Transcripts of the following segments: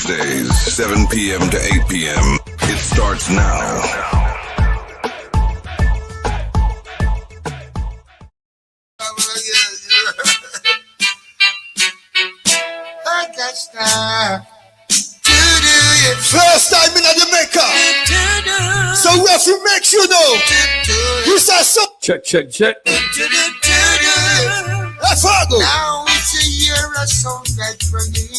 Tuesdays, 7 p.m. to 8 p.m. It starts now. First time in Jamaica, so we have to make you know. You said so. Check. That's Fargo. Now it's a year of song that's running.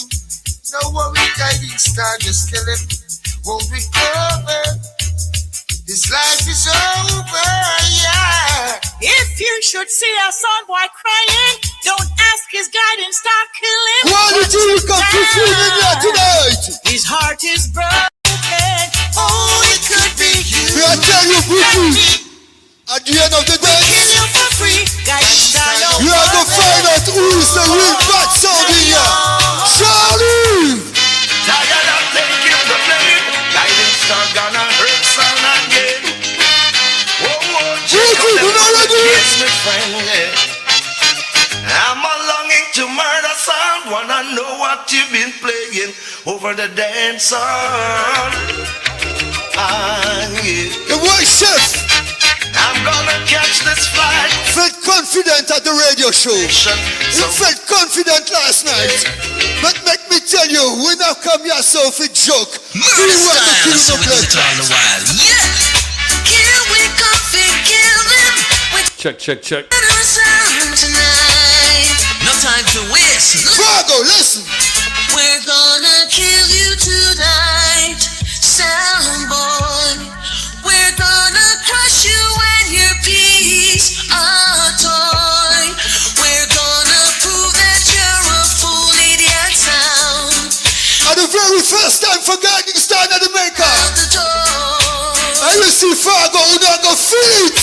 No worry, guiding star, just kill him. Won't recover. His life is over, yeah. If you should see a son boy crying, don't ask his guiding star, kill him. Why did you come to feel in here tonight? His heart is broken. Oh, it could be you. We are telling you, Bookie, at the end of the day, kill you for free. Guiding star, you are going to find out who is the real bad sound in here. Charlie! Tired of taking the blame. Guiding star gonna hurt son again. Whoa, Bookie, you know what it is? my friend, yeah. I'm a longing to murder son. Wanna know what you've been playing over the dance hall. The white chef I'm gonna catch this flight. felt confident at the radio show. You felt confident last night. But make me tell you, we not come here so for joke. We want to kill no blood. Yeah. Here we come to kill them. With Check. sound tonight. No time to waste. Fargo, listen. We're gonna kill you tonight, sound boy. We're gonna crush you and your piece a toy. We're gonna prove that you're a fool, idiot sound. At the very first time for guiding star in Jamaica. Out the door. I will see Fargo who don't go feel it.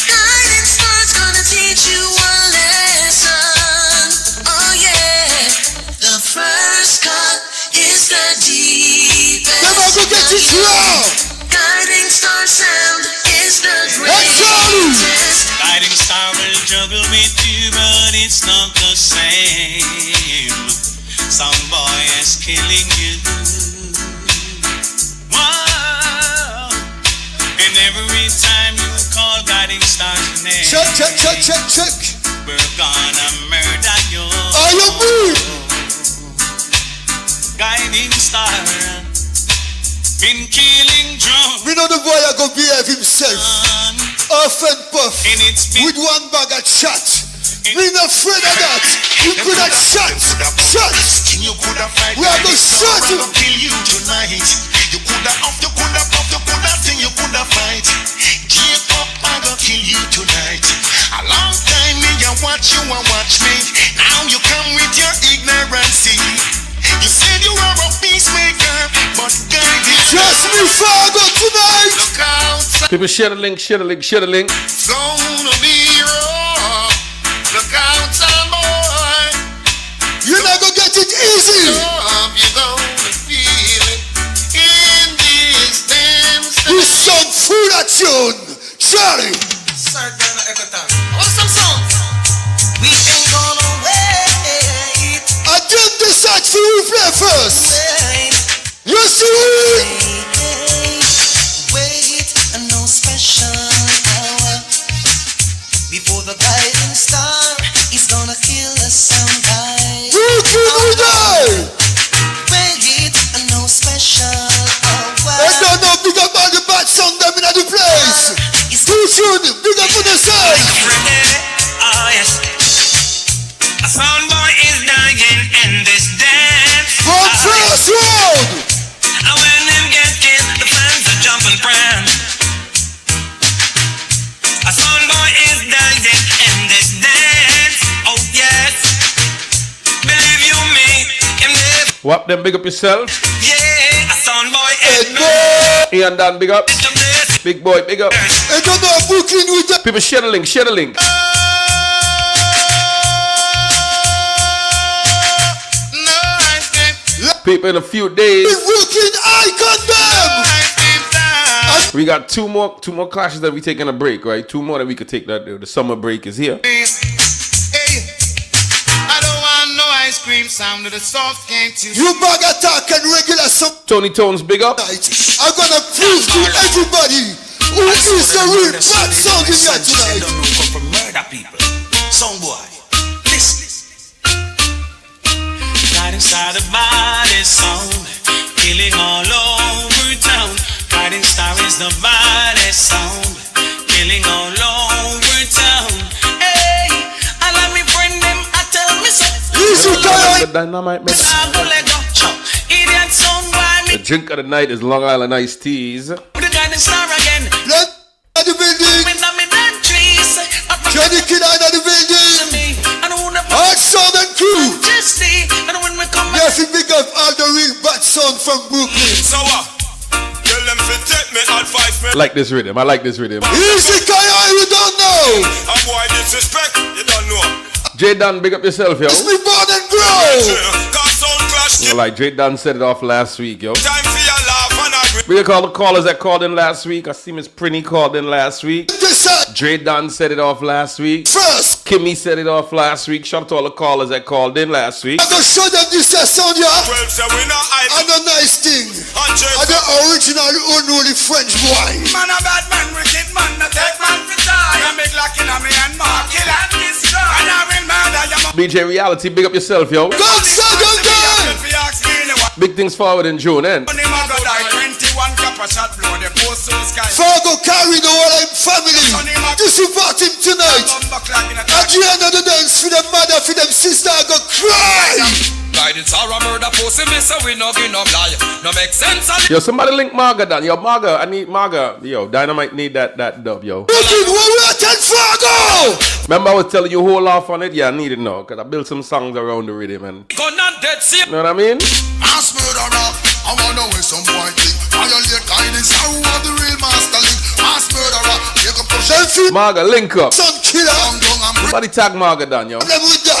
Guiding star's gonna teach you a lesson. Oh yeah. The first cut is the deepest. Never go get it wrong. Guiding star sound is the Hey, Charlie! greatest. Guiding star will juggle with you, but it's not the same. Some boy is killing you. Whoa. And every time you call Guiding Star's name, Check. we're gonna murder you. Are you good? Guiding Star been killing drunk. We know the boy are going to behave himself. Off and puff. And it's been With one bag of shot. We not afraid of that. You could have shot. You could have fight. We are going to shot I'm you. gonna kill you tonight. You could have off, you could have puff, you could have sing, you could have fight. Jacob, I'm gonna kill you tonight. A long time me, you watch you and watch me. Now you come with your ignorancy. You said you are a peacemaker, but guiding. Trust me, Fargo, tonight. Look out, People share the link. it's gonna be rough. Look out, son boy. You're not going to get it easy. You're gonna feel it in this damn This song full of tune. Charlie. What's some songs? We ain't gonna wait. I did decide for you play first. Wait, You see? wait, no special hour before the guiding star is gonna kill us sometime. You can die. Wait, no special hour. I don't know big up all the bad sound them in the place. It's Who should big up on the side? oh yes. A sound boy is dying in this dance. From first round. And when him get killed, the fans are jumping prance. A sound boy is dying in this dance. Oh yes. Believe you me, him live. Whap them, big up yourself. Yeah, a sound boy is And Ian Dan, big up. to this. Big boy, big up. I don't know booking with the People share the link. No ice cream, People in a few days. booking icon them. ice cream time. We got two more clashes that we taking a break, right? Two more that we could take. That the summer break is here. Hey, I don't want no ice cream. cream sound of the soft game too. You bag attack and regular some Tony Tones, big up. night. I'm gonna prove to everybody who is the real bad song in here tonight. Don't know come from murder people. Song boy, listen. Right inside the body sound, killing all over town. Guiding star is the body sound, killing all over town. Hey, I love me friend them, I tell me so. Easy guy. The dynamite man. I go let go, chop. Idiot sound by The me. drink of the night is Long Island iced teas. The guiding star again. Blood at the building. When I'm in that trees, up my Johnny Kid out of the building. to me. I don't wanna Hard sound and crew. just see. And when we come back. Yes, we big up all the real bad sound from Brooklyn. So tell them to take me advice, me. Like this rhythm. I like this rhythm. Easy guy, you don't know. A boy disrespect, you don't know. J Dan, big up yourself, yo. It's me born and grow. Cause sound clash, You know, like J Dan said it off last week, yo. time for your laugh and agree. We call the callers that called in last week. I see Miss Prinny called in last week. Decide J Dan said it off last week. first. Kimmy said it off last week. Shout out to all the callers that called in last week. I'm gonna show them this sound, yeah. 12 say we not hype. And a nice thing. And the original unruly French boy. Man a bad man, wicked man, no take man for die. I make locking on me and mark, kill and destroy. And I will murder your BJ Reality, big up yourself, yo. God son, God God. If you ask me anyone, Big things forward in June, eh? money man go die, 21 cup of shot blow, the post so sky. Fargo carry the whole of family. This about him tonight. Bumper clock in a At the end of the dance, for them mother, for them sister, I go cry. Guidance are a murder pussy, me so we no give no lie. No make sense of Yo, somebody link Marga down. Yo, Marga, I need Marga. Yo, Dynamite need that dub, yo. Looking where we at in Fargo. Remember I was telling you hold off on it? Yeah, I need it now. Because I built some songs around the rhythm, and gun and dead see. you know what I mean? Mass murderer, I wanna know some point thing. Violate guidance, I want the real master link. Mass murderer, take a push Them feel Marga, link up. son killer. down, down and bring Somebody tag Marga down, yo. them with that.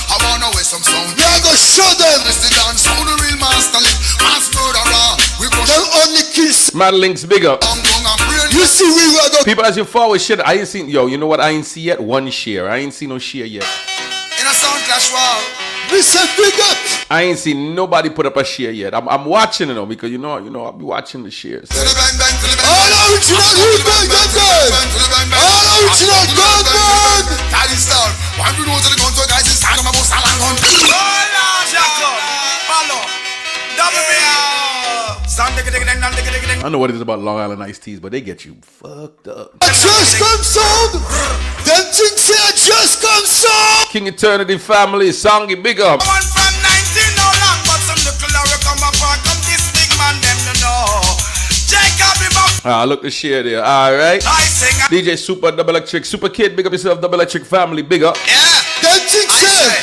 I wanna know some sound. We are gonna show them. Let's the dance, how the real master link. Mass murderer, we go Them only kiss. Mad Links, big up. down, down and bring You see we were gonna People, as you forward shit, I ain't seen, yo, you know what? I ain't see yet? One share. I ain't seen no share yet. in a sound clash war. we said big up. I ain't seen nobody put up a share yet. I'm watching it though, because you know, I'll be watching the shares. To the bang bang, to the bang. All original real bang bang bang. All original gunman. That is star. Why we know to the gun to guys is stand on my boss and gun. Oh Lord, Jacob. Follow. Double B. Stand dig dig ding dig dig ding. I know what it is about Long Island iced teas, but they get you fucked up. Just come sound. Them things say just come sound. King Eternity family, Songy, big up. One from 19 no long, but some little Larry come apart. Come this big man them to know. Jacob him up. Ah, look the share there. All right. I sing. DJ Super Double Electric, Super Kid, big up yourself, Double Electric family, big up. Yeah. Them things I say. say.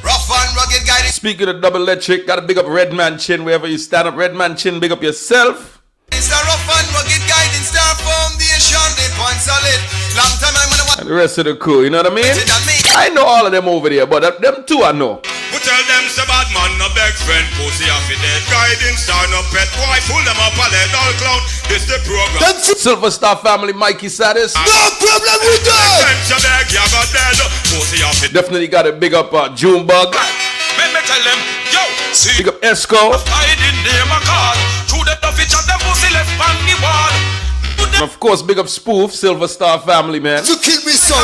Rough and rugged guidance. Speaking of Double Electric, gotta big up Redman Chin wherever you stand up. Redman Chin, big up yourself. It's a rough and rugged guidance. Star foundation. They point solid. Long time I'm gonna watch And the rest of the crew, you know what I mean? it on me. I know all of them over there, but them two I know. We tell them say bad man no beg friend, pussy off it dead. Guiding star no pet boy, pull them up a lead all clown. This the program. Them things. Silver Star family, Mikey Saddis. No problem with that. Them say beg you got dead, pussy off it. Definitely gotta big up Junebug. Me tell them, yo, see. Big up Esco. Hiding name a call. Through the duffy chat, them pussy left on the wall. And of course, big up Spoof, Silver Star family, man. You kill me so.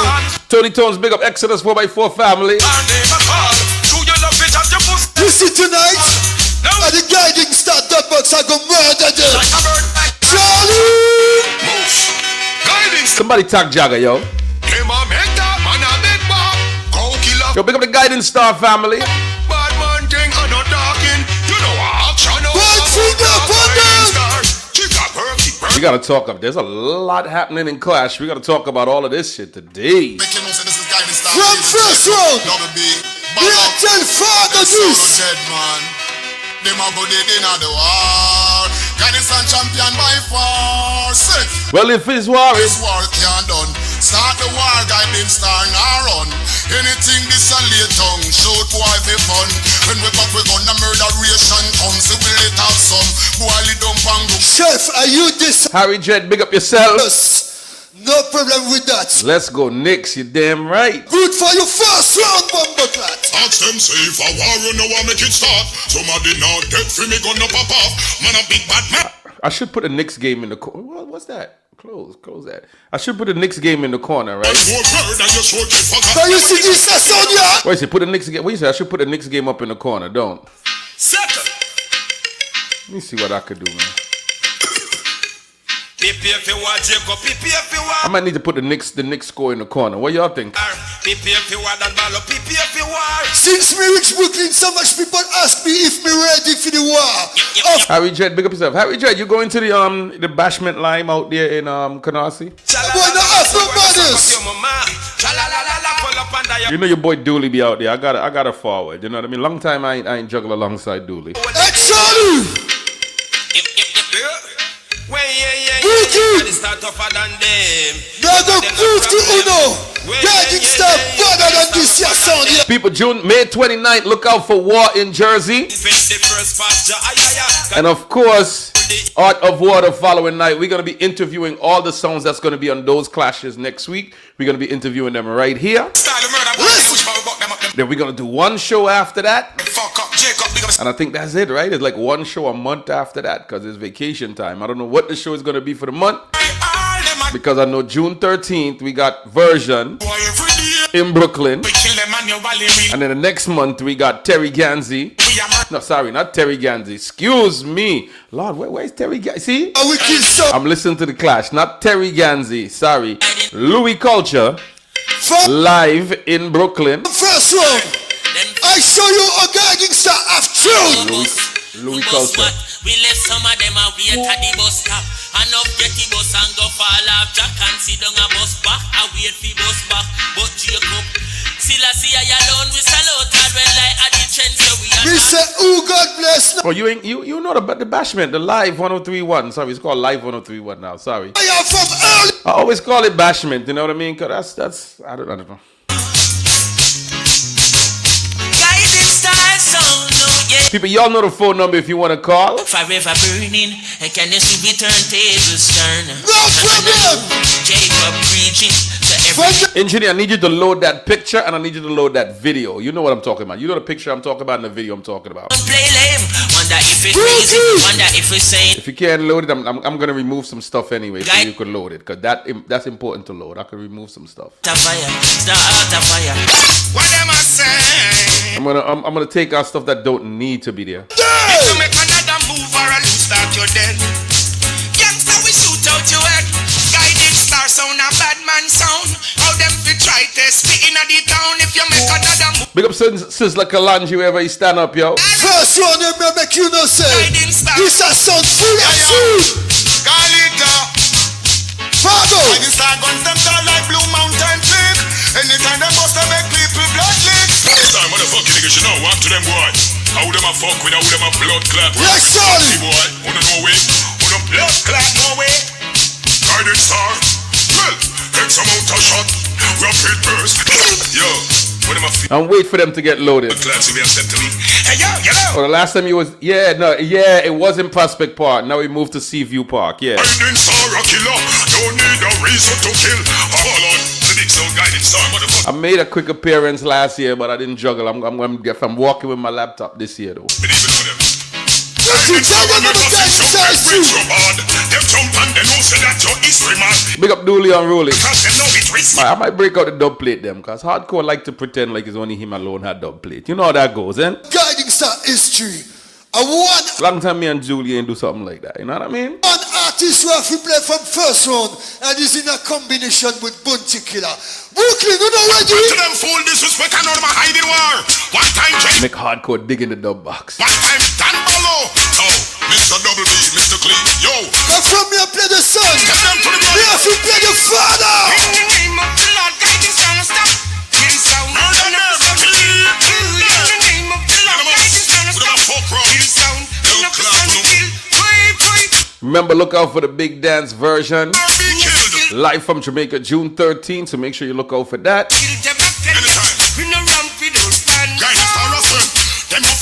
Tony Tones, big up Exodus 4x4 family. Our name a call. Through your duffy chat, your pussy. You see tonight. No, At the guiding start that box I go murder them. like a bird. Charlie. Move. Guiding star. Somebody tag Jagger, yo. Him a make that man a big bomb. Go killer. Yo, big up the Guiding Star family. Bad man thing and no talking. You know action. One finger, one down. We gotta talk up. There's a lot happening in Clash. We gotta talk about all of this shit today. Make you know say this is guidance star. From first round. Double B. We are tell father this. Dead man. Them a go dead in the war. Guidance and champion by far. Sick. Well, if it's war, This war can't done. Start the war, guidance star now run. Anything this a lay tongue, shoot boy for fun. When we back we gonna murderation come, so we let have some. Boy, li dump and go. Chef, are you this? Harry Jed, big up yourself. No problem with that. Let's go, Knicks. You damn right. Good for your first round, Bumbleclat. Ask them say if I war, you know I make it start. Somebody not dead free me gonna pop off. Man a big bad man. I should put a Knicks game in the corner. What's that? Close that. I should put a Knicks game in the corner, right? Can you see this, Sonia? Wait, say put a Knicks game. What you say? I should put a Knicks game up in the corner. Don't. Second. Let me see what I could do, man. I might need to put the Knicks score in the corner. What y'all think? Since me reach Brooklyn, so much people ask me if me ready for the war. Harry Jed, big up yourself. Harry Jed, you going to the bashment lime out there in Canarsie? Boy, no Afro brothers. You know your boy Dooley be out there. I gotta forward. You know what I mean? Long time I ain't juggle alongside Dooley. Hey, Charlie. People, May 29th, look out for War in Jersey. And of course, Art of War the following night. We're going to be interviewing all the songs that's going to be on those clashes next week. We're going to be interviewing them right here. Then we're going to do one show after that. And I think that's it, right? It's like one show a month after that because it's vacation time. I don't know what the show is going to be for the month. Because I know June 13th, we got Version in Brooklyn. And then the next month, we got Terry Ganzi. No, sorry, not Terry Ganzi. Excuse me. Lord, where's Terry Ganzi? See? I'm listening to the Clash. Not Terry Ganzi. Sorry. Louis Culture. Live in Brooklyn. First one. I show you a guiding star of truth. Louis Culture. We left some of them out wait at the bus stop. And up get the bus and go fall off. Jack and sit down a bus back. I wait for bus back. But Jacob, still I see I alone. We salute God when like at the trend. So we are. We say, oh God bless. Oh, you know the bashment, the Live 1031. Sorry, it's called Live 1031 now. Sorry. I am from early. I always call it bashment. You know what I mean? Cause that's I don't know. People, y'all know the phone number if you want to call. Forever burning, and can you see the turntables turn? No problem. Jacob preaching to every. Engineer, I need you to load that picture and I need you to load that video. You know what I'm talking about. You know the picture I'm talking about and the video I'm talking about. Play lame. Wonder if it's crazy. Wonder if it's sane. If you can't load it, I'm gonna remove some stuff anyway, so you can load it, cause that's important to load. I can remove some stuff. What am I saying? I'm gonna take out stuff that don't need to be there. If you make another move or a loose start, you're dead. Youngster, we shoot out your head. Guiding star sound, a bad man sound. How them fi try test me in the town if you make another move. Big up Sizzla Kalanji wherever you stand up, yo. First one, they make you know say this a sound full of food. Galita. Fargo. Guiding star guns them tall like Blue Mountain Peak. Anytime them bust, they make people blood leak. Time motherfucking niggas, you know, one to them boy. How them a fuck with, how them a blood clot. Yes, Charlie. Boy, wanna know way? Wanna blood clot, no way. Guiding star. Well, X amount of shot. Rapid burst. Yo, what am I feeling? And wait for them to get loaded. Classy, we have said to me. Hey, yo, you know. Oh, the last time you was it was in Prospect Park. Now we moved to Seaview Park. Yeah. Guiding star, a killer. Don't need a reason to kill. Hold on. I made a quick appearance last year, but I didn't juggle. I'm walking with my laptop this year, though. Big up Dooley unruly. I might break out the dub plate them, because hardcore like to pretend like it's only him alone had dub plate. You know how that goes, eh? Guiding star history. Long time me and Julie ain't do something like that, you know what I mean? One artist who have to play from first round and is in a combination with Bounty Killer. Brooklyn, you know ready? To them fool disrespect and out of my hiding war. One time Jay. Make hardcore dig in the dub box. One time Dan Barlow. Oh, Mr. Double B, Mr. Clean. Yo. Now from me I play the son. Me have to play the father. In the name of the Lord, guiding sound stop. Kill sound. In the name of the Lord, guiding sound stop. Kill sound. Remember, look out for the big dance version. Live from Jamaica, June 13th. So make sure you look out for that.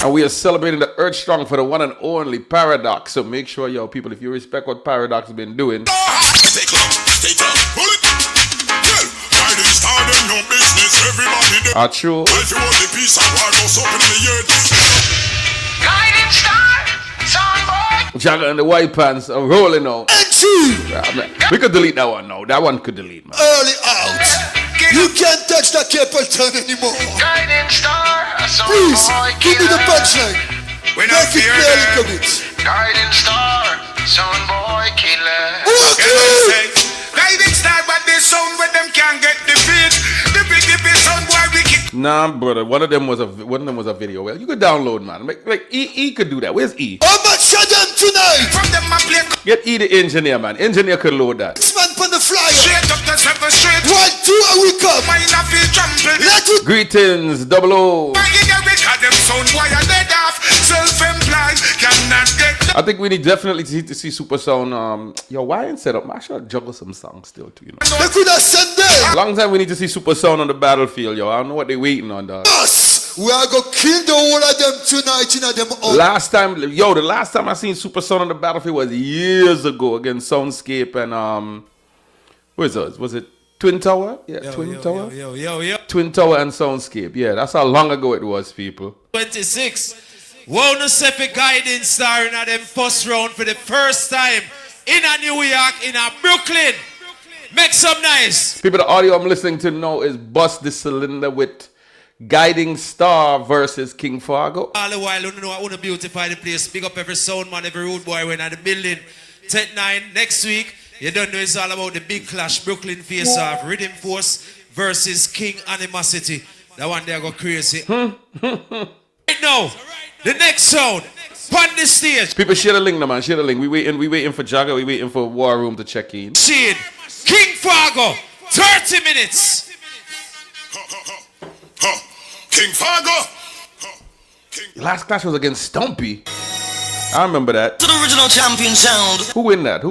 And we are celebrating the Earth Strong for the one and only Paradox. So make sure, yo, people, if you respect what Paradox has been doing, take long, pull it. True. If you want the peace and war, goes up in the earth. Guiding star, soundboy. Jagger and the white pants are rolling out. And two. We could delete that one now. That one could delete, man. Early out. You can't touch the Capleton anymore. Guiding star, Please, soundboy. give me the punchline. We not Make it fear clear a them. little bit. Guiding star, soundboy killer. Okay. Guiding star, but they sound with them can't get the beat. The big sound boy we kick. Nah, brother. One of them was a video. Well, you could download, man. Like E could do that. Where's E? How much of them tonight? From them I play Get E the engineer, man. Engineer could load that. This man on the flyer. straight up the 7 straight. 1, 2, and we come. Mine a feel trampled. Let it Greetings, 00. Why you get rich? 'Cause them sound boy are dead off. Self-employed cannot get. I think we need definitely to see Super Sound. Yo, why ain't set up? I should juggle some songs still too, you know. They could have sent them. Long time we need to see Super Sound on the battlefield, yo. I don't know what they waiting on, dog. Us. We are going to kill the whole of them tonight in them own. The last time I seen Super Sound on the battlefield was years ago against Soundscape and what is it? Was it Twin Tower? Yeah, Twin Tower. Yo. Twin Tower and Soundscape. Yeah, that's how long ago it was, people. 26. Won't step a guiding star in them first round for the first time in a New York, in a Brooklyn. Make some nice. People, the audio I'm listening to now is Bust the Cylinder with Guiding Star versus King Fargo. All the while, you know, I want to beautify the place. Big up every sound man, every road boy when at the building. Tech 9 next week. You don't know it's all about the big clash. Brooklyn face off. Rhythm Force versus King Animosity. That one there go crazy. Right now, the next sound on the stage. People, share the link, now, man. Share the link. We waiting for Jagger. We waiting for War Room to check in. Shane, King Fargo, 30 minutes. King Fargo. Last clash was against Stumpy. I remember that. To the original champion sound. Who win that?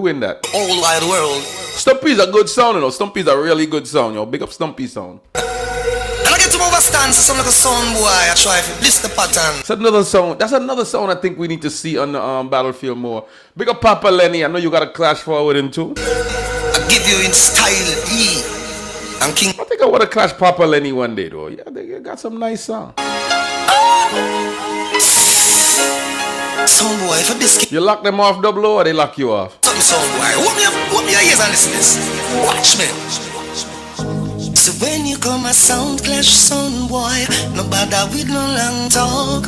All wide world. Stumpy's a good sound, you know. Stumpy's a really good sound, yo. Big up Stumpy sound. And I get to move a stance, some like a sound boy. I try to bliss the pattern. That's another sound I think we need to see on the battlefield more. Big up Papa Lenny. I know you got a clash forward in too. I give you in style, E. And King. I think I want to clash Papa Lenny one day, though. Yeah, they got some nice songs. Sound boy, for this. You lock them off, 00, or they lock you off? Something sound boy. What me your ears and listen this. Watch me. So when you come a sound clash, sound boy, no bother with no long talk.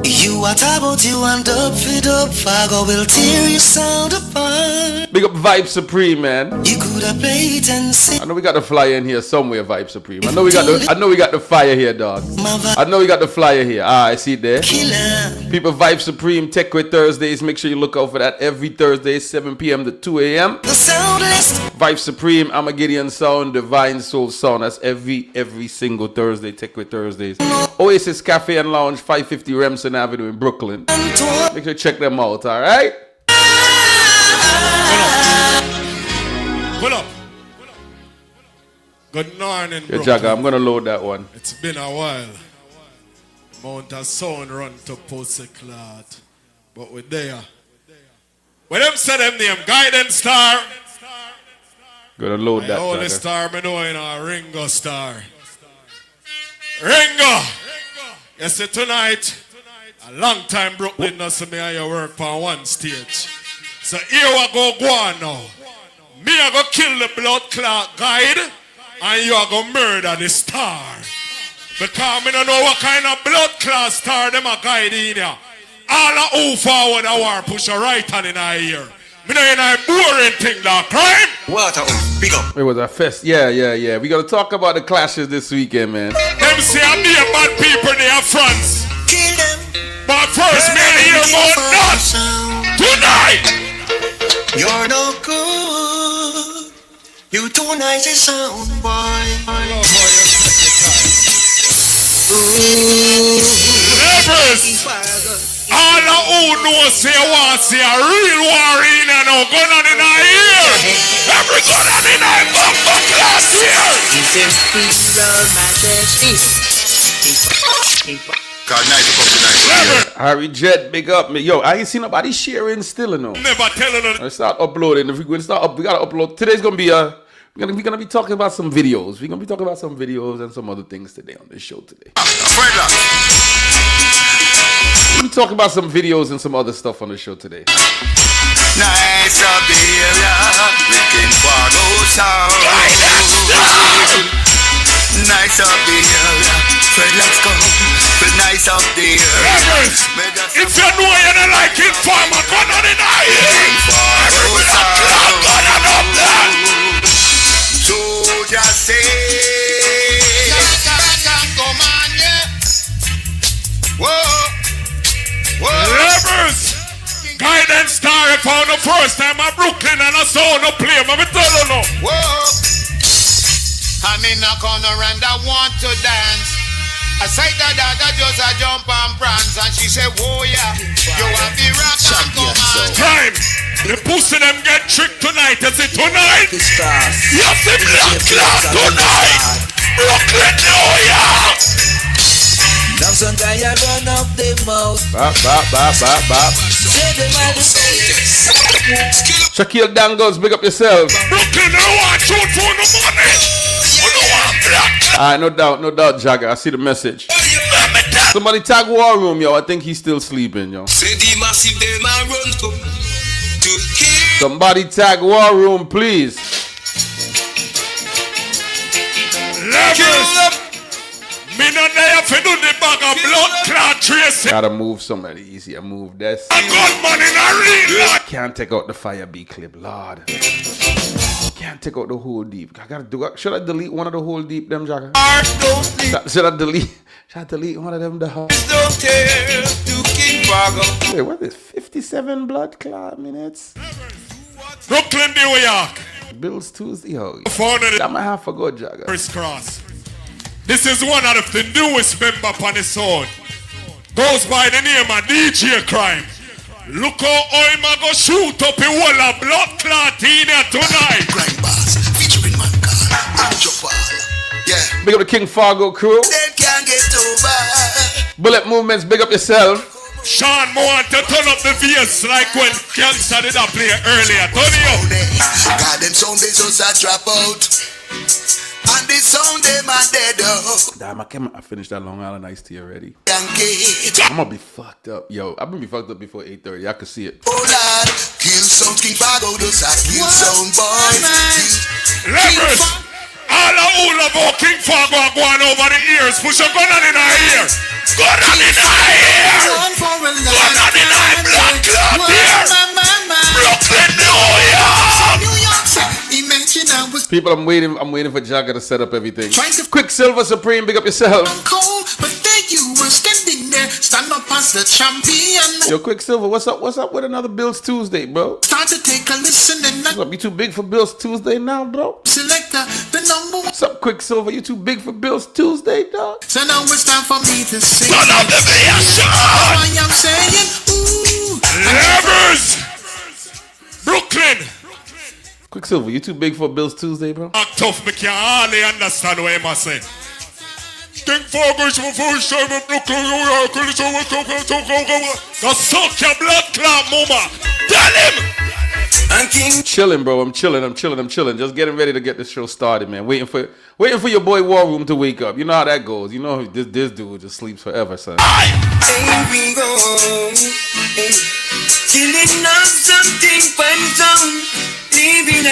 You what about you and up fit up, Fargo will tear your sound apart. Big up Vibe Supreme, man. You could have played and sing. I know we got the flyer in here somewhere, Vibe Supreme. I know we got the fire here, dog. I know we got the flyer here. I see it there. Killer. People, Vibe Supreme, Tech with Thursdays. Make sure you look out for that every Thursday, 7 p.m. to 2 a.m. The sound list. Vibe Supreme, Armageddon Sound, Divine Soul Sound. That's every single Thursday, Tech with Thursdays. Oasis Cafe and Lounge, 550 Remsen Avenue in Brooklyn. Make sure you check them out, all right? Pull up. Good morning, Yeah, Jagger, I'm going to load that one. It's been a while. Mount a sound run to Pussy Clot. But we're there. When them say them name, Guidance Star. Going to load The that, only Jagger. star me know in a Ringo Star. Ringo! You see tonight, a long time Brooklyn no see me and you work on one stage. So here we go on now. Me I go kill the blood clot guide and you are go murder the star. Because me don't know what kind of blood clot star them a guide in here. All a who forward a war push a right hand in our ear. Me know in a boring thing that crime. Water, big up. It was a fest. Yeah. We got to talk about the clashes this weekend, man. Them say I'm near bad people in their fronts. Kill them. But first, me and hear about nuts tonight. You're no good. You too nice a sound boy. Neighbors, all of who know say want see a real war in and no gun on in our ear. Every gun on in our bumper class here. Harry Jet, big up. Yo, I ain't seen nobody sharing still, you know. Never telling them. I start uploading. If we gotta upload. Today's gonna be a We're gonna be talking about some videos. We're gonna be talking about some videos and some other things today on this show today. We'll be talking about some videos and some other stuff on the show today. Nice up the area, looking for those sounds. Nice up the area, Fred, let's go. Fred, nice up the area. If you know you don't like it, farmer, go on in here. So just say, come on, yeah. Whoa, whoa. Levers, Guidance Star, I found the first time at Brooklyn and I saw no play. Let me tell you no. Whoa. I'm in a corner and I want to dance. I say that just a jump and prance and she said, whoa yeah, you have the rock and come on. Time. The pussy them get tricked tonight. Is it tonight? Yes, the blood clot tonight. Brooklyn, New York. Now some guy I run up the mouth. Bop. Shaquille Dangles, big up yourself. Brooklyn, I want shoot for the money. Alright, no doubt, Jagger. I see the message. Somebody tag War Room, yo. I think he's still sleeping, yo. Somebody tag War Room, please. Levels. Me not there for do the bag of blood clot tracing. Gotta move somebody easier. Move this. I got money in a real life. Can't take out the Fire B clip, Lord. Can't take out the whole deep. I gotta do. Should I delete one of the whole deep, them, Jagger? Should I delete one of them? Wait, what is 57 blood clot minutes? Brooklyn, New York. Bills Tuesday, yo. That might have to go, Jagger. Crisscross. This is one out of the newest member on his own. Goes by the name of DJ Crime. Look how I'm go shoot up a wall of blood clot in here tonight. Crime Boss, featuring Mankind, yeah. Big up the King Fargo crew. They can't get over. Bullet Movements, big up yourself. Sean Moore to turn up the VS like when Gangsta did that play earlier. Turn it up. God, them sound they just a drop out. And the sound them a dead out. Damn, I finished that Long Island Iced Tea already. I'm gonna be fucked up. Yo, I've been fucked up before 8:30. I could see it. Oh Lord, kill some King Fargo, those are kill some boys. Levers, all the about King Fargo are going over the ears. Push a gun on in our ear. Gun on in our ear. Gun on in our blood clot ear. Brooklyn, New York. People, I'm waiting for Jagger to set up everything. Quicksilver Supreme, big up yourself. But there you were standing there, stand up as the champion. Yo, Quicksilver, what's up with another Bills Tuesday, bro? Start to take a listen and What's up? You too big for Bills Tuesday now, bro? Select the number one. What's up, Quicksilver? You too big for Bills Tuesday, dog? So now it's time for me to sing. Turn up the VS. I am saying, ooh. Levers, Brooklyn. Quicksilver, you too big for Bills Tuesday, bro? Tough, me can't hardly understand what I'm saying. King Fargo's for first time in Brooklyn, New York. Go suck your blood clot, mama. Tell him. And King Chilling, bro. I'm chilling. Just getting ready to get this show started, man. Waiting for your boy War Room to wake up. You know how that goes. You know this dude just sleeps forever, son. here we go. Killing up something fun, living.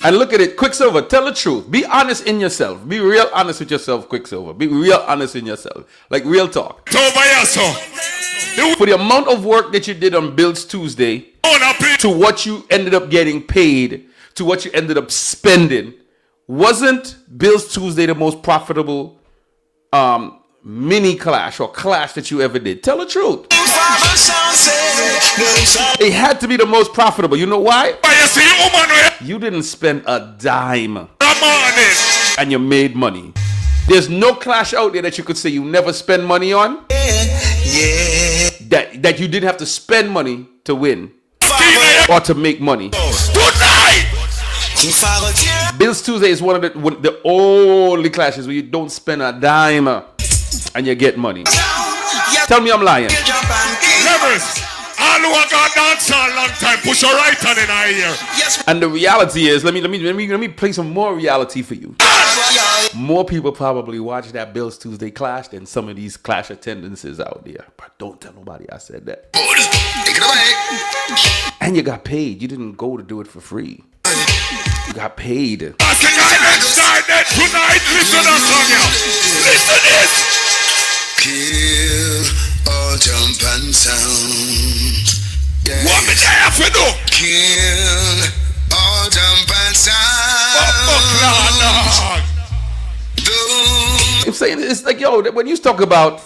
And look at it, Quicksilver, tell the truth. Be honest in yourself. Be real honest with yourself, Quicksilver. Be real honest in yourself. Like real talk. For the amount of work that you did on Bills Tuesday, to what you ended up getting paid, to what you ended up spending, wasn't Bills Tuesday the most profitable mini clash or clash that you ever did? Tell the truth. It had to be the most profitable. You know why? You didn't spend a dime and you made money. There's no clash out there that you could say you never spend money on. That you didn't have to spend money to win or to make money. Bills Tuesday is one of the only clashes where you don't spend a dime and you get money. Tell me I'm lying. Levers, all who I got dance a long time, push your right hand in our ear. And the reality is, let me play some more reality for you. More people probably watch that Bills Tuesday clash than some of these clash attendances out there. But don't tell nobody I said that. Take it away. And you got paid. You didn't go to do it for free. You got paid. Tonight, listen up, Sonia. Listen this. Kill all jump and sound. Yeah. What me there for do? Kill all jump and sound. I'm saying it's like, yo, when you talk about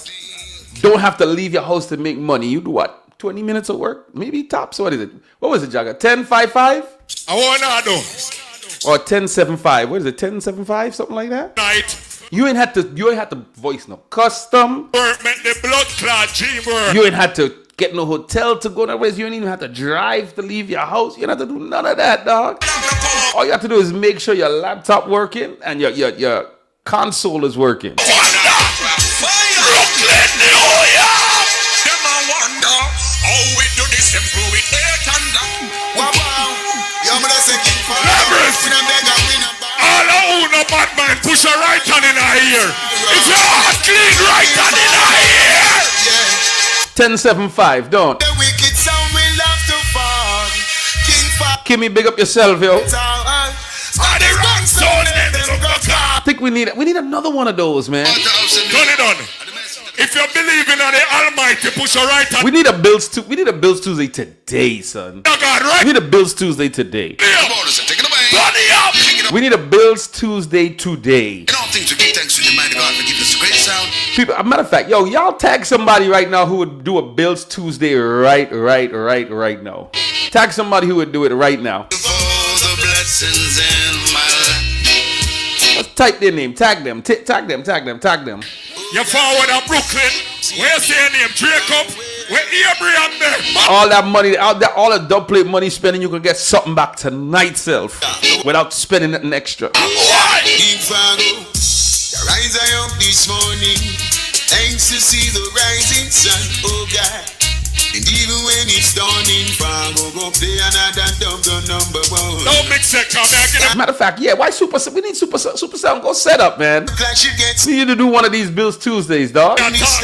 don't have to leave your house to make money, you do what? 20 minutes of work? Maybe tops? What is it? What was it, Jagger? 10.55? I want to do. Or 10.75? What is it? 10.75? Something like that? Night. You ain't had to voice no custom. Work make the blood clot dream work. You ain't had to get no hotel to go nowhere. You ain't even have to drive to leave your house. You don't have to do none of that, dog. All you have to do is make sure your laptop working and your console is working. Brooklyn, New York. Them a wonder how we do this and prove it. Wow, wow. You're gonna say King for all who no bad man, push a right hand in our ear. If your heart clean, right hand in our ear. 10.75, don't. The wicked sound we love to fall. King for Kimmy, big up yourself, yo. the wrong sound. I think we need another one of those, man. Turn it on. If you believe in the Almighty, push a right hand. We need a Bills Tuesday today, son. Right. We need a Bills Tuesday today. Take it away. We need a Bills Tuesday today. In all things, we give thanks to the mighty God for giving us a great sound. People, a matter of fact, yo, y'all tag somebody right now who would do a Bills Tuesday right now. Tag somebody who would do it right now. For the blessings in my life. Let's type their name. Tag them. Tag them. You forward at Brooklyn. Where's your name? Jacob. Where Abraham there? All that money, all the dub plate money spending, you can get something back tonight, self, without spending nothing extra. Why? Rise I up this morning, thanks to see the rising sun, oh God. And even when it's dawning, go play another double number one. Don't mix it, come back. Matter of fact, yeah, why Super Sound? We need Super Sound. Go set up, man. We need to do one of these Bills Tuesdays, dog. Yo, get a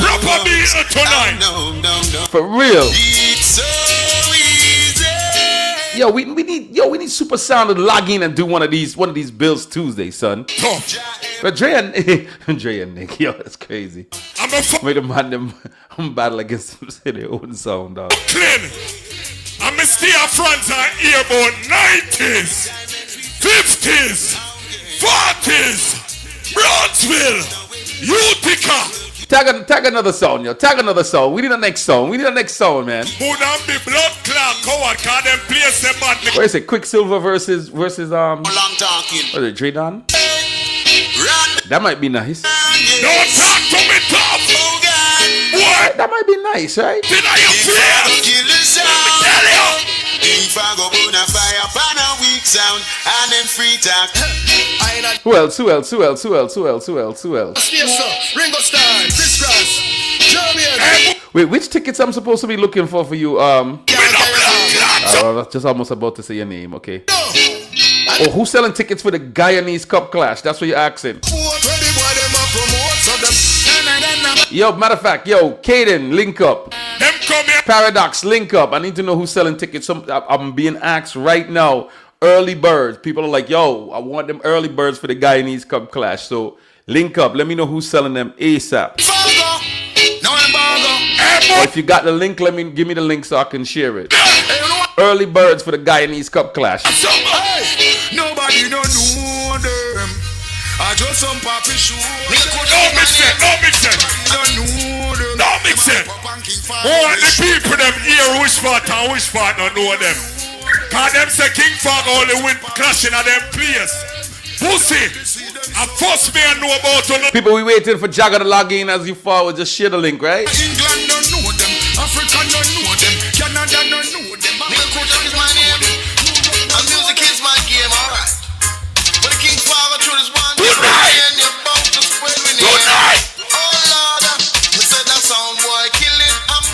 proper beat tonight. For real. It's so easy. Yo, we need Super Sound to log in and do one of these Bills Tuesdays, son. But Dre and Nick, yo, that's crazy. Wait a minute, I'm battle against them, say their own sound, dog. Clean. I'm still front and earbone 90s, 50s, 40s, Brownsville, Utica. Tag another song, yo. Tag another song. We need a next song, man. Who don't be blood clot coward, cause them place them bad. Where is it? Quicksilver versus Long talking. what is it, Dre Don? That might be nice. Don't talk to me tough. Oh God. What? That might be nice, right? Did I hear? Kill the sound. King Fago burn a fire upon a weak sound and then free talk. Who else? Ringo Starr, Chris Cross, Jeremy. Wait, which tickets I'm supposed to be looking for you? I was just almost about to say your name, okay? Oh, who's selling tickets for the Guyanese Cup Clash? That's what you're asking. Yo, matter of fact, Caden, link up. Them come here. Paradox, link up. I need to know who's selling tickets. I'm being asked right now. Early birds. People are like, yo, I want them early birds for the Guyanese Cup Clash. So link up. Let me know who's selling them ASAP. Or if you got the link, give me the link so I can share it. Early birds for the Guyanese Cup Clash. Nobody don't know them. I just some poppy shoe. Don't mix it. Who are the people them here which part and which part don't know them? Cause them say King Fog only win clashing at them place. Pussy. I first me I know about you. People, we waiting for Jagger to log in as you forward. Just share the link, right? England don't know them. Africa don't know them. Canada don't know them. America is my name. And music is my game, alright. But the King Fog through this one. Good night. Oh Lord. You said that sound boy kill it. I'm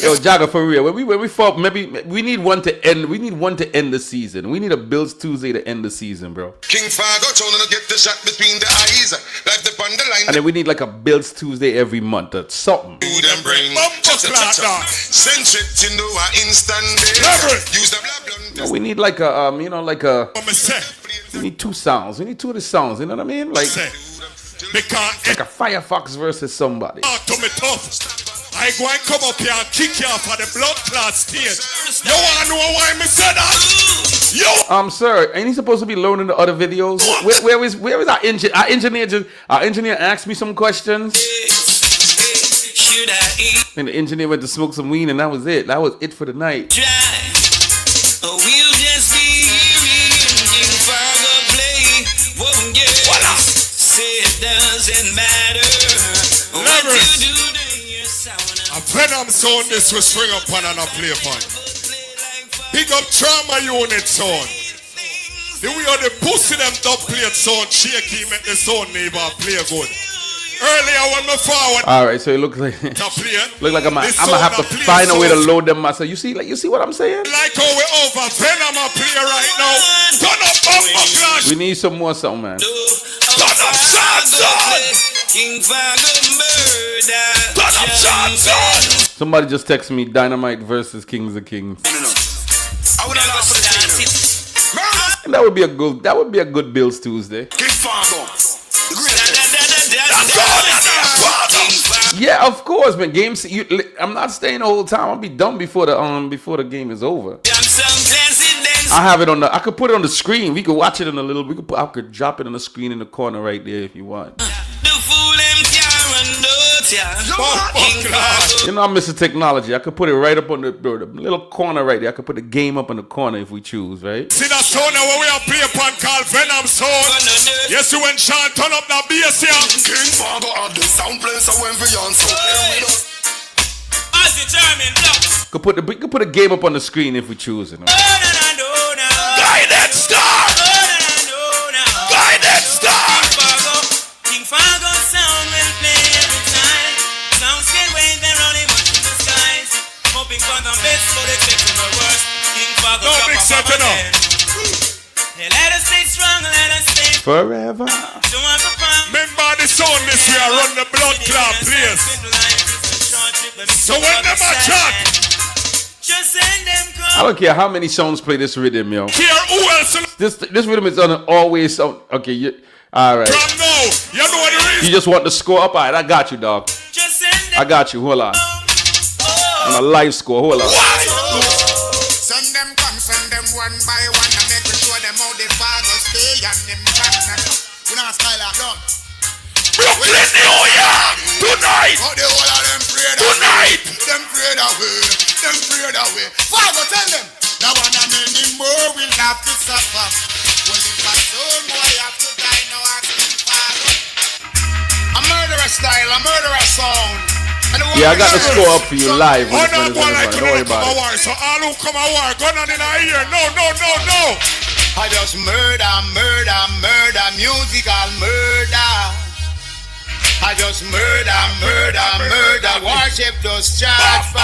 Yo, Jagger, for real. When we fall, maybe we need one to end. We need one to end the season. We need a Bills Tuesday to end the season, bro. King Fargo trying to get the shot between the eyes. Like the on the line. And then we need like a Bills Tuesday every month or something. Do them bring send it into an instant. Use the blah. No, we need like a we need two sounds. We need two of the sounds. You know what I mean? Like a Firefox versus somebody. To me tough. I go and come up here and kick you off of the blood clot stage. You wanna know why me said that? Sir, ain't he supposed to be learning the other videos? Where is our engineer? Our engineer asked me some questions. And the engineer went to smoke some weed, and that was it. That was it for the night. We'll just be King Fargo play. Won't get say it doesn't matter. What you do to yourself. A Venom sound this will spring up on and a play upon. Big up Trauma Unit sound. The way of the pussy them dub plate sound shaky make the sound neighbor play good. Earlier when me forward. Alright, so it looks like I'm gonna have to find a way to load them myself. You see what I'm saying? Like how we over Venom a play right now. Turn up bumper clash. We need some more something, man. Turn up Johnson. King Fargo murder. Turn up Johnson. Somebody just texted me Dynamite versus Kings of Kings. And that would be a good Bills Tuesday. King Fargo. Yeah, of course, man. Games. I'm not staying the whole time. I'll be done before the game is over. I have it on the. I could put it on the screen. We could watch it in a little. I could drop it on the screen in the corner right there if you want. You know, I miss the technology. I could put it right up on the little corner right there. I could put the game up in the corner if we choose, right? See that sound where we are play upon called Venom sound. Yes, you when Sean turn up that bass here. King Fargo of the sound place I went for yon so We could put a game up on the screen if we choose it. Guided Star! Guided Star! King Fargo sound will play every time. Sounds get way they're only much in the skies. Hoping for the best, but expecting the worst. King Fargo don't mix that enough. Hey, let us stay strong, let us stay forever. Remember the sound this way, I run the blood clot place. So when them a chat, just send them come. I don't care how many songs play this rhythm, yo. Care who else? This rhythm is on always sound. Okay, all right. From now, you know what the reason? You just want the score up? All right, I got you, dog. I got you. Hold on. On a live score. Hold on. Send them come, send them one by one and make me show them how the Fargo stay and them can. We not style like done. Brooklyn, New York, tonight. How the whole of them afraid tonight. Them afraid away. Them afraid away. Fargo, tell them. That one and many more will have to suffer. Well, if my soul boy have to die now, I King Fargo. A murderous style, a murderous sound. Yeah, I got the score up for you live. Don't worry about it. So all who come a war, gun on in our ear. No. I just murder, musical murder. I just murder, worship those charge for.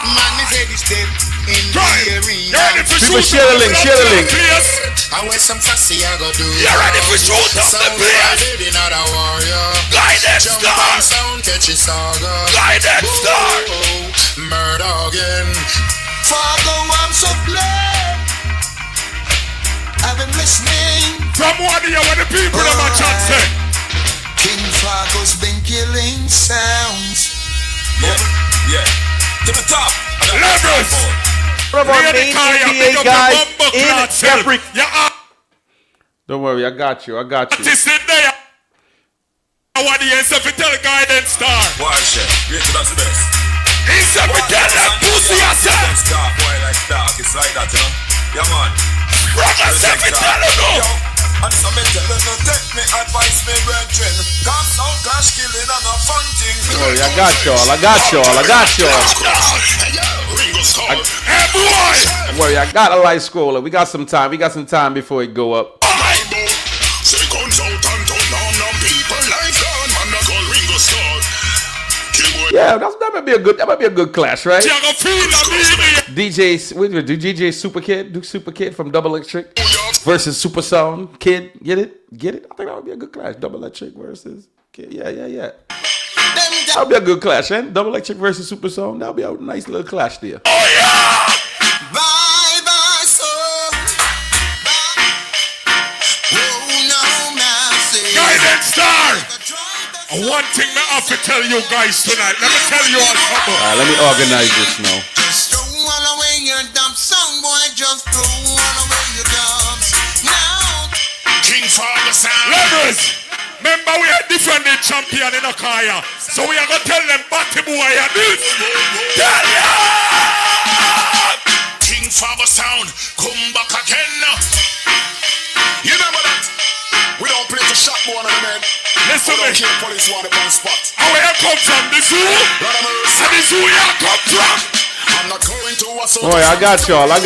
Man, me say this step in the arena. People share the link. I want some fussy I go do. You ready for shoot up the place? Not a warrior. Guided Star. Sound catch a saga. Guided Star. Murder again. Fargo, I'm so glad I've been listening. From what do you want the people of my chat say? King Fargo's been killing sounds. Yeah. To the top. Levels. From our main NBA guys in Jeffrey. Don't worry, I got you. This is there. I want the answer to tell Guided Star. Why, shit? Great to that's the best. He's a tell that pussy yourself. Dark, boy, like dark. It's like that, you know? Yeah, man. Brother, tell him. And so me tell you, no take me advice, me brethren. Cause sound clash killing and a fun thing. Don't worry, I got y'all. Hey, boy. Don't worry, I got a light scroller. We got some time before it go up. Say guns out and turn on people like gun. Man, I call Ringo Starr. Yeah, that might be a good clash, right? DJ Super Kid, Duke Super Kid from Double Electric versus Super Sound Kid. Get it? I think that would be a good clash. Double Electric versus Kid. Yeah. That would be a good clash, eh? Double Electric versus Super Sound. That would be a nice little clash there. Oh yeah! Bye bye soul. Oh no, mercy. Guidance Star! One thing I have to tell you guys tonight. Let me tell you all something. Alright, let me organize this now. Just throw all away your dump song, boy. Just throw all away your dumps. Now, King Father Sound. Levers! Remember we are different than champion in a kaya. So we are going to tell them Batty Boy and this. Tell ya! King Father Sound, come back again now. You remember that? We don't play for shot one of the men. Listen we don't me. kill police one upon spot. And where you come from? The zoo? And the zoo you come from? I'm not going to what's Oh yeah, I got y'all on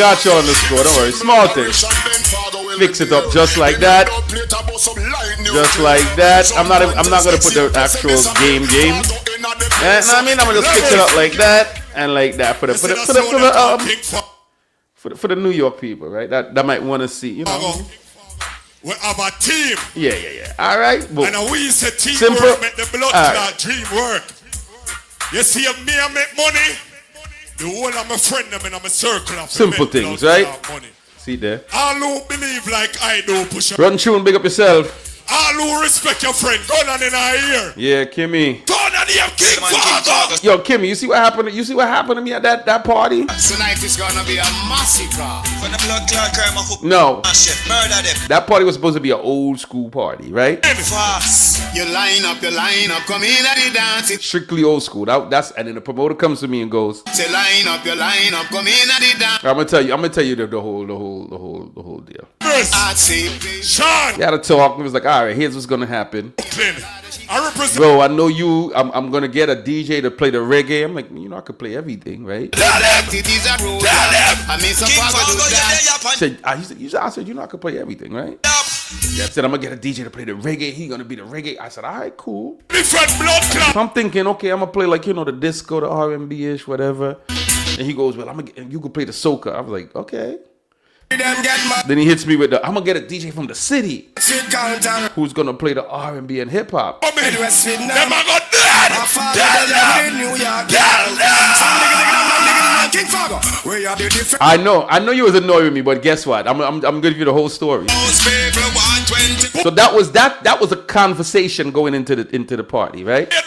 the score. Don't worry. Small things. Fix it up just like that. Just like that. I'm not gonna put the actual game. And I mean I'm gonna just fix it up like that and like that for the New York people, right? That might want to see, you know. We have a team. Yeah. All right. Boom. And we say teamwork Simple. make the blood clot dream work. You see, if me I make money, the whole of my friend them in my circle of Simple make things, blood right? clot money. See there. All who believe like I do, push up. Run tune, big up yourself. All who respect your friend, go on in our ear. Yeah, Kimmy. Go on in your King Father. Yo, Kimmy, you see what happened? You see what happened to me at that party? tonight is gonna be a massacre. For the blood clot crime, I hope No. murder them. That party was supposed to be an old school party, right? Fast. You line up, come in at the dance. Strictly old school. That's and then the promoter comes to me and goes, Say line up, come in at the dance. I'm gonna tell you the whole deal. I say, Sean. We had a talk. It was like, all right, here's what's gonna happen. I represent. Bro, I know you. I'm gonna get a DJ to play the reggae. I'm like, you know, I could play everything, right? I said, you know, I could play everything, right? Yeah, I said, I'm gonna get a DJ to play the reggae. He gonna be the reggae. I said, all right, cool. Different blood clot. So I'm thinking, okay, I'm gonna play like, you know, the disco, the R&B ish, whatever. And he goes, well, you can play the soca. I was like, okay. Then he hits me with I'm gonna get a DJ from the city who's gonna play the R&B and hip hop. I know you was annoyed with me, but guess what? I'm gonna give you the whole story. So that was a conversation going into the party, right? So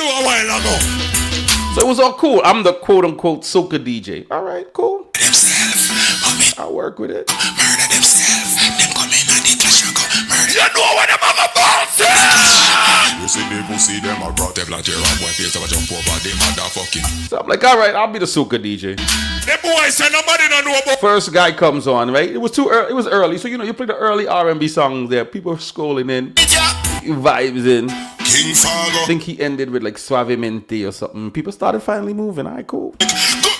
it was all cool. I'm the quote unquote soca DJ. All right, cool. I'll work with it. Murder themselves. Them come in and they clash and go murder. You know what them have about it? You see the pussy, them are brought them like and one face of a jump over the motherfucking. So I'm like, all right, I'll be the soca DJ. The boy said nobody don't know about. First guy comes on, right? It was too early. It was early, so you know you play the early R&B songs there. People were scrolling in, vibes in. King Fargo. I think he ended with like Suavemente or something. People started finally moving. All right, cool.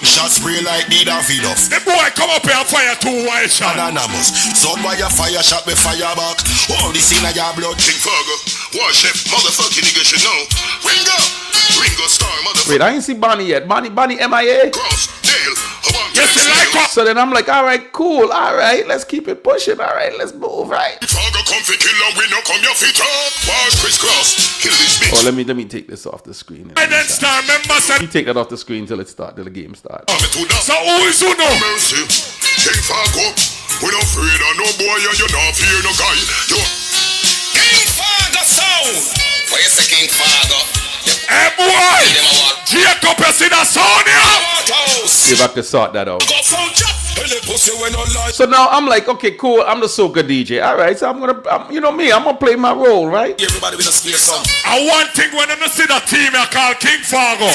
Shots spray like need a feed off. The boy come up here and fire 2 wild shots. Anonymous. So why you fire shot me fire back? All this in your blood. King Fargo. Warship. Motherfucking nigga should know. Ringo Star. Motherfucker. Wait, I ain't see Bonnie yet. Bonnie MIA. Cross. Dale. Yes, you like her. So then I'm like, all right, cool. All right, let's keep it pushing. All right, let's move, right? Fargo come for killer. We no come your feet up. Wash crisscross. Kill this bitch. Oh, let me take this off the screen. And then star members and You take that off the screen till the game starts. so who is who know? Mercy. King Fargo. We don't afraid of no boy and you not fear no guy. King Fargo sound. Why you say King Fargo? Hey boy! Jacob has seen a sound here! See if I can sort that out. So now I'm like, okay, cool. I'm the soca DJ. All right, so I'm gonna play my role, right? Everybody with a clear song. I one thing when I see the team I call King Fargo.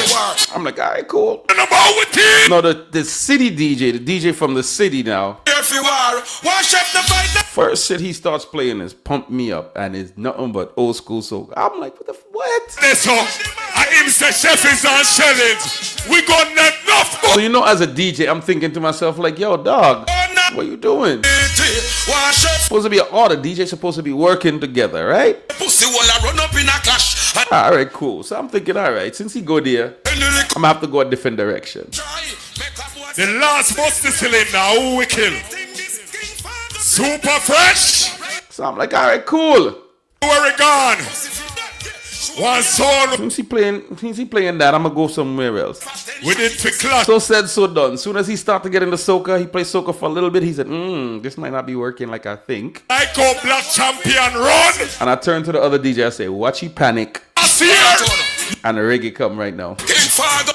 I'm like, all right, cool. And about with team. No, the city DJ, the DJ from the city now. If you are, wash up the fight. First shit he starts playing is Pump Me Up, and it's nothing but old school soca. I'm like, what? So, I him say Sheffield's and Shellings. We got enough. So you know, as a DJ, I'm thinking to myself like, yo, dog, what you doing? Supposed to be all the DJs supposed to be working together, right? Pussy wanna run up in a clash. All right, cool. So I'm thinking, all right, since he go there, I'm gonna have to go a different direction. The last busty cylinder, who we kill? Super Fresh. So I'm like, all right, cool. Where we gone? One soul. Since he playing that, I'm gonna go somewhere else. We did for class. So said, so done. Soon as he start to get into soca, he plays soca for a little bit. He said, this might not be working like I think. I go Black Champion run. And I turn to the other DJ. I say, watch he panic. I see her. And the reggae come right now.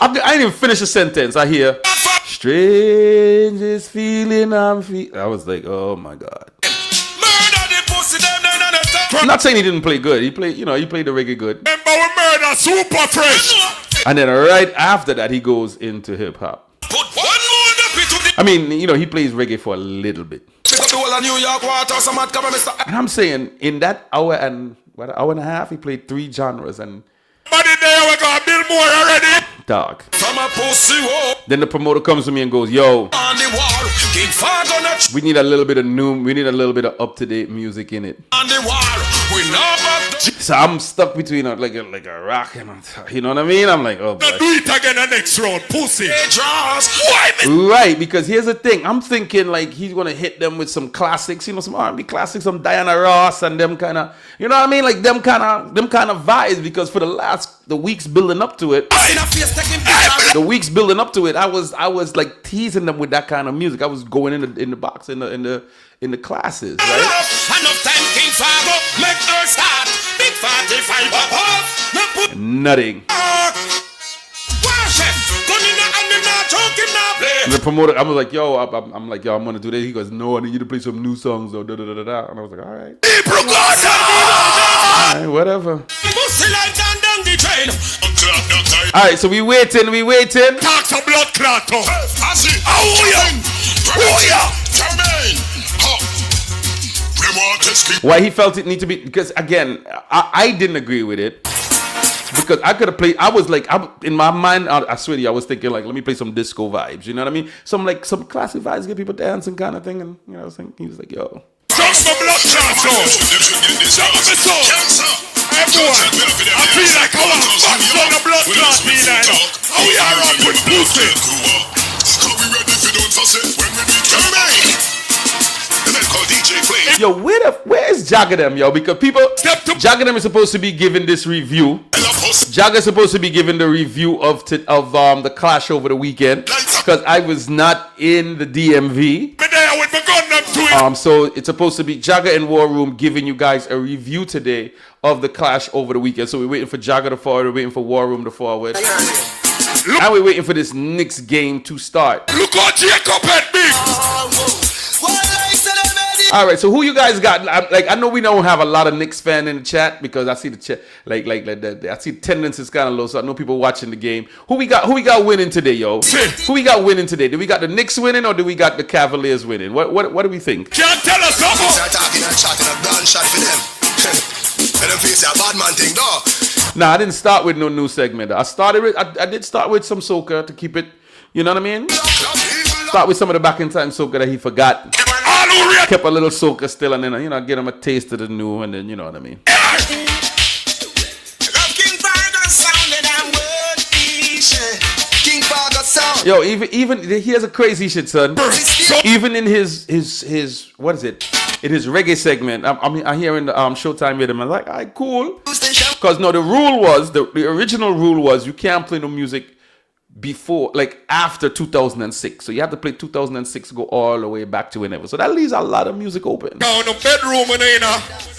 I didn't even finish the sentence. I hear, strangest feeling I was like, oh my God. I'm not saying he didn't play good. He played the reggae good. Remember we murder Super Fresh. And then right after that, he goes into hip hop. I mean, he plays reggae for a little bit. And I'm saying, in that hour and a half, he played 3 genres and. But in there we got Bill Moore already. Dog. Then the promoter comes to me and goes, yo, we need a little bit of up-to-date music in it. So I'm stuck between like a rock and you know what I mean? I'm like, oh boy. Do it again the next round, pussy. Right, because here's the thing. I'm thinking like he's gonna hit them with some classics, some R&B classics, some Diana Ross and them kind of, you know what I mean? Like them kind of vibes, because for the weeks building up to it, I was like teasing them with that kind of music. I was going in the box in the classes, right? Enough time King Fargo make her start. Big 45 Nothing. The promoter, I was like, yo, I'm gonna do this. He goes, no, I need you to play some new songs though. Da, da, da, da, da. And I was like, all right. All right, whatever. All right, so we waiting. Talk some blood clot. Why he felt it need to be, because again, I didn't agree with it. Because I could have played, in my mind, I swear to you, I was thinking like, let me play some disco vibes, you know what I mean? Some classic vibes, get people dancing kind of thing, and I was thinking, he was like, yo. Just the blood clot. Everyone, I feel like I want to fuck on the blood clot me now. How we are up with pussy. How we ready for don't fuss it when we reach your mind. Yo, where is Jagga them, yo? Because Jagga them is supposed to be giving this review. Jagga is supposed to be giving the review of the clash over the weekend, because I was not in the DMV. So it's supposed to be Jagga and War Room giving you guys a review today of the clash over the weekend. So we're waiting for Jagga to forward, we're waiting for War Room to forward. And we're waiting for this Knicks game to start. Look what Jacob at me. All right, so who you guys got? I know we don't have a lot of Knicks fan in the chat, because I see the chat, I see attendance is kind of low, so I know people watching the game. Who we got winning today, yo? Who we got winning today? Do we got the Knicks winning, or do we got the Cavaliers winning? What do we think? Can't tell us something. Nah, I didn't start with no new segment. I did start with some soca to keep it, you know what I mean? Start with some of the back in time soca that he forgot. Kept a little soca still, and then get him a taste of the new, and then you know what I mean. Yo, even here's a crazy shit, son. Even in his what is it? In his reggae segment, I hear in the Showtime rhythm, I'm like, alright, cool. Because no, the original rule was you can't play no music before, after 2006. So you have to play 2006, go all the way back to whenever. So that leaves a lot of music open. Down the bedroom,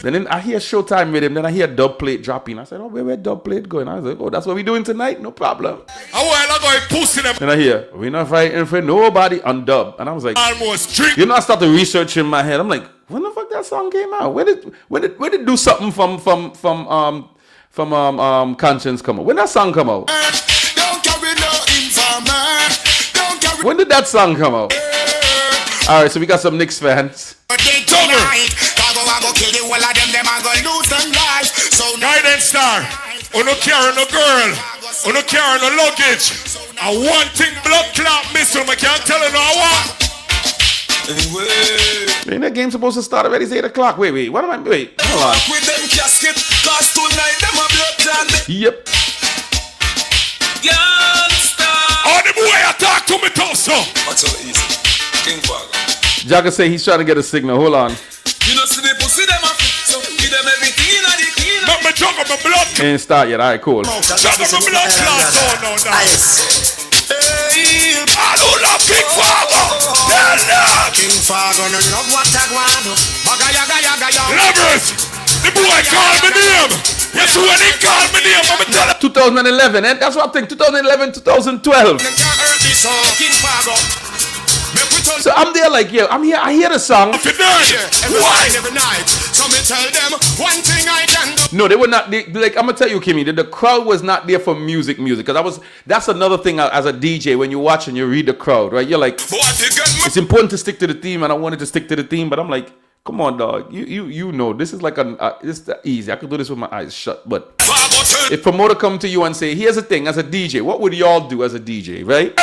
Then I hear Showtime with him. Then I hear dub plate dropping. I said, oh, where dub plate going? I was like, oh, that's what we doing tonight? No problem. Then I hear, we're not fighting for nobody on dub. And I was like, almost drink. I started researching in my head. I'm like, when the fuck that song came out? When did do something from Conscience come out? When that song come out? When did that song come out? Alright, so we got some Knicks fans. Guidance Star, no carry no girl, no carry no luggage. I want thing blood clot missile, I can't tell you no what. Ain't that game's supposed to start already. It's 8 o'clock. Wait. What am I? Wait. Hold on. With them casket, cause tonight them a blood clot. Yep. Oh, the boy attack to me tough, so. What's so easy? King Fog. Jagger say he's trying to get a signal. Hold on. You know, see the pussy them a fit, so give them everything in the clean. Not me jug up my blood. Ain't start yet. All right, cool. Jug up my blood clot. No. Hey, I don't love King Fog. King Fog, no love what I want. Baga yaga. Lovers, the boy call me name. Yes, when he call me name, I'm tell him. 2011, and that's what I think. 2011, 2012. King Fog. So I'm there like, yeah, I'm here. I hear the song. Every night. So me tell them one thing I can do. No, they were not. Like I'm gonna tell you, Kimmy, the crowd was not there for music. Because that's another thing as a DJ when you watch and you read the crowd, right? You're like, it's important to stick to the theme, and I wanted to stick to the theme, but I'm like, come on, dog. You know, this is like this is easy. I could do this with my eyes shut. But if promoter come to you and say, here's the thing, as a DJ, what would y'all do as a DJ, right?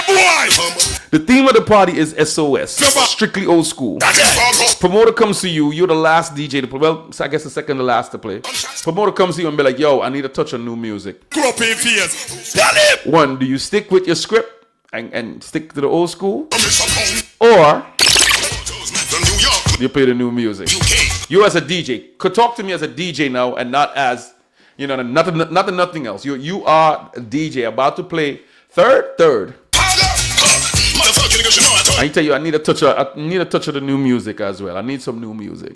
The theme of the party is SOS, strictly old school. Promoter comes to you, you're the last DJ to play. Well, I guess the second to last to play. Promoter comes to you and be like, yo, I need a touch of new music. Grew up in fears. One, do you stick with your script and stick to the old school? Or you play the new music? You as a DJ could talk to me as a DJ now and not as, you know, nothing else. You are a DJ about to play third. I tell you, I need a touch of the new music as well. I need some new music.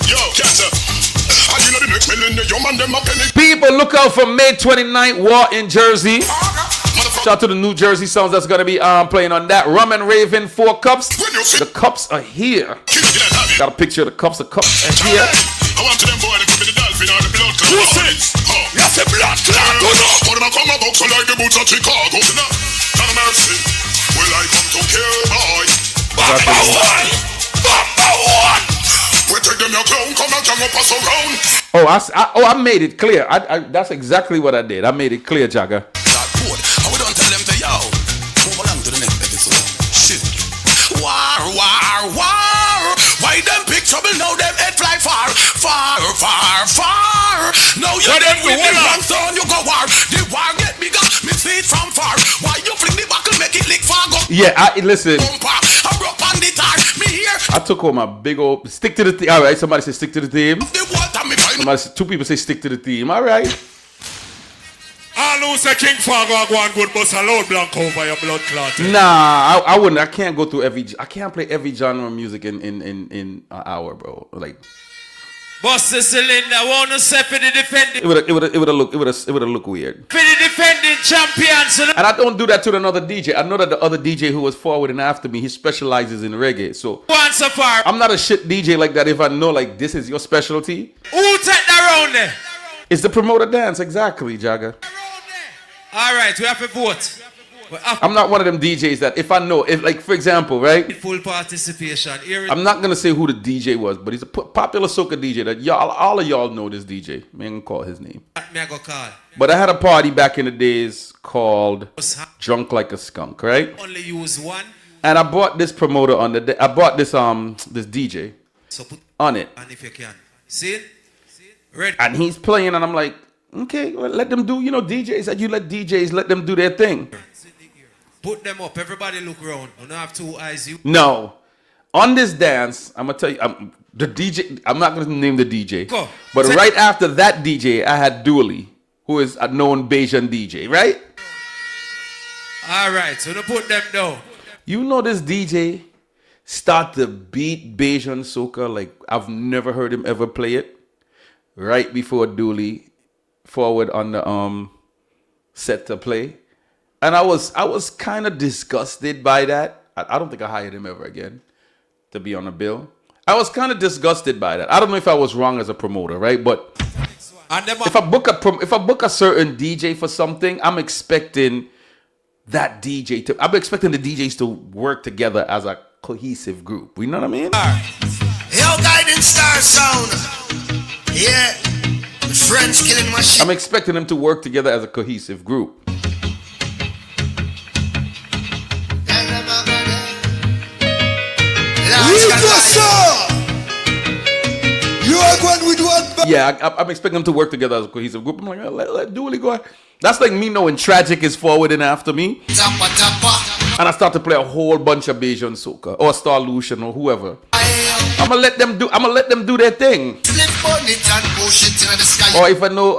People, look out for May 29th War in Jersey. Shout out to the New Jersey sounds that's gonna be playing on that. Rum and Raven 4 cups. The cups are here. Got a picture of the cups. The cups are here. I want to them boy to be the dolphin or the blood clot. Yes, a blood clot. But I come about so like the boots of Chicago. Not a mercy. Will I come to kill boy? Number one. We take them your clown, come and jam up us around. I made it clear. That's exactly what I did. I made it clear, Jagger. Not good. And we don't tell them to yo. Move along to the next episode. Shit. War. Why them pick trouble? Now them head fly far. Now you them with the wrong zone, you go war. The war get bigger, me see it from far. Why you fling the buckle, make it lick far go? Yeah, listen. I broke on the tar, me here. I took all my big old stick to the theme. All right, somebody said stick to the theme. Two people say stick to the theme. All right. I lose a King Fog or go on good bus a load blank over your blood clot. Nah, I wouldn't. I can't go through I can't play every genre of music in an hour, bro. Like. Boss the cylinder, wanna say for the defending. It would have looked weird. For the defending champions. And I don't do that to another DJ. I know that the other DJ who was forward and after me, he specializes in reggae. So so far. I'm not a shit DJ like that if I know like this is your specialty. Who take that round there? It's the promoter dance, exactly, Jagger. Alright, we have to vote. I'm not one of them DJs that if I know, if like for example, right? Full participation. I'm not gonna say who the DJ was, but he's a popular soca DJ that all of y'all know this DJ. Man, I'm gonna call his name. But I had a party back in the days called Drunk Like a Skunk, right? Only use one. And I bought this promoter on I bought this DJ on it. And if you can. See? Ready. And he's playing and I'm like, okay, well, let them do, DJs that you let DJs let them do their thing. Put them up. Everybody look around. You don't have two eyes. No. On this dance, I'm going to tell you, the DJ, I'm not going to name the DJ. Go. But right after that DJ, I had Dooley, who is a known Bajan DJ, right? All right. So don't put them down. You know this DJ start to beat Bajan soca like I've never heard him ever play it. Right before Dooley forward on the set to play. And I was kind of disgusted by that. I don't think I hired him ever again to be on a bill. I was kind of disgusted by that. I don't know if I was wrong as a promoter, right? But if I book a certain DJ for something, I'm expecting that DJ to. I'm expecting the DJs to work together as a cohesive group. You know what I mean? Yo, Guiding Star Sound. Yeah. The French killing machine. I'm expecting them to work together as a cohesive group. Yeah, I'm expecting them to work together as a cohesive group. I'm like, let Dooley go. That's like me knowing Tragic is forwarding after me. And I start to play a whole bunch of Bajan soca or Star Lucian or whoever. I'm gonna let them do their thing. Or if I know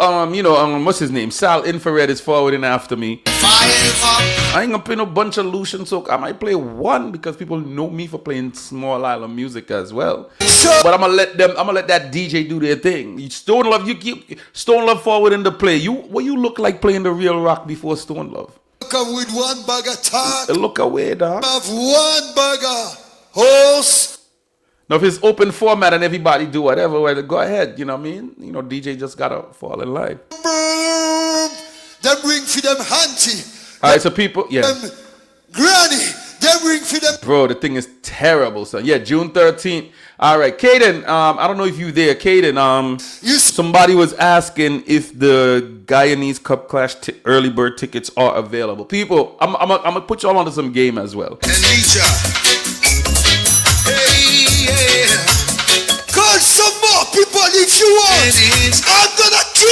what's his name? Sal Infrared is forwarding after me. I ain't gonna play no bunch of Lucian soca. I might play one because people know me for playing small island music as well. But I'm gonna let that DJ do their thing. Stone Love, you keep Stone Love forward in the play. What you look like playing the real rock before Stone Love? Come with one bag of talk. Look away, dog. Have one bag of horse. Now, if it's open format and everybody do whatever, well, go ahead. You know what I mean? DJ just gotta fall in line. Them ring for them auntie. All right, so people, yeah. Them granny. Them ring for them. Bro, the thing is terrible, son. Yeah, June 13th. All right, Caden. I don't know if you there, Caden. Somebody was asking if the Guyanese Cup Clash early bird tickets are available. People, I'm gonna put you all onto some game as well. Call some more people if you want.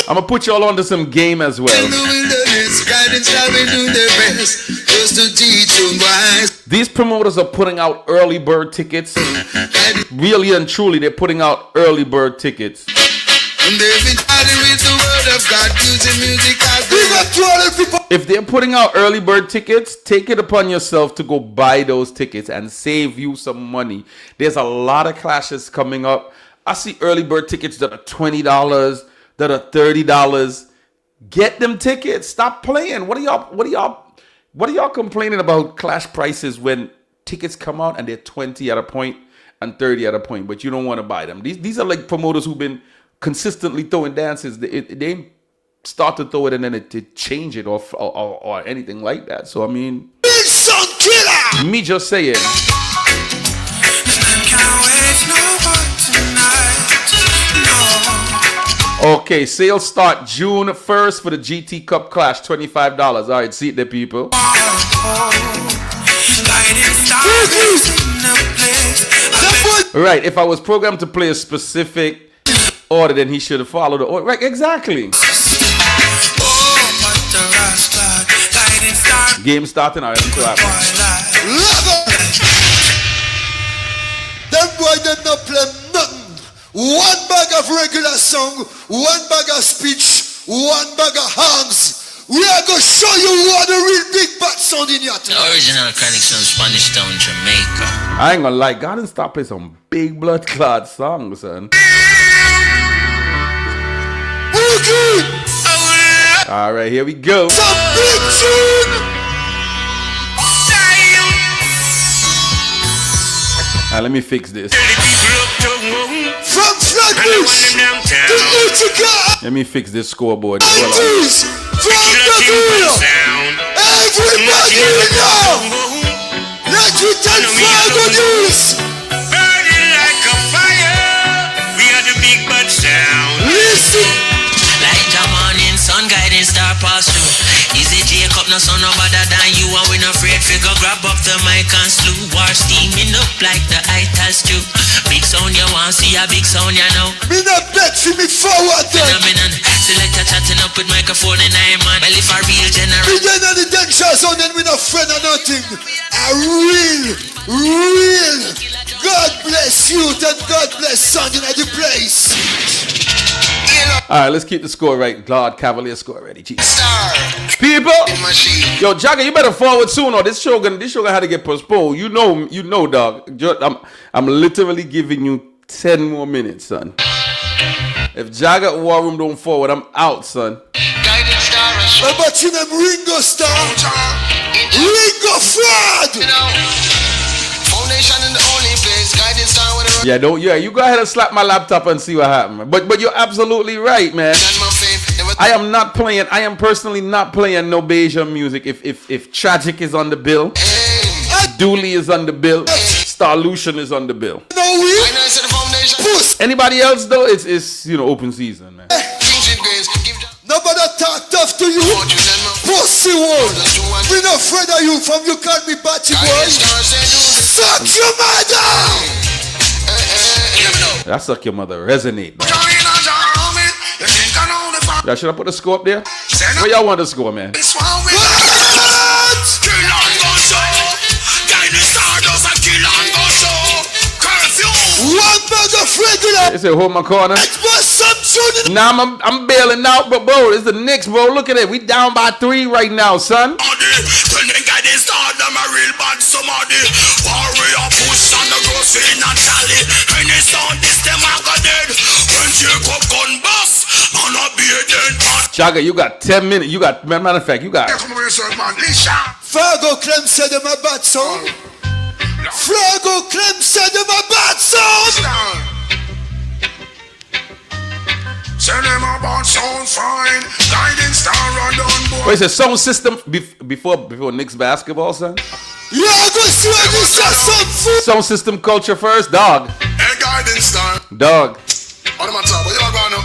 I'm gonna put you all onto some game as well. These promoters are putting out early bird tickets. Really and truly, they're putting out early bird tickets. If they're putting out early bird tickets, take it upon yourself to go buy those tickets and save you some money. There's a lot of clashes coming up. I see early bird tickets that are $20, that are $30. Get them tickets. Stop playing. What are y'all complaining about clash prices when tickets come out and they're 20 at a point and 30 at a point, but you don't want to buy them? These are like promoters who've been consistently throwing dances. They start to throw it and then it change it or anything like that. So I mean, me just saying. Okay, sales start June 1st for the GT Cup Clash, $25. All right, see it there, people. Right, if I was programmed to play a specific order, then he should have followed the order. Right, exactly. Game starting, all right, I'm clapping. Them boy, them not play nothing. One bag of regular song, one bag of speech, one bag of hangs. We are going to show you what the real big bad sound in your town. The original Chronic from Spanish Town, Jamaica. I ain't gonna lie, God didn't stop playing some big blood clot songs, son. Okay. All right, here we go. Some big tune. Let me fix this. From Flatbush to Utica. Let me fix this scoreboard. From the Ville. Everybody now. Let me tell Fargo News. Burning like a fire. We are the big bad sound. Listen. Like the morning sun guiding star pass through. Easy Jacob, no son no better than you. And we no afraid figure grab up the mic and slew. War steaming up like the ital stew. Big sound you want, see a big sound you know. Me not bet for me forward then. Phenomenon, selector chatting up with microphone in eye man. Well if a real general. We don't know the danger zone then we no friend or nothing. A real God bless you and God bless sound in the place. Alright, let's keep the score right. God Cavalier score ready. Jeez. People, yo, Jagger, you better forward soon, or this show gonna have to get postponed. You know, dog. I'm literally giving you 10 more minutes, son. If Jagger War Room don't forward, I'm out, son. How about you them Ringo Star? Ringo fraud! Foundation in the only place, guiding star with a You go ahead and slap my laptop and see what happens. But you're absolutely right, man. I am personally not playing no Bajan music if Tragic is on the bill, Dooley is on the bill, Star Lucian is on the bill. Anybody else though, it's open season, man. Nobody talk tough to you. Pussy one. We not afraid of you from you call me batty boy. Suck your mother. That suck your mother resonate, man. Yeah, should I put the score up there? Where y'all want the score, man? This one we kill and go show. Guiding star does a kill and go show. Curfew. One bag of regular. They say hold my corner. Nah, I'm bailing out, but bro, it's the Knicks, bro. Look at it. We down by 3 right now, son. When the guiding star, them a real bad somebody. Warrior push and the gross in and tally. Any sound this them a go dead. When Jacob gun bust, man a be a dead man. Chaga, you got 10 minutes. You got, matter of fact, you got. Fargo Clem said them a bad sound. Fargo Clem said them a bad sound. Send them a bad sound fine. Guiding star run down boy. Wait, it's a sound system before Knicks basketball, son? Yeah, go see what this is. Sound system culture first, dog. Hey, guiding star. Dog. On my top, where you going now?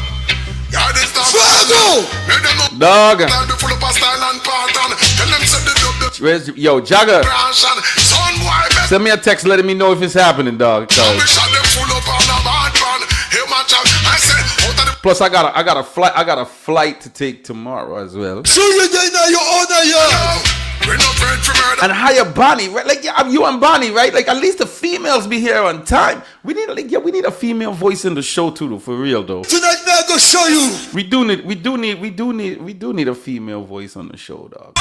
Guiding star. Fargo. Dog. Full of style and pattern. Tell them send the Where's, yo, Jagger, send me a text letting me know if it's happening, dog. Plus, I got a flight to take tomorrow as well. So you there now, you honor yard. And hire Bonnie, right? Like, yeah, you and Bonnie, right? Like, at least the females be here on time. We need a female voice in the show too, though, for real, though. Tonight, now go show you. We do need a female voice on the show, dog.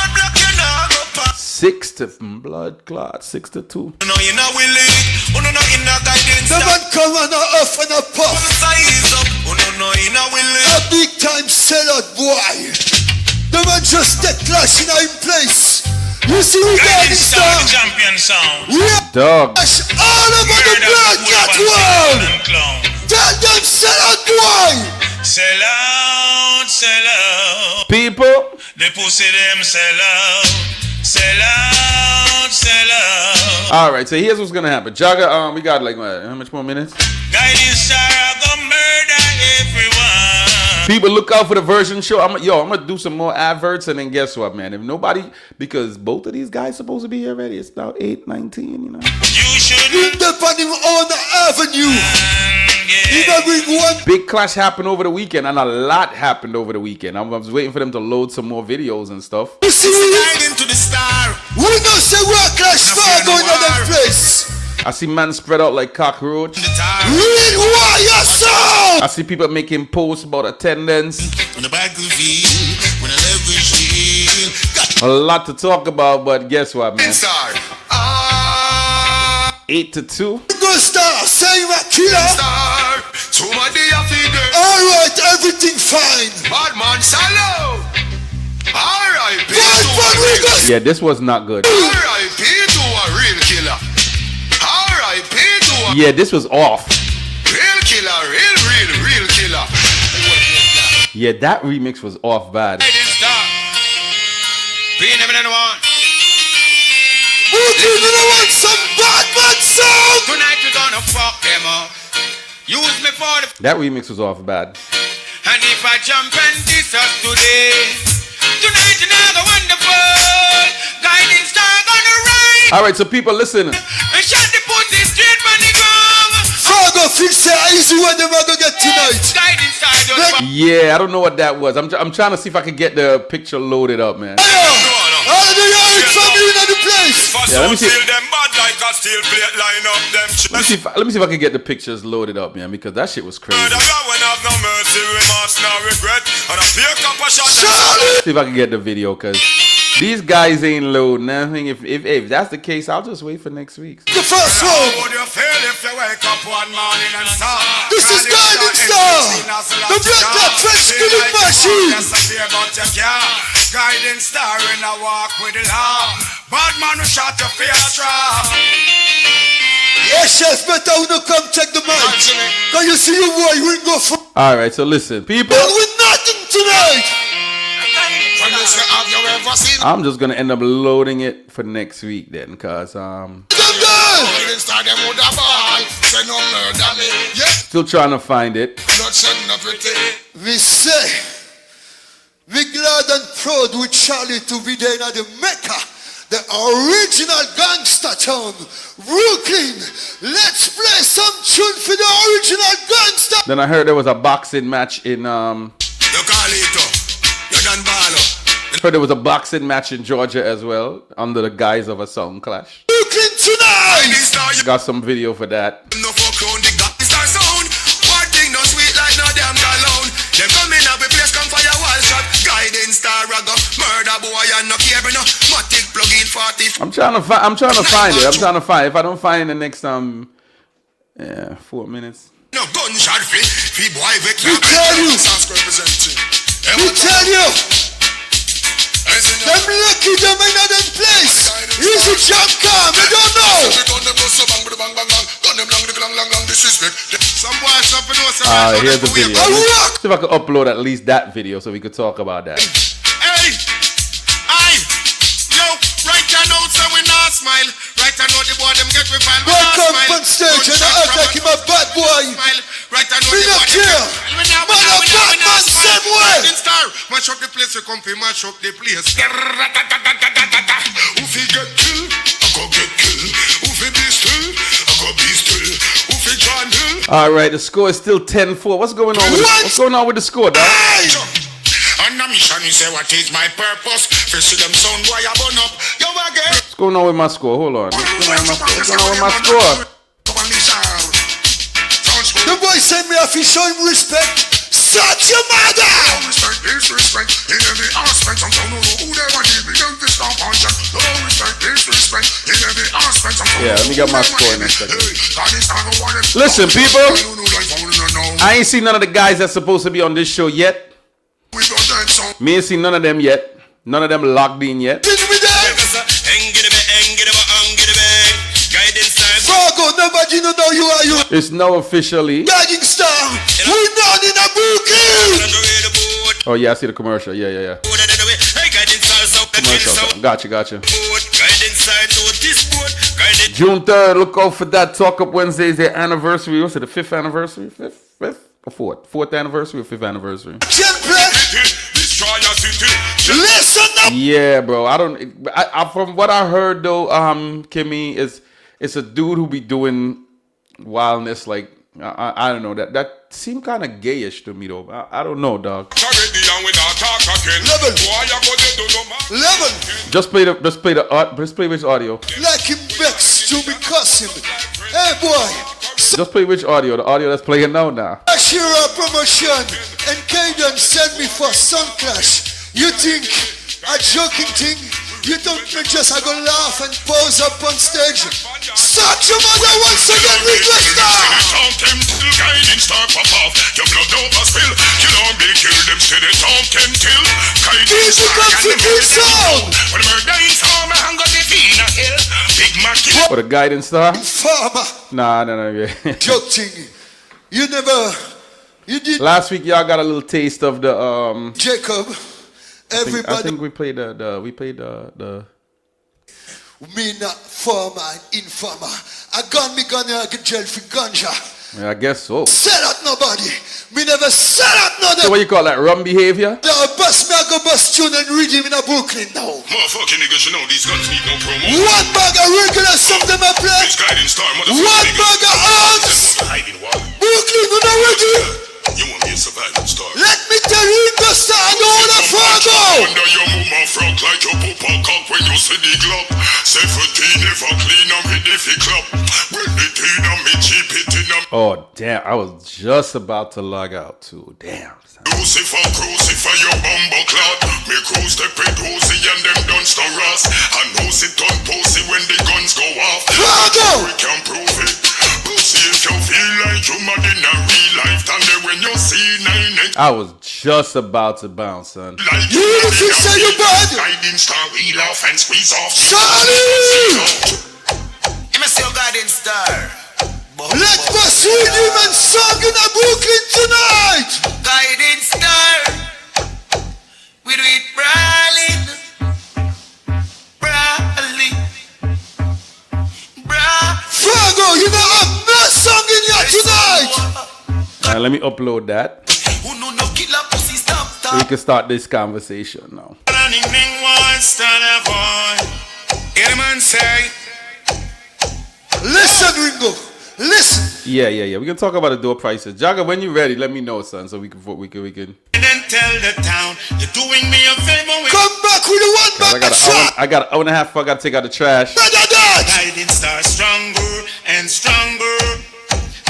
6 to blood clot, 6 to 2. No, you're not willing. Oh, no, in the guidance. The man come on a huff and a puff. Oh, no, you're not willing. A big time sellout boy. The man just take clash in our place. You see we got this song. Champion sound. We are dog. All over the blood that world. Tell them sellout boy. Sell out, sell out. People. The pussy them sell out. Sell out, sell out. All right, so here's what's gonna happen. Jagger, we got like what, how much more minutes? Guiding star gonna murder everyone. People look out for the version show. I'm gonna do some more adverts, and then guess what, man? If nobody, because both of these guys supposed to be here already. It's now 8:19, you know. You should bring them on him on the avenue. Big clash happened over the weekend, and a lot happened over the weekend. I was waiting for them to load some more videos and stuff. You see, into the star. We don't say we're clash far going to that place. I see man spread out like cockroach. Real warrior sound. I see people making posts about attendance. On the battlefield, when I leverage a lot to talk about, but guess what, man? 8 to 2. Go star, say my killer. All right, everything fine. Bad man, shallow. All right, yeah, this was not good. R.I.P. to a real killer. R.I.P. to a yeah, this was off. Real killer, real killer. Yeah, that remix was off bad. Some bad man song. Tonight we gonna fuck them up. Use me for the. That remix was off bad. And if I jump and diss us today, tonight you know the wonderful guiding star gonna ride. All right, so people listen. And shot the pussy straight from the ground. Fargo feel say easy when them are gonna get tonight. Guiding star just. Yeah, I don't know what that was. I'm trying to see if I can get the picture loaded up, man. Yeah, let me see. Let me see if I can get the pictures loaded up, man, because that shit was crazy. See if I can get the video, cause these guys ain't loading. I think if that's the case, I'll just wait for next week. The first one. This is Guiding Star, the Black Black French killing machine. Guiding star in a walk with the law. Bad man who shot your face trap. Yes, yes, better when you come check the mic. Cause you see you boy, we go for. Alright, so listen, people. With nothing tonight. I'm just gonna end up loading it for next week then, cause still trying to find it. We say we glad and proud with Charlie to be there in the Mecca, the original gangster town, Brooklyn. Let's play some tune for the original gangster. Then I heard there was a boxing match in Carlito. You done ball. Heard there was a boxing match in Georgia as well, under the guise of a sound clash. Brooklyn tonight. Got some video for that. No fuck round the gap star sound. One thing no sweet like no damn gallon. Them coming up with place come fire wall shot. Guiding star ragga. Murder boy and no cable no. Matic plug in 40. I'm trying to find it. If I don't find it in the next 4 minutes. No gunshot free boy with We tell you. We tell you. Them lucky them in that place. Easy jump calm, you don't know. Here's the video. See if I can upload at least that video so we could talk about that. Hey, yo, right now so we not smile. Right now the boy them get we file. Welcome on stage and I act like him a bad boy. Right now We not care. Man a bad man same way. Mash up the place, we come fi mash up the place. Who fi get killed? I go get killed. Who fi be still? I go be still. Who fi John Hill? All right, the score is still 10-4. What's going on with the score, dog? On a mission, you say what is my purpose? Fish them sound boy I burn up. Yo again. What's going on with my score? Hold on. What's going on with my score? The boy send me off, he show him respect. Such your mother! Respect, disrespect, in every aspect. I'm telling you who they want to be. Don't this stop on check. No respect, disrespect, in every aspect. Yeah, let me get my score in a second. Listen, people, I ain't seen none of the guys that's supposed to be on this show yet. Me ain't seen none of them yet. None of them logged in yet. Fargo, nobody know you are you. It's now officially. Guiding star. We down in a Brooklyn. Oh yeah, I see the commercial. Yeah. Commercial. Gotcha. June 3rd, look out for that. Talk Up Wednesday is their anniversary. What's it, the 5th anniversary? 5th or 4th? 4th anniversary or 5th anniversary? Listen up. Yeah, bro. I from what I heard though, Kimmy, it's a dude who be doing wildness like I don't know, that seemed kind of gayish to me though. I don't know, dog. Level. Just play which audio. Like him vex to me cuss him. Hey boy. Just play which audio? The audio that's playing now. Ashira promotion and Kaden send me for Sun Clash. You think a joking thing? You don't just I go laugh and pose up on stage. Such your mother once again request Talk them till guiding star pop off. Your blood over spill. You don't be kill them till they talk them till guiding star and the sound. When murder is home, I hang on the Vina Hill. Big Mac. For the guiding star? Farmer. Nah. Yeah. Joke thing. You did. Last week y'all got a little taste of the Jacob. Everybody. I think we played the Me not farmer and informer. I gun me gonna get jail for ganja. Yeah, I guess so. Say that nobody. Me never say that nobody. So what you call that, rum behavior? The bust me I go bust tune and read him in a Brooklyn now. Motherfucking niggas, you know these guns need no promo. One bag of regular something I play. This guiding star, One bag of arms. Brooklyn, you know ready? You want me a surviving star? Let me tell you the star and all the Fargo. Under your mama frog like your papa cock when you see the glove. 17 never clean and ready for club. When the teen and me cheap it in a. Oh damn! I was just about to log out too. Damn. Crucify your bumbo cloud. Me cruise the pedosi and them done star us. And nose it on pussy when the guns go off. Fargo! We can prove it. Pussy if you feel like you're mad in a real life. And then when you see 9 I was just about to bounce, son. Like you if you say you bad. Guiding star wheel off and squeeze off. Charlie! I'm a still guiding star. Let us see him and song in a Brooklyn tonight. Guiding star. We do it brawling. Fargo, you know I'm not song in here tonight. Let me upload that. So we can start this conversation now. Listen, Ringo. Listen. Yeah. We can talk about the door prices. Jagger, when you're ready, let me know, son, so we can. tell the town, you're doing me a favor. Come back with the one back shot. I got an hour and a half before I got to take out the trash. Guiding star stronger and stronger.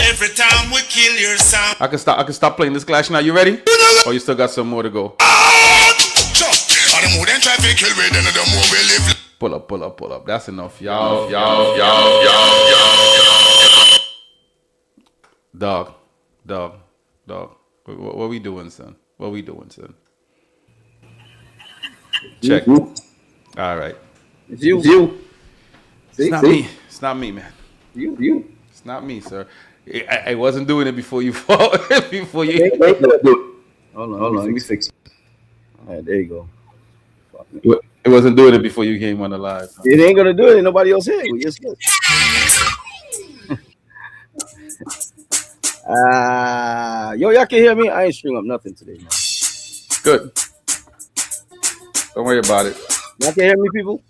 Every time we kill your sound. I can stop playing this clash now. You ready? Or you still got some more to go? Pull up. That's enough. Y'all. Dog. What we doing, son? Check. All right. It's you. It's not me, man. You. It's not me, sir. I wasn't doing it before you fall. Before you. Hold on. Let me fix it. All right, there you go. It wasn't doing it before you came on the live. Huh? It ain't gonna do it. Ain't nobody else here. We just good. Y'all can hear me? I ain't string up nothing today, man. Good. Don't worry about it. Y'all can hear me, people?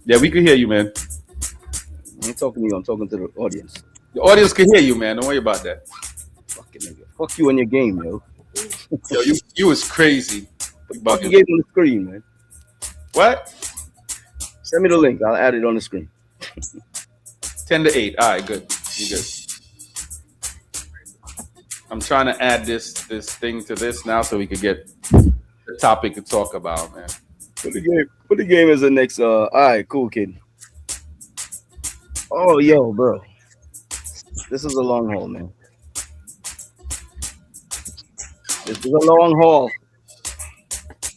Yeah, we can hear you, man. I ain't talking to you. I'm talking to the audience. The audience can hear you, man. Don't worry about that. Fucking nigga. Fuck you and your game, yo. Yo, you was crazy. Fuck you gave on the screen, man. What? Send me the link. I'll add it on the screen. 10 to 8. All right, good. You good. I'm trying to add this thing to this now so we could get the topic to talk about, man. Put the game as the next. All right, cool, kid. Oh, yo, bro. This is a long haul, man. This is a long haul.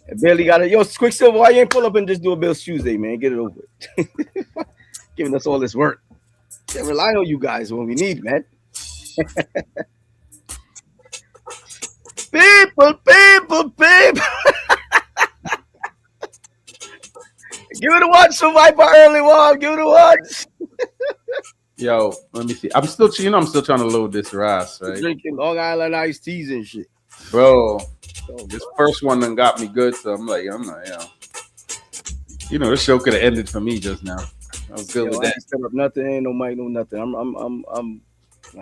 I barely got it. Yo, Quicksilver, why you ain't pull up and just do a Bills Tuesday, man? Get it over with. Giving us all this work. Can't rely on you guys when we need, man. People. Give it a watch, Survivor early one. Give it a watch. Yo, let me see. I'm still trying to load this Ras, right? Drinking Long Island iced teas and shit. Bro, this first one done got me good, so I'm not, this show could have ended for me just now. I was good with that. I ain't set up nothing, ain't no mic, no nothing. I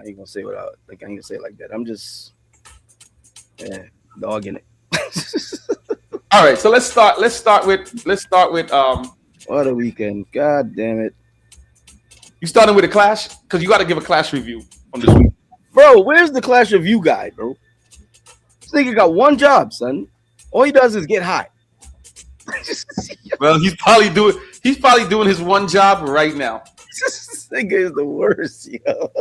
ain't gonna say without, like, I ain't gonna say it like that. I'm just, dogging it. All right, so let's start with what a weekend. God damn it. You starting with a Clash? Because you got to give a Clash review on this week. Bro, where's the Clash review guy, bro? This nigga got one job, son. All he does is get high. Well, he's probably doing his one job right now. This nigga is the worst, yo.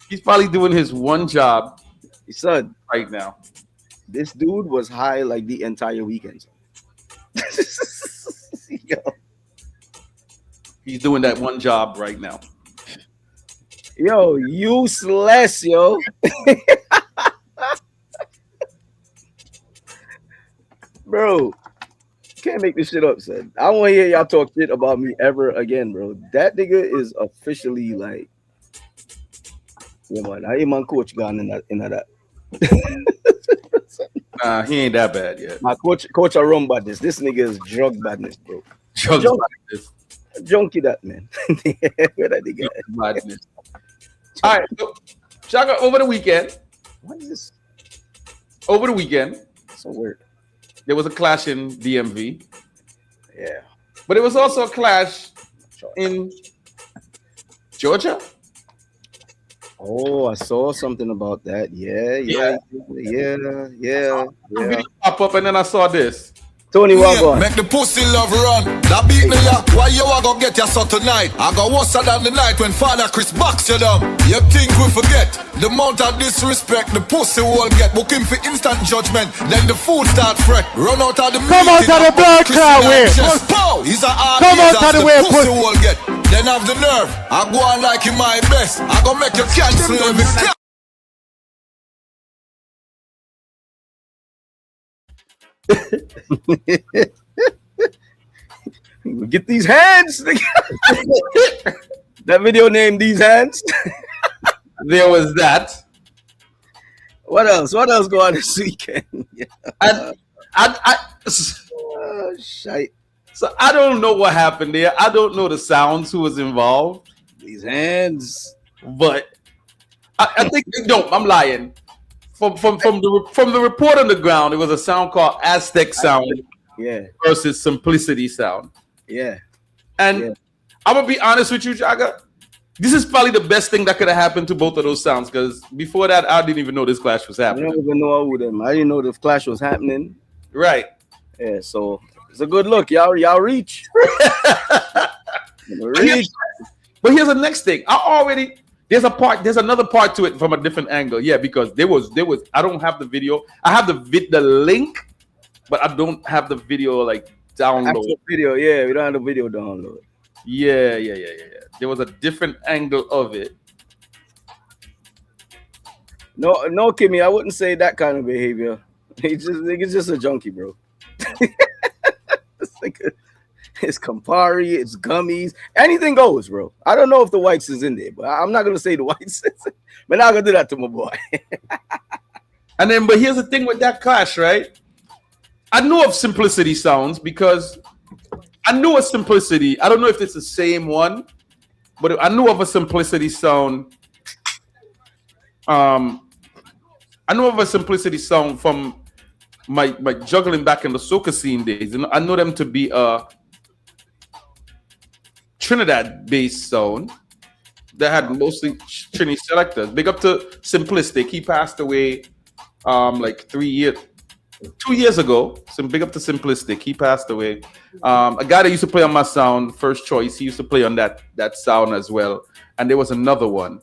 He's probably doing his one job, son, right now. This dude was high like the entire weekend. Yo. He's doing that one job right now. Yo, useless, yo. Bro, can't make this shit up, son. I don't want to hear y'all talk shit about me ever again, bro. That nigga is officially like, yeah, man. I ain't my coach gone in that. Nah, he ain't that bad yet. My coach a rum badness. This nigga is drug badness, bro. Drug badness. Junkie that, man. Where that nigga badness. All right, so Shaka, over the weekend. What is this? Over the weekend. So weird. There was a clash in DMV. Yeah. But it was also a clash in Georgia. Oh, I saw something about that. Yeah. Video pop up and then I saw this. Tony, welcome. Make the pussy love run. That beat me ya. Why you are gonna get your son tonight? I got worse than the night when Father Chris box you down. You think we forget the amount of disrespect the pussy will get? Book him for instant judgment. Then the food start fret. Run out of the come out of the blood clot way. He's a hard come out of the way, pussy will get. Then have the nerve. I go on like in my best. I gonna make you cancel every clap. Get these hands. That video named These Hands. There was that. What else go on this weekend? Shite. So I don't know what happened there. I don't know the sounds, who was involved. These hands. But I think, no, I'm lying. from the report on the ground, it was a sound called Aztec Sound versus Simplicity Sound. Yeah. And I'm gonna be honest with you, Jaga. This is probably the best thing that could have happened to both of those sounds, because before that, I didn't even know this clash was happening. I didn't even know who them. I didn't know the clash was happening. Right. Yeah, so it's a good look. Y'all reach. But here's the next thing. There's another part to it from a different angle. Yeah, because there was I don't have the video. I have the link, but I don't have the video like download. Actual video, yeah, we don't have the video download. Yeah. There was a different angle of it. No, Kimmy, I wouldn't say that kind of behavior. He's just a junkie, bro. It's Campari, it's gummies, anything goes, bro. I don't know if the whites is in there, but I'm not gonna say the whites. But not gonna do that to my boy. But here's the thing with that clash, right? I know of Simplicity Sounds because I knew a Simplicity. I don't know if it's the same one, but I knew of a Simplicity Sound. I know of a Simplicity Sound from my juggling back in the soca scene days, and I know them to be a Trinidad-based sound that had mostly Trini selectors. Big up to Simplistic. He passed away like 2 years ago. So big up to Simplistic. He passed away. A guy that used to play on my sound, First Choice, he used to play on that sound as well. And there was another one.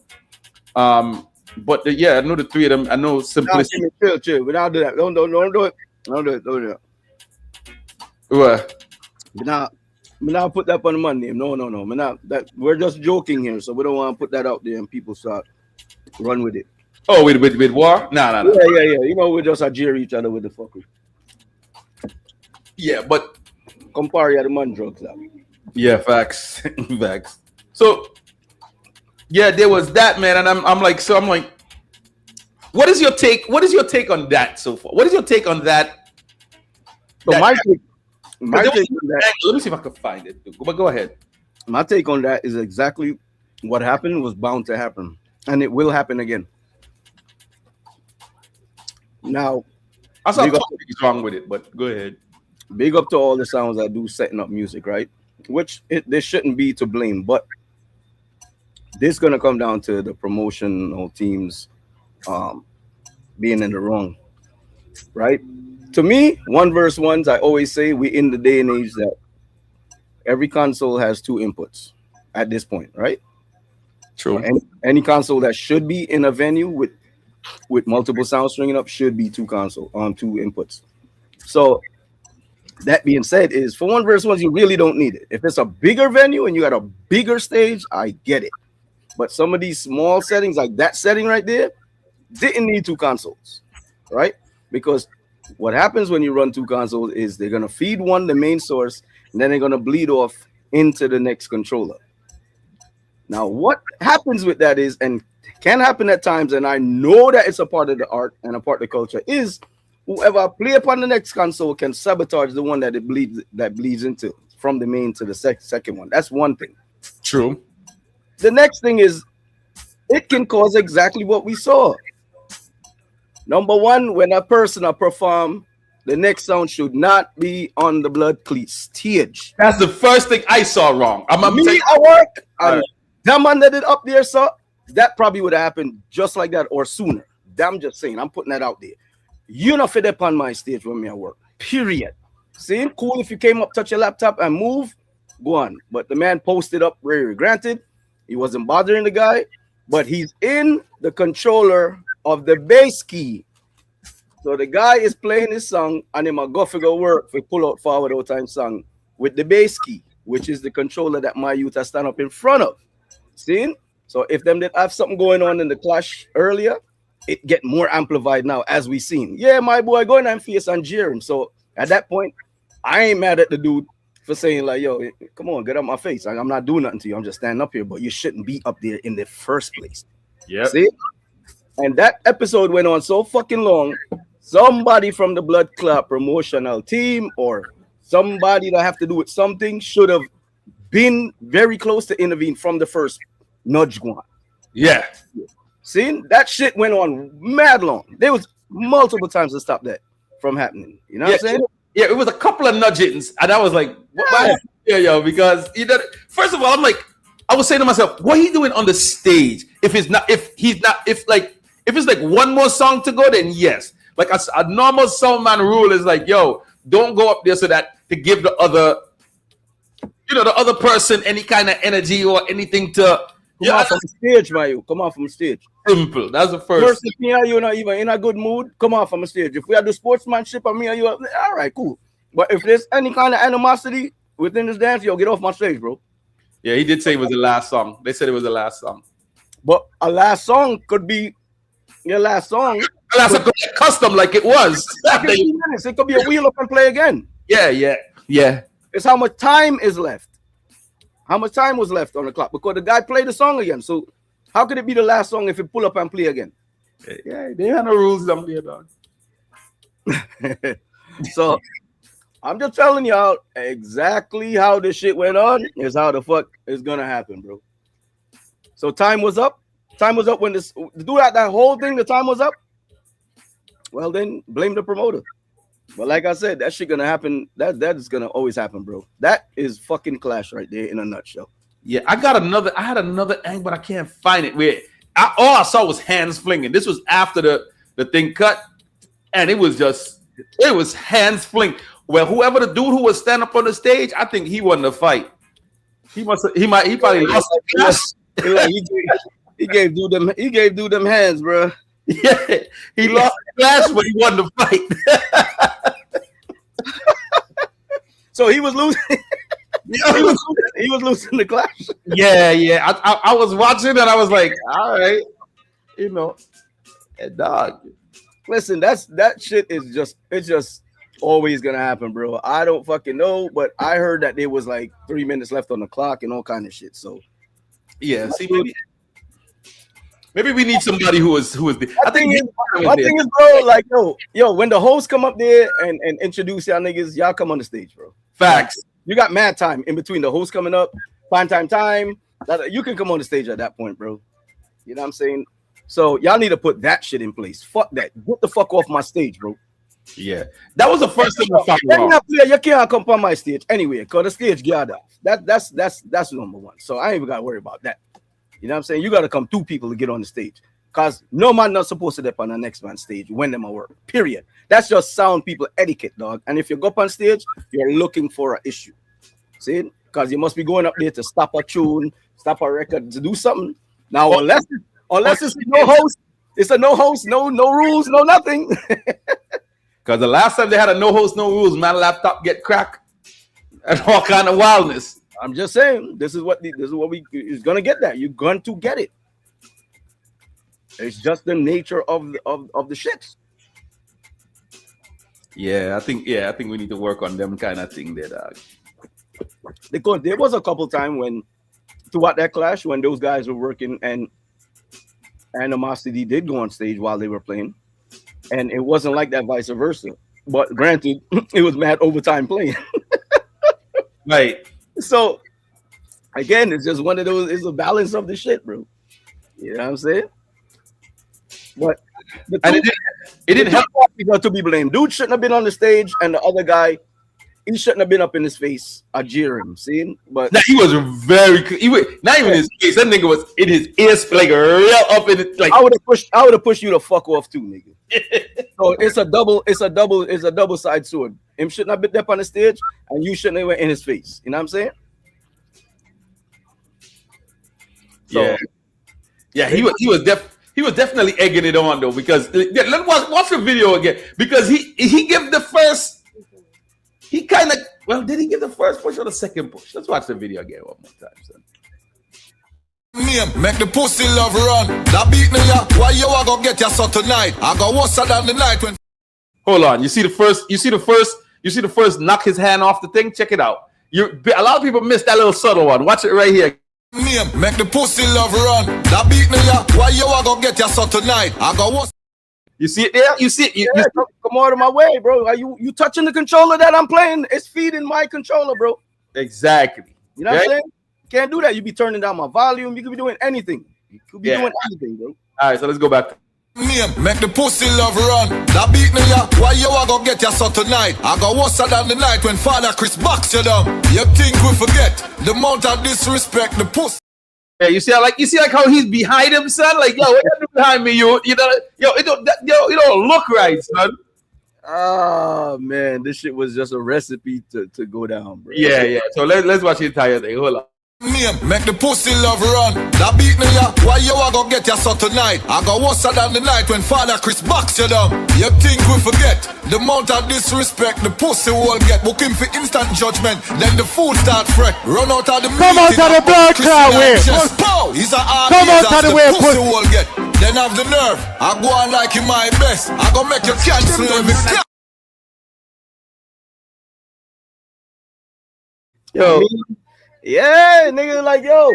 I know the three of them. I know Simplistic. Chill. But I'll do that. Don't do it. Don't do it. What? But now put that on the Monday. No. We're just joking here, so we don't want to put that out there and people start run with it. Oh, with war? Nah. Yeah. You know, we just jeer each other with the fuckery. Yeah, but Campari at the man drugs out. Yeah, facts. So yeah, there was that, man, and I'm like, what is your take? What is your take on that so far? What is your take on that? So my take on that, let me see if I can find it. But go ahead. My take on that is exactly what happened was bound to happen, and it will happen again. Now, I saw something wrong with it, but go ahead. Big up to all the sounds that do setting up music, right? Which they shouldn't be to blame, but this is gonna come down to the promotional teams being in the wrong, right? To me, 1v1s, I always say we in the day and age that every console has two inputs at this point, right? True. Any console that should be in a venue with multiple sounds stringing up should be two inputs. So that being said, is for 1v1s, you really don't need it. If it's a bigger venue and you got a bigger stage, I get it. But some of these small settings, like that setting right there, didn't need two consoles, right? Because what happens when you run two consoles is they're gonna feed one, the main source, and then they're gonna bleed off into the next controller. Now, what happens with that is, and can happen at times, and I know that it's a part of the art and a part of the culture, is whoever play upon the next console can sabotage the one that bleeds into from the main to the second one. That's one thing. True. The next thing is it can cause exactly what we saw. Number one, when a person perform, the next sound should not be on the blood cleat stage. That's the first thing I saw wrong. I work and that man that did up there, so that probably would have happened just like that or sooner. I'm just saying, I'm putting that out there. You're not fit up on my stage when me at work. Period. See, cool if you came up, touch your laptop and move, go on. But the man posted up very granted. He wasn't bothering the guy, but he's in the controller of the bass key. So the guy is playing his song and him a go figure work for pull out forward all time song with the bass key, which is the controller that my youth has stand up in front of. See? So if them did have something going on in the clash earlier, it get more amplified now as we seen. Yeah, my boy going and face and jeering. So at that point, I ain't mad at the dude for saying like, yo, come on, get out my face. I'm not doing nothing to you. I'm just standing up here, but you shouldn't be up there in the first place. Yeah. See? And that episode went on so fucking long. Somebody from the Blood Clot promotional team or somebody that have to do with something should have been very close to intervene from the first nudge one. Yeah. See, that shit went on mad long. There was multiple times to stop that from happening. You know what I'm saying? Yeah, it was a couple of nudgings, and I was like, what? Yeah, yo, because first of all, I'm like, I was saying to myself, what are he doing on the stage? If it's like one more song to go, then yes. Like a normal sound man rule is like, yo, don't go up there so that to give the other person any kind of energy or anything to come off from the stage, man. Come off from the stage. Simple. That's the first. Me and you not even in a good mood. Come off from the stage. If we are the sportsmanship and me and you, all right, cool. But if there's any kind of animosity within this dance, yo, get off my stage, bro. Yeah, he did say it was the last song. They said it was the last song. But a last song could be your last song. Could be custom like it was. It could be a wheel up and play again. Yeah. It's how much time is left. How much time was left on the clock? Because the guy played the song again. So how could it be the last song if you pull up and play again? Yeah, they have no rules down there, dog. So I'm just telling y'all exactly how this shit went on is how the fuck is gonna happen, bro. So time was up. Time was up when this do that whole thing. The time was up. Well, then blame the promoter. But like I said, that shit gonna happen. That is gonna always happen, bro. That is fucking Clash right there in a nutshell. Yeah, I had another angle, but I can't find it. Where all I saw was hands flinging. This was after the thing cut, and it was hands fling. Well, whoever the dude who was standing up on the stage, I think he won the fight. He probably lost the class. He gave dude them hands, bro. Yeah, he lost the class, but he won the fight. So he was losing. he was losing the clash. Yeah. I was watching and I was like, all right, dog. Listen, that shit is just always gonna happen, bro. I don't fucking know, but I heard that there was like 3 minutes left on the clock and all kind of shit. So yeah, see, maybe we need somebody who is. My thing is, bro, like yo, when the hosts come up there and introduce y'all niggas, y'all come on the stage, bro. Facts. You got mad time in between the hosts coming up, prime time. You can come on the stage at that point, bro. You know what I'm saying? So y'all need to put that shit in place. Fuck that. Get the fuck off my stage, bro. Yeah, that was the first thing I found out. You can't come on my stage anyway, cause the stage got off. That's number one. So I ain't even gotta worry about that. You know what I'm saying? You gotta come 2 people to get on the stage. Cause no man not supposed to dip on the next man's stage when them at work. Period. That's just sound people etiquette, dog. And if you go up on stage, you're looking for an issue. See? Because you must be going up there to stop a tune, stop a record, to do something. Now, unless it's no host, it's a no host, no rules, no nothing. Because the last time they had a no host, no rules, my laptop get cracked and all kind of wildness. I'm just saying, this is what we is gonna get that. You're going to get it. It's just the nature of the shit. Yeah, I think we need to work on them kind of thing there, dog. Because there was a couple times when throughout that clash when those guys were working and Animosity did go on stage while they were playing, and it wasn't like that vice versa. But granted, it was mad overtime playing. Right. So again, it's just one of those. It's a balance of the shit, bro. You know what I'm saying? But it didn't help people to be blamed. Dude shouldn't have been on the stage, and the other guy, he shouldn't have been up in his face. I jeer him, see? But he was not even his face. That nigga was in his ears, like real up in it. Like I would have pushed you to fuck off too, nigga. So it's a double side sword. Him shouldn't have been up on the stage, and you shouldn't have went in his face. You know what I'm saying? So, yeah, he was definitely egging it on though, because let's watch the video again, because he gave the first. He kind of did he give the first push or the second push? Let's watch the video again one more time, son. Make the pussy love run. That beat me ya. Why you a go get your son tonight? I go worse than the night when. Hold on, you see the first knock his hand off the thing. Check it out. A lot of people miss that little subtle one. Watch it right here. Make the pussy love run. That beat me ya. Why you a go get your son tonight? I go worse. You see it there? You see it? Come out of my way, bro. Are you touching the controller that I'm playing? It's feeding my controller, bro. Exactly. You know what I'm saying? Can't do that. You be turning down my volume. You could be doing anything. He could be doing anything, bro. All right, so let's go back. Name, make the pussy love run. That beat me ya. Why you a go get your son tonight? I go worse than the night when Father Chris box you down. You think we forget the amount of disrespect the pussy? Yeah, you see how he's behind him, son. Like, yo, what you doing behind me? You know, it don't look right, son. Oh man, this shit was just a recipe to go down, bro. Yeah. So let's watch the entire thing. Hold on. Name, make the pussy love run. That beat me ya. Why you a go get your son tonight? I go worse than the night when Father Chris box you down. You think we forget the amount of disrespect the pussy will get? Book him for instant judgment. Then the food start fret. Run out of the Come out of the blood clot way. He's a hard Come out of the way, pussy will get. Then have the nerve. I go on like in my best. I go make you cancel every. Yo, yeah, nigga, like, yo,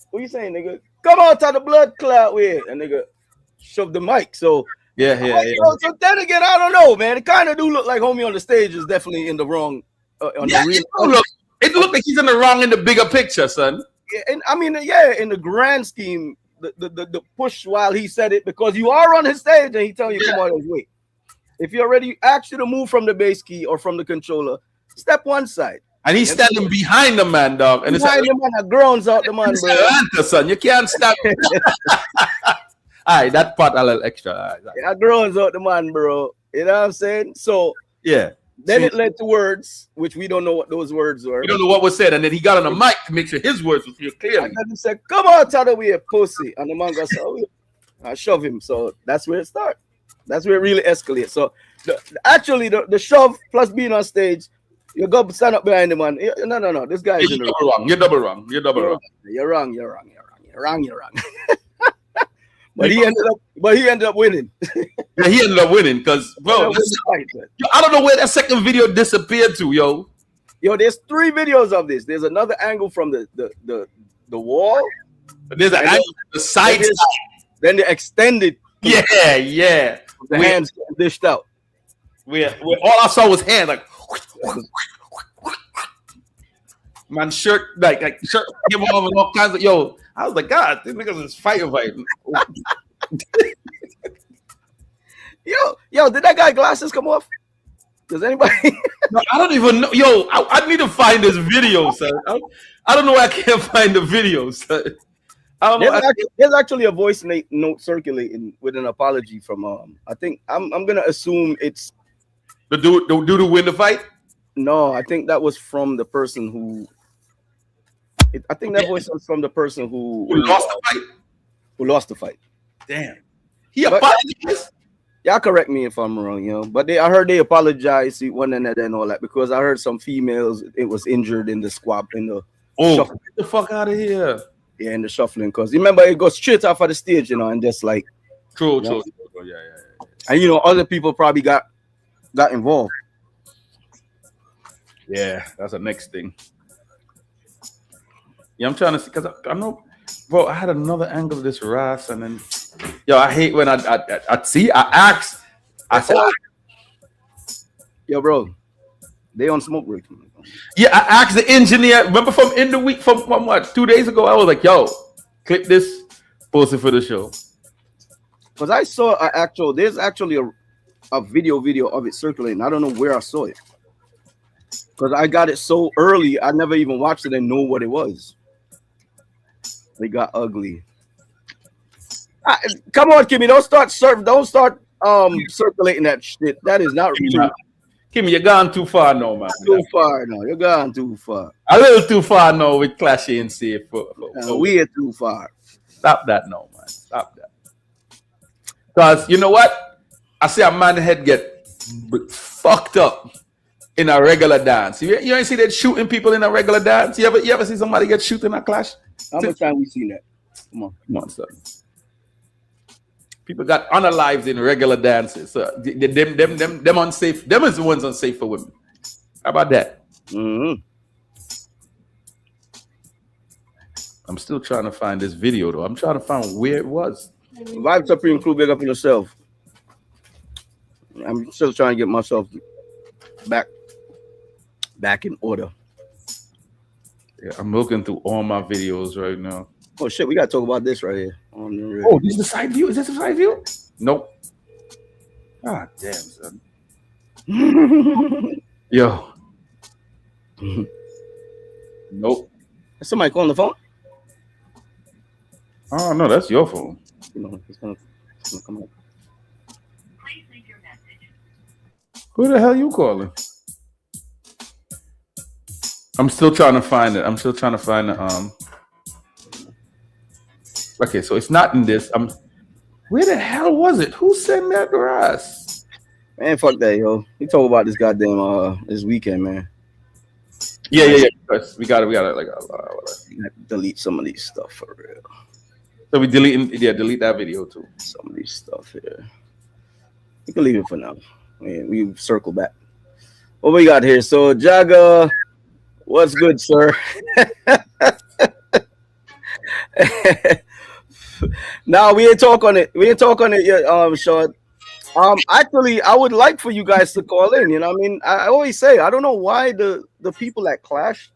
what you saying, nigga? Come on to the blood clot with, and nigga shove the mic. So yeah. Yo, so then again, I don't know, man. It kind of do look like homie on the stage is definitely in the wrong. It look like he's in the wrong in the bigger picture, son. Yeah, and I mean, yeah, in the grand scheme, the push while he said it, because you are on his stage and he telling you come on his way. If you already asked you to move from the bass key or from the controller, step one side. And he's standing behind the man, dog. And behind the man that groans out the man, bro. Atlanta, son. You can't stop. All right, that part a little extra. All right. That groans out the man, bro. You know what I'm saying? So yeah. Then it led to words, which we don't know what those words were. We don't know what was said, and then he got on the mic to make sure his words were clear. And then he said, "Come on, tell the way, pussy." And the man goes, I shove him. So that's where it starts. That's where it really escalates. So actually, the shove plus being on stage. You go stand up behind the man. No. This guy is in the wrong. You're double wrong. You're wrong. You're wrong. But he ended up winning. Yeah, he ended up winning because, bro, I don't know where that second video disappeared to, yo. Yo, there's 3 videos of this. There's another angle from the wall. There's an angle from the side. Then the extended. Yeah. The hands dished out. Where all I saw was hand, like. Man, shirt, like shirt, give him all kinds of, yo. I was like, God, this niggas is fighting. Yo, did that guy glasses come off? Does anybody? No, I don't even know. Yo, I need to find this video, son. I don't know why I can't find the video, son. I don't know. There's actually a voice note circulating with an apology from I think I'm gonna assume it's the dude who win the fight. No, I think that was from the person who. I think that voice was from the person who lost the fight. Who lost the fight? Damn. He apologized. Y'all correct me if I'm wrong, you know. But I heard they apologized one another and all that because I heard some females it was injured in the squab in the. Get the fuck out of here. Yeah, in the shuffling because remember it goes straight off of the stage, you know, and just like. True. Yeah. And other people probably got involved. Yeah, that's the next thing. Yeah, I'm trying to see because I know, bro. I had another angle of this Ras, and then, yo, I hate when I asked. I said, yo, bro, they on smoke break. Yeah, I asked the engineer. Remember from in the week from what 2 days ago? I was like, yo, clip this, post it for the show. Because I saw there's actually a video of it circulating. I don't know where I saw it. Because I got it so early, I never even watched it and know what it was. They got ugly. Come on, Kimmy, don't start circulating that shit. That is not true. Kimmy, you're gone too far now, man. Too far now. You're gone too far. A little too far now with Clashy and Safe. We are too far. Stop that now, man. Stop that. Because you know what? I see a man head get fucked up in a regular dance. You ain't see that shooting people in a regular dance? You ever see somebody get shot in a clash? How much time we seen that? Come on, son. People got unalived in regular dances. So them unsafe. Them is the ones unsafe for women. How about that? Mm-hmm. I'm still trying to find this video though. I'm trying to find where it was. Vibe Supreme Crew, big up on yourself. I'm still trying to get myself back in order. Yeah, I'm looking through all my videos right now. Oh shit, we gotta talk about this right here. On the radio. Oh, this is the side view. Is this the side view? Nope. Ah, damn, son. Yo. Nope. Is somebody calling the phone? Oh no, that's your phone. You know, it's gonna come up. Who the hell you calling? I'm still trying to find it. I'm still trying to find the Okay, so it's not in this. Where the hell was it? Who sent that to us? Man, fuck that, yo. We talk about this goddamn this weekend, man. Yeah. We gotta like delete some of these stuff for real. So we delete that video too. Some of these stuff here. We can leave it for now. We circle back. What we got here? So Jaga, what's good, sir? Now we ain't talk on it. We ain't talk on it yet, Sean. Actually, I would like for you guys to call in. You know, what I mean, I always say I don't know why the people at Clash,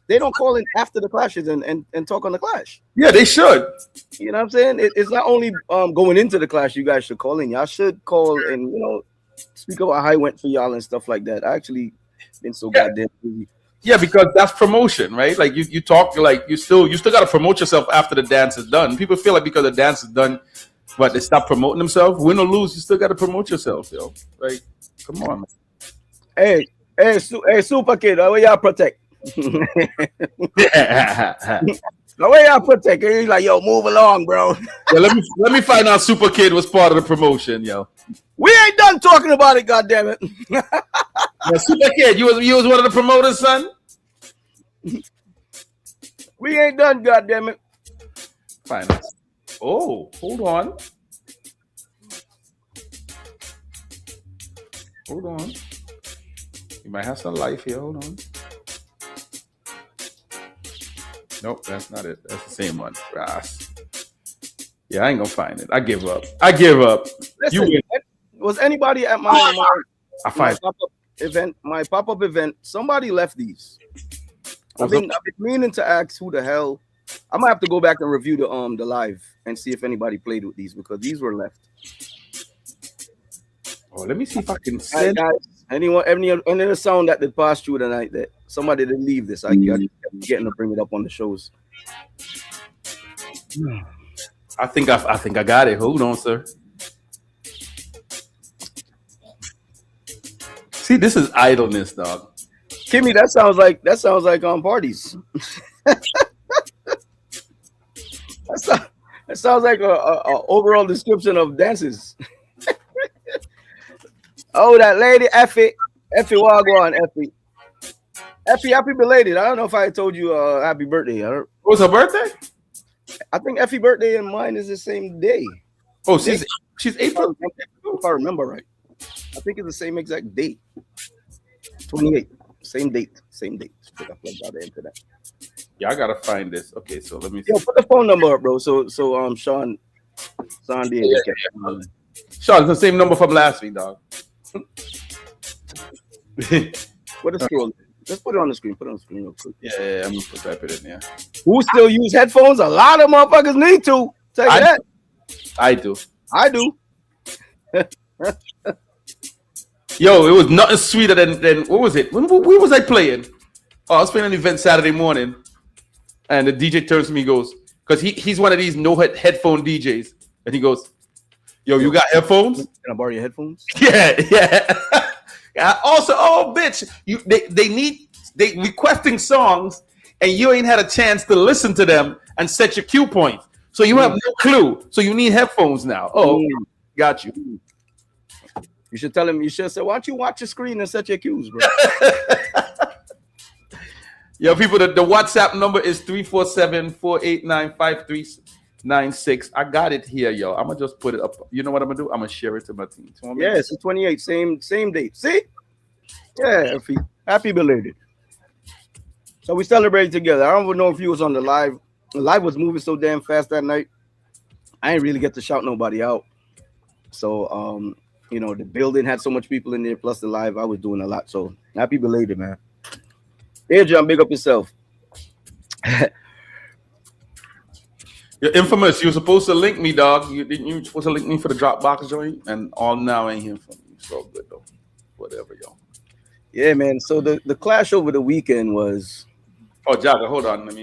they don't call in after the clashes and talk on the clash. Yeah, they should. You know what I'm saying? It's not only going into the clash. You guys should call in. Y'all should call and speak about how it went for y'all and stuff like that. I actually been so goddamn busy. Yeah, because that's promotion, right? Like you talk like you still gotta promote yourself after the dance is done. People feel like because the dance is done, but they stop promoting themselves. Win or lose, you still gotta promote yourself, yo. Like, come on, man. Hey, Super Kid, how y'all protect? The way y'all protect it, he's like, yo, move along, bro. Yeah, let me find out Super Kid was part of the promotion, yo. We ain't done talking about it, goddammit. Yeah, Super Kid, you was one of the promoters, son? We ain't done, goddammit. Fine. Oh, hold on. Hold on. You might have some life here. Hold on. Nope, that's not it. That's the same one. Ross. Yeah, I ain't gonna find it. I give up. Listen, was anybody at my pop-up event? My pop-up event. Somebody left these. I've been meaning to ask who the hell. I might have to go back and review the live and see if anybody played with these because these were left. Oh, let me see if I can send. Guys, any other sound that did pass through tonight that somebody did leave this. I'm getting to bring it up on the shows. I think I got it. Hold on, sir. See, this is idleness, dog. Kimmy, that sounds like parties. That sounds like a overall description of dances. Oh, that lady, Effie Wagwan, Effie, happy belated. I don't know if I told you happy birthday. What's her birthday? I think Effie's birthday and mine is the same day. Oh, she's April. If I remember right. I think it's the same exact date. 28. Same date. I plugged out into that. Yeah, I gotta find this. Okay, so let me see. Yo, put the phone number up, bro. So Sean did. Yeah. Sean, it's the same number from last week, dog. What is scroll? Let's put it on the screen. Put it on the screen real quick. Yeah, I'm gonna type it in there. Who still use headphones? A lot of motherfuckers need to. Tell you that. I do. Yo, it was nothing sweeter than what was it? Where was I playing? Oh, I was playing an event Saturday morning, and the DJ turns to me, goes, because he's one of these headphone DJs, and he goes, "Yo, you got headphones? Can I borrow your headphones?" Yeah. Also, oh bitch, they requesting songs, and you ain't had a chance to listen to them and set your cue point, so you have no clue. So you need headphones now. Oh, got you. You should tell him. You should say, "Why don't you watch your screen and set your cues, bro?" Yo, people, the WhatsApp number is 347-489-5396. I got it here, yo. I'm gonna just put it up. You know what I'm gonna do? I'm gonna share it to my team. Yeah, it's the 28, same date. See? Yeah, happy belated. So we celebrated together. I don't know if you was on the live. The live was moving so damn fast that night. I didn't really get to shout nobody out. So the building had so much people in there, plus the live, I was doing a lot. So happy belated, man. Hey, John, big up yourself. You're infamous. You were supposed to link me, dog. You supposed to link me for the Dropbox joint, and all now I ain't hearing from you. So good though. Whatever, yo. Yeah, man. So the clash over the weekend was. Oh, Jagger, hold on. Let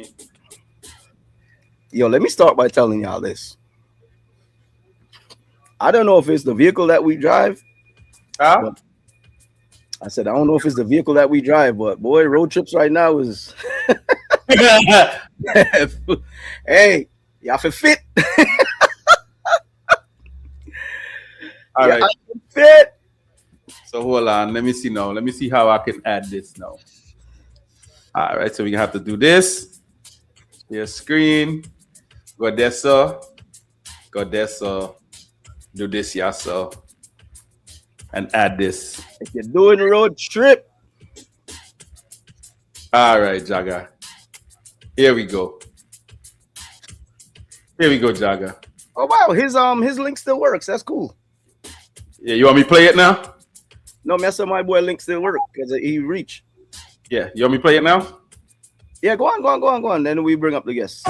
me start by telling y'all this. I don't know if it's the vehicle that we drive. Huh? I said I don't know if it's the vehicle that we drive, but boy, road trips right now is. Hey, y'all feel fit. All right. Fit. So hold on. Let me see now. Let me see how I can add this now. All right. So we have to do this. Your screen. Go there, sir. Go there, sir. Do this, yeah, sir. And add this. If you're doing a road trip. All right, Jagger. Here we go. Here we go, Jagger. Oh wow, his link still works. That's cool. Yeah, you want me to play it now? No, mess up, my boy link still work because he reached. Yeah, you want me to play it now? Yeah, go on. Then we bring up the guests.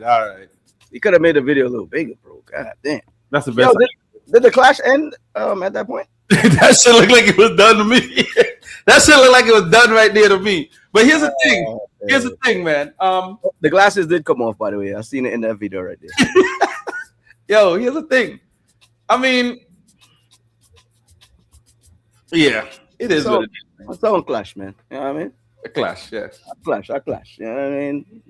All right. You could have made the video a little bigger, bro. God damn. That's the best. Did the clash end at that point? That shit looked like it was done to me. That shit looked like it was done right there to me. But here's the thing. Here's the thing, man. The glasses did come off, by the way. I seen it in that video right there. Yo, here's the thing. I mean, yeah, it is what it is. It's on clash, man. You know what I mean? A clash, yeah. A clash. You know what I mean?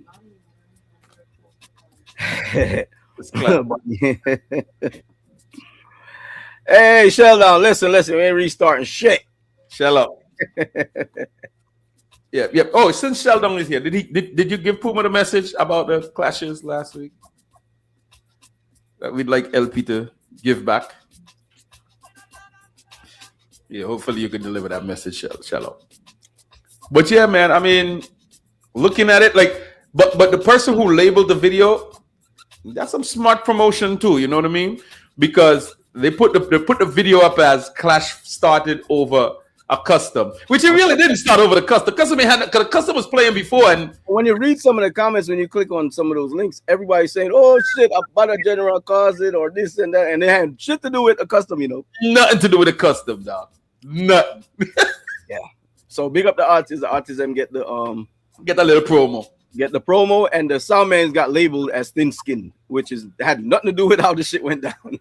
Hey, Sheldon, listen, we ain't restarting shit. Shell up. Yep. Oh, since Sheldon is here, did you give Puma the message about the clashes last week? That we'd like LP to give back. Yeah, hopefully you can deliver that message, Shell. But yeah, man, I mean, looking at it, like, but the person who labeled the video, that's some smart promotion too. You know what I mean? Because they put the video up as clash started over a custom, which it really didn't start over the custom. The custom was playing before, and when you read some of the comments, when you click on some of those links, everybody's saying, "Oh shit, about a general caused it," or this and that, and they had shit to do with a custom, you know. Nothing to do with a custom, dog. Nothing. Yeah. So big up the artists. The artists them get the little promo. Get the promo, and the sound man's got labeled as thin skin, which had nothing to do with how the shit went down.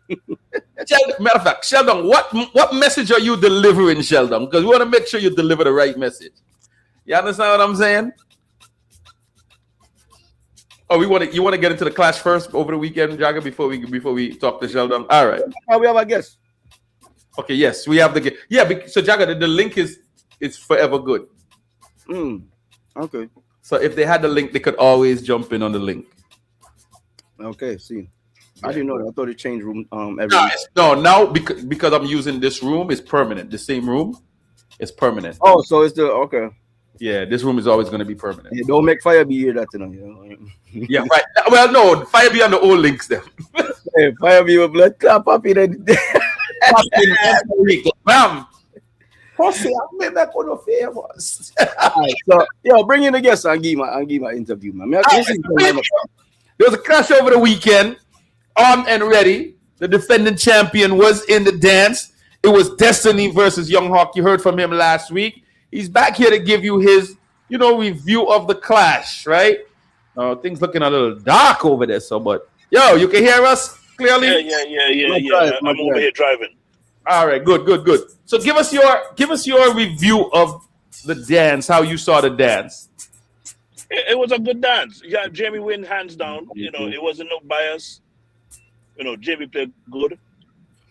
Matter of fact, Sheldon, what message are you delivering, Sheldon? Because we want to make sure you deliver the right message. You understand what I'm saying? Oh, you want to get into the clash first over the weekend, Jagger, before we talk to Sheldon. All right. Oh, we have a guest. Okay, yes, we have the guest. Yeah, so Jagger, the link is forever good. Okay. So if they had the link, they could always jump in on the link. Okay, see. I didn't know that. I thought it changed room every now because I'm using this room, it's permanent. The same room is permanent. Oh, so it's okay. Yeah, this room is always going to be permanent. Yeah, don't make Fire be here that tonight. You know? Yeah, right. Well, no, Fire be on the old links then. Hey, Fire be with blood clot puppy then. Bam. Pussy, I made that one of favors. Right, so, yo, bring in the guests and give my interview, man. There was a clash over the weekend. Armed and ready. The defending champion was in the dance. It was Destiny versus Young Hawk. You heard from him last week. He's back here to give you his, review of the clash, right? Things looking a little dark over there, so but yo, you can hear us clearly? Yeah. I'm over here driving. All right, good. So give us your review of the dance, how you saw the dance. It was a good dance. Yeah, Jamie win hands down. You know, it wasn't no bias. You know, Jamie played good.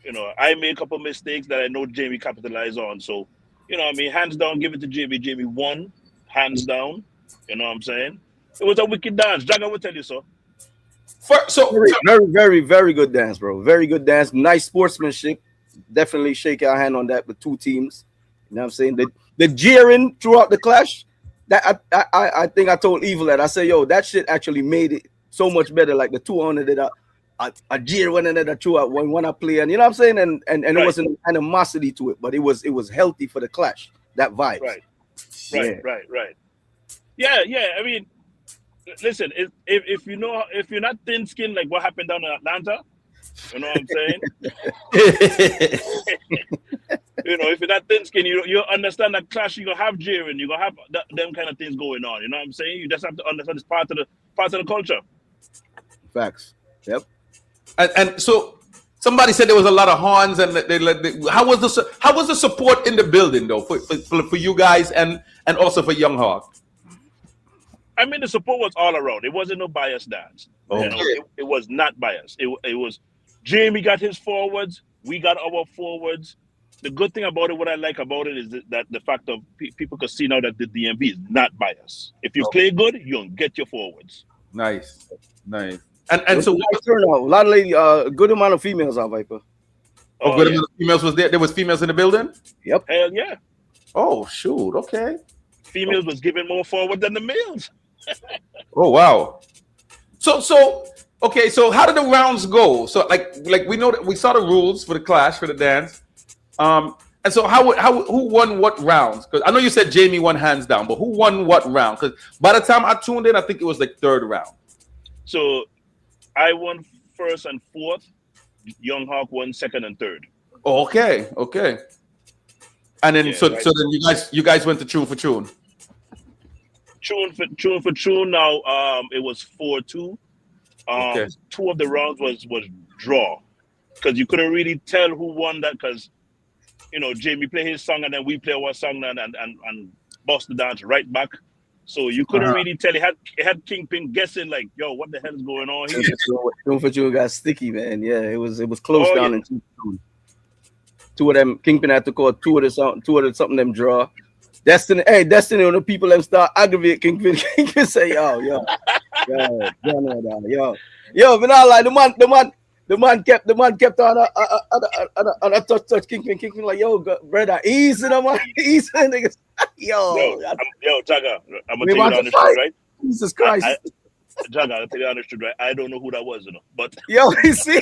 You know, I made a couple mistakes that I know Jamie capitalized on. So, you know what I mean? Hands down, give it to Jamie. Jamie won, hands down. You know what I'm saying? It was a wicked dance. Jagger will tell you so. Very, very, very good dance, bro. Very good dance. Nice sportsmanship. Definitely shake our hand on that with two teams. You know what I'm saying? The jeering throughout the clash, that I think I told Evil that. I said, yo, that shit actually made it so much better. Like the 200 did a jeer one another throughout when I play, and you know what I'm saying? And right. It wasn't an animosity to it, but it was healthy for the clash, that vibe. Right. Yeah. I mean, listen, if you're not thin skinned like what happened down in Atlanta, you know what I'm saying? You know, if you're not thin skinned, you understand that clash. You're gonna have jeering, you're gonna have them kind of things going on. You know what I'm saying? You just have to understand it's part of the culture. Facts. Yep. And so somebody said there was a lot of horns, and how was the support in the building though for you guys and also for Young Hawk? I mean, the support was all around. It wasn't no biased dance. Okay. You know, it was not biased. It was Jamie got his forwards, we got our forwards. The good thing about it, what I like about it, is that the fact of people can see now that the DMV is not biased. If you play good, you'll get your forwards. Nice. And so nice turnout. A lot of ladies, good amount of females are Viper. Good amount of females was there. There was females in the building. Yep. Hell yeah. Oh shoot. Okay. Females was giving more forward than the males. Oh wow. So okay. So how did the rounds go? So like we know that we saw the rules for the clash for the dance. And so who won what rounds? Because I know you said Jamie won hands down, but who won what round? Because by the time I tuned in, I think it was like third round. So I won first and fourth. Young Hawk won second and third. Oh, okay. And then so then you guys went to tune for tune. Tune for tune. Now it was 4-2. Two of the rounds was draw because you couldn't really tell who won that because you know Jamie play his song and then we play our song and bust the dance right back. So you couldn't really tell. It had Kingpin guessing like, yo, what the hell is going on here? Tune for tune got sticky, man. Yeah, it was close down in 2-2. Two of them, Kingpin had to call two of the something them draw. Destiny, when the people them start aggravate Kingpin say, yo, but not like the man kept on a touch Kingpin like, yo, brother, easy the man, easy niggas. Yo, Jagger, I'm gonna tell you the honest truth, right? Jesus Christ. Jagger, I'll tell you the honest truth, right? I don't know who that was, you know, but yo, you see.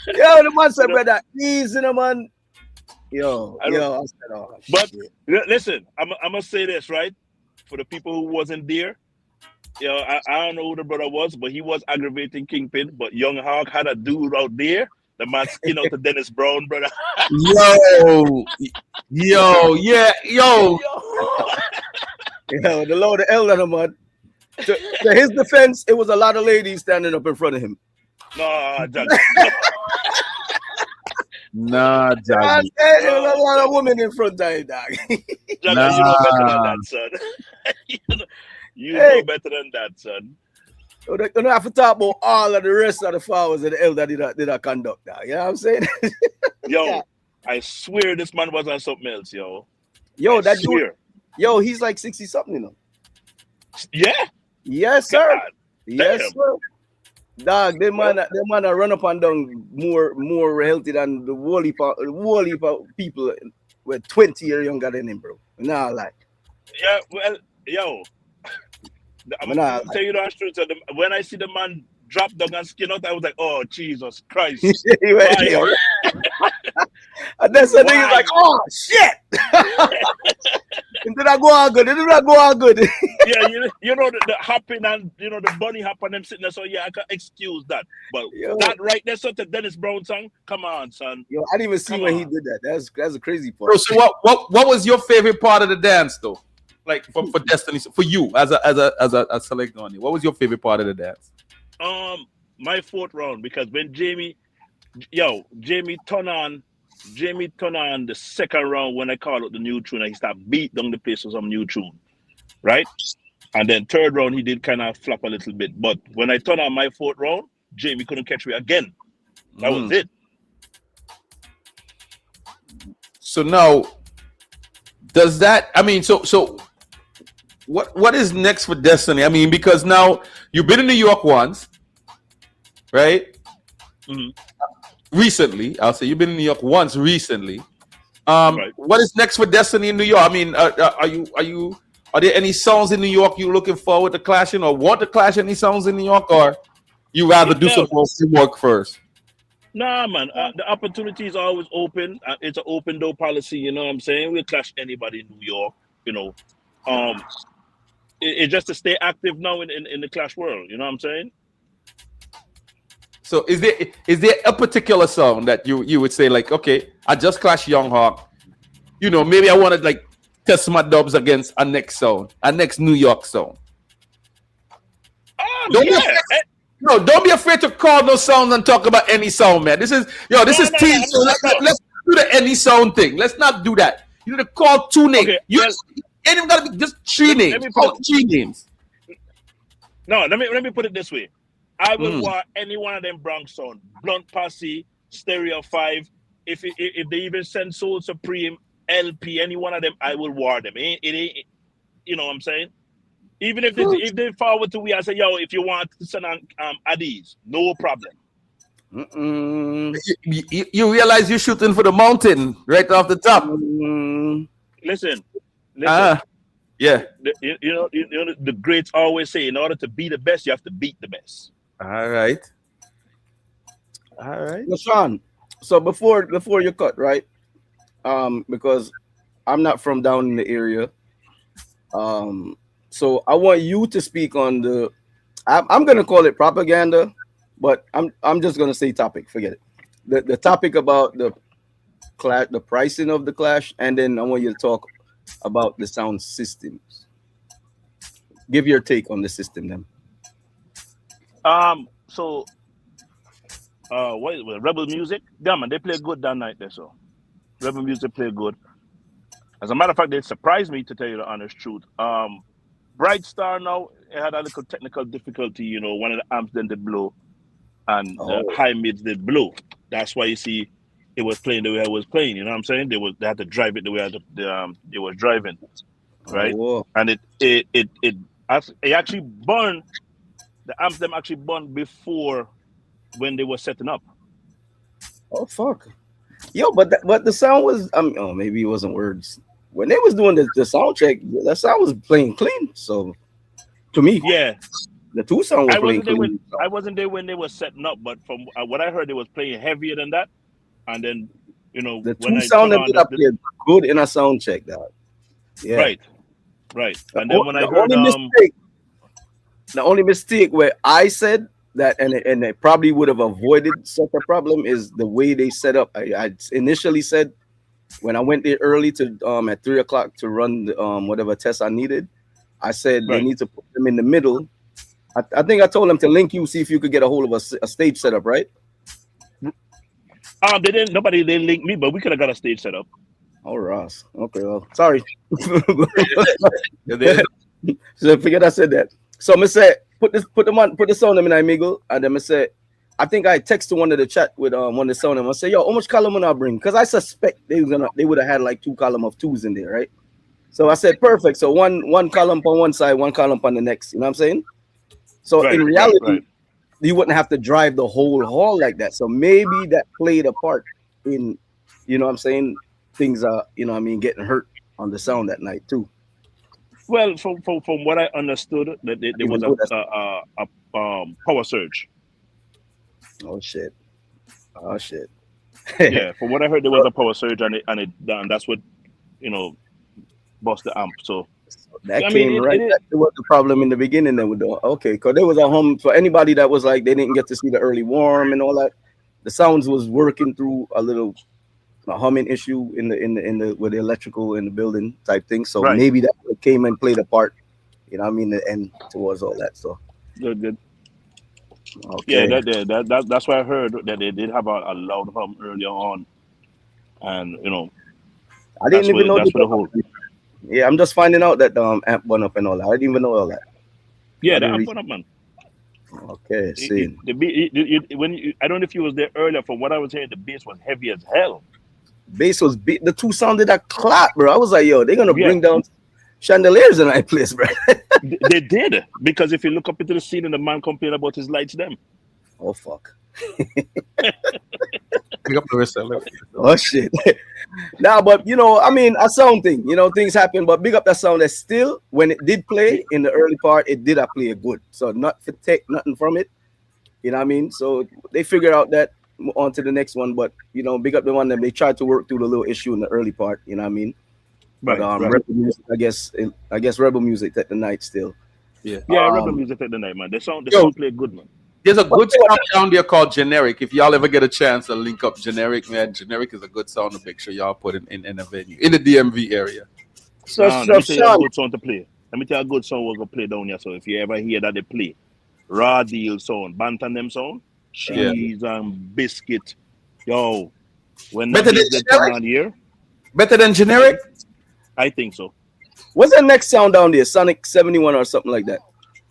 Yo, the man said, brother, easy the man. Yo, I said, oh, but listen, I'm gonna say this, right? For the people who wasn't there, you know, I don't know who the brother was, but he was aggravating Kingpin. But Young Hawk had a dude out there, the man skin out to Dennis Brown, brother. Yo, the Lord of Elder, the man. To his defense, it was a lot of ladies standing up in front of him. No, Nah, Jagger. There was a lot of women in front of him, dog. Jagger, you know better than that, son. You know better than that, son. You don't have to talk about all of the rest of the followers of the elder did I conduct that. You know what I'm saying? Yo, I swear this man was on something else, yo. Yo, that dude. Yo, he's like 60-something, you know. Yeah. Yes, sir. God, yes, sir. Dog, they man run up and down more healthy than the whole heap of people were 20 years younger than him, bro. Nah, like. Yeah, well, yo. I'm gonna tell you the truth. When I see the man drop down and skin out, I was like, "Oh Jesus Christ!" And then the nigga's like, "Oh shit!" Did I go on good? Yeah, you know the hopping and the bunny hop and them sitting there. So yeah, I can excuse that. But that right there, so the Dennis Brown song. Come on, son. Yo, I didn't even see when he did that. That's a crazy part. So what was your favorite part of the dance, though? Like for Destiny, for you as a select on you, what was your favorite part of the dance? My fourth round, because when Jamie turned on the second round when I called out the new tune and he started beat down the place with some new tune, right? And then third round he did kind of flop a little bit, but when I turned on my fourth round, Jamie couldn't catch me again. That was it. So now, does that? I mean, so what is next for Destiny? I mean, because now you've been in New York once, right? Mm-hmm. Recently, I'll say you've been in New York once recently. Right. What is next for Destiny in New York? I mean, are there any songs in New York you looking forward to clashing, or want to clash any songs in New York, or you rather do some more work first? Nah, man. The opportunity is always open. It's an open door policy. You know what I'm saying? We'll clash anybody in New York. You know, it's just to stay active now in the clash world. You know what I'm saying? So is there a particular song that you would say, like, okay, I just clashed Young Hawk, you know, maybe I want to like test my dubs against a next New York song? Don't be afraid to call no sound and talk about any sound, man. This is team. So let's do the any sound thing. Let's not do that. You need to call two names. Okay, you ain't even gotta be just three names. Call three names. No, let me put it this way. I will war any one of them Bronx sound, Blunt Posse, Stereo 5. If they even send Soul Supreme, LP, any one of them, I will war them. It ain't, you know what I'm saying? Even if they forward to me, I say, yo, if you want to send on Addies, no problem. You realize you're shooting for the mountain right off the top. Listen. Yeah. You know, the greats always say, in order to be the best, you have to beat the best. All right. LaShawn, so before you cut, right? Because I'm not from down in the area. So I want you to speak on the I'm gonna call it propaganda, but I'm just gonna say topic, forget it. The topic about the pricing of the clash, and then I want you to talk about the sound systems. Give your take on the system then. So what is it? Rebel Music? Yeah, man, they play good that night there, so Rebel Music play good. As a matter of fact, they surprised me, to tell you the honest truth. Bright Star now, it had a little technical difficulty, you know, one of the amps then did blow and high mids did blow. That's why you see it was playing the way I was playing, you know what I'm saying? They had to drive it the way it was driving, right? And it actually burned, the amps them actually burned before when they were setting up. Oh, fuck. Yo, but the sound was, maybe it wasn't words. When they was doing the sound check, that sound was playing clean. So, to me, yeah, the two sound was playing clean. I wasn't there when they were setting up, but from what I heard, they was playing heavier than that. And then, you know, the two sound that did played good in a sound check, dog. Yeah, right. And then when I heard the only mistake where I said that, and it probably would have avoided such a problem, is the way they set up. I initially said, when I went there early to at 3:00 to run the, whatever test I needed, I said they need to put them in the middle. I think I told them to link you, see if you could get a hold of a stage setup, right? They didn't. Nobody they linked me, but we could have got a stage set up. Oh, Ross. Okay, well, sorry. So forget I said that. So I said, put the sound in amigo, and then I said, I think I texted one of the chat with one of the sound, and I said, yo, how much column will I bring? Because I suspect they would have had like 2 column of 2s in there, right? So I said, perfect. So one column on one side, 1 column on the next. You know what I'm saying? So in reality, you wouldn't have to drive the whole hall like that. So maybe that played a part in, you know what I'm saying, things are, you know what I mean, getting hurt on the sound that night too. Well, from what I understood, that there was a power surge. Oh shit! Yeah, from what I heard, there was a power surge, and that's what, you know, bust the amp. So that that was the problem in the beginning. Because there was a hum for anybody that was like they didn't get to see the early warm and all that. The sounds was working through a little a humming issue in the with the electrical in the building type thing. So Right. maybe that came and played a part. You know what I mean? And towards all that. So Good. okay. Yeah, that's why I heard that they did have a loud hum earlier on, and you know, I didn't even know that's the for the whole. Yeah, I'm just finding out that amp went up and all that. I didn't even know all that. Yeah, I that didn't went up, man. Okay, see. The beat, I don't know if you was there earlier. From what I was hearing, the bass was heavy as hell. Bass was beat. The two sounded that clap, bro. I was like, yo, they're gonna Yeah. bring down chandeliers in that place, bro. They did, because if you look up into the scene and the man complained about his lights, them. Oh fuck. Pick up the rest of it. Oh shit. Nah, but you know, I mean, a sound thing, you know, things happen, but big up that sound that still, when it did play in the early part, it did play good. So not to take nothing from it, you know what I mean? So they figured out that on to the next one, but you know, big up the one that they tried to work through the little issue in the early part, you know what I mean? Right, But right. Rebel music, I guess Rebel music at the night still. Yeah. Rebel music at the night, man. The sound played good, man. There's a good sound down there called Generic. If y'all ever get a chance to link up Generic, man, Generic is a good sound to make sure y'all put in a venue in the DMV area. So, Let me tell you a good song to play. Let me tell you a good song we're gonna play down here. So if you ever hear that they play, Raw Deal sound, Bantam them sound, Cheese and Biscuit, yo, when Better that than they come Generic? on here, Better than Generic? I think so. What's the next sound down there? Sonic 71 or something like that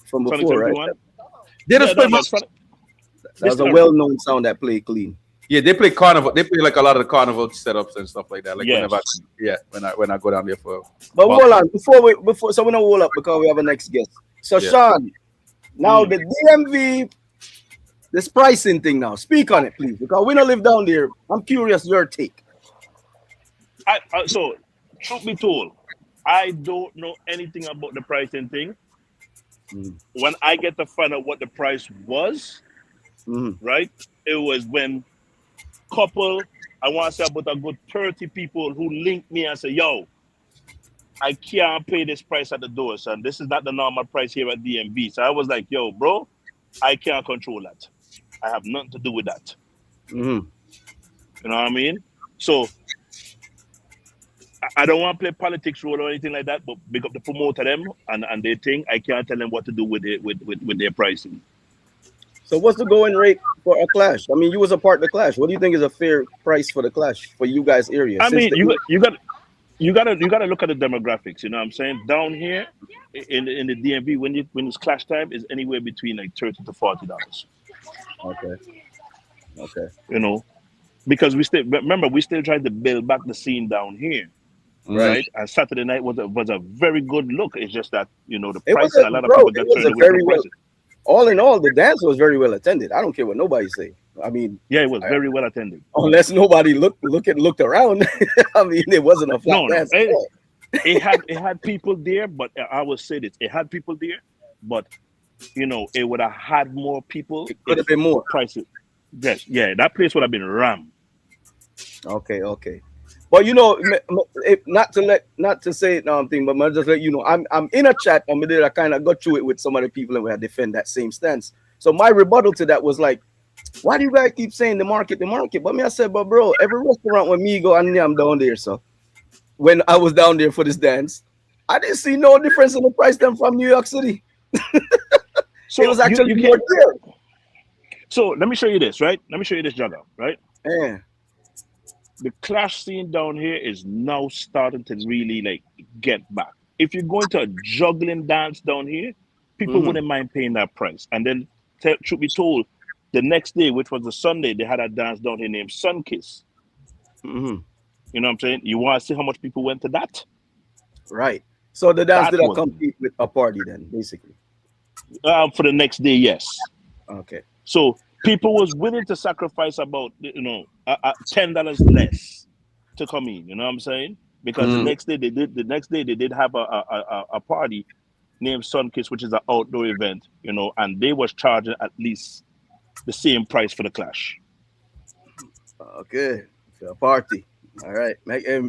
from before, Sonic right? 71? They just play That was a well-known sound that played clean. Yeah, they play carnival. They play like a lot of the carnival setups and stuff like that. Like Yes. when I go down there for. But hold on, before so we don't hold up because we have a next guest. So Yeah. Sean, now the DMV, this pricing thing now. Speak on it, please, because we don't live down there. I'm curious your take. So, truth be told, I don't know anything about the pricing thing. When I get to find out what the price was, right? It was when I want to say about a good 30 people who linked me and say, yo, I can't pay this price at the door, son. This is not the normal price here at DMV. So I was like, yo, bro, I can't control that. I have nothing to do with that. You know what I mean? So I don't want to play politics role or anything like that, but big up the promoter them and they think I can't tell them what to do with it with their pricing. So what's the going rate for a clash? I mean, you was a part of the clash. What do you think is a fair price for the clash for you guys' area? I mean, you got to look at the demographics. You know what I'm saying? Down here in the DMV, when it's clash time, is anywhere between like $30 to $40. Okay. You know, because we still trying to build back the scene down here. Right, and Saturday night was a very good look. It's just that the price. A lot of people got turned away from prices. All in all, the dance was very well attended. I don't care what nobody say. I mean, yeah, it was very well attended. Unless nobody looked around. I mean, it wasn't a flat dance. It had people there, but I will say this: it had people there, but it would have had more people. It could have been more prices. Yes, yeah, that place would have been rammed. Okay. But not to say thing, but I'll just let you know, I'm in a chat and I kind of got through it with some other people and we had defend that same stance. So my rebuttal to that was like, why do you guys keep saying the market? But I said, but bro, every restaurant when me go and I'm down there, so when I was down there for this dance, I didn't see no difference in the price than from New York City. So it was actually more dear. So let me show you this, right? Let me show you this, Jagger, right? Yeah. The clash scene down here is now starting to really get back. If you're going to a juggling dance down here, people wouldn't mind paying that price. And then, truth be told, the next day, which was the Sunday, they had a dance down here named Sun Kiss. You know what I'm saying? You want to see how much people went to that? Right. So the dance did compete with a party then, basically. For the next day, yes. Okay. So people was willing to sacrifice about $10 less to come in. You know what I'm saying? Because the next day they did have a party named Sunkiss, which is an outdoor event. And they was charging at least the same price for the clash. Okay, so a party. All right,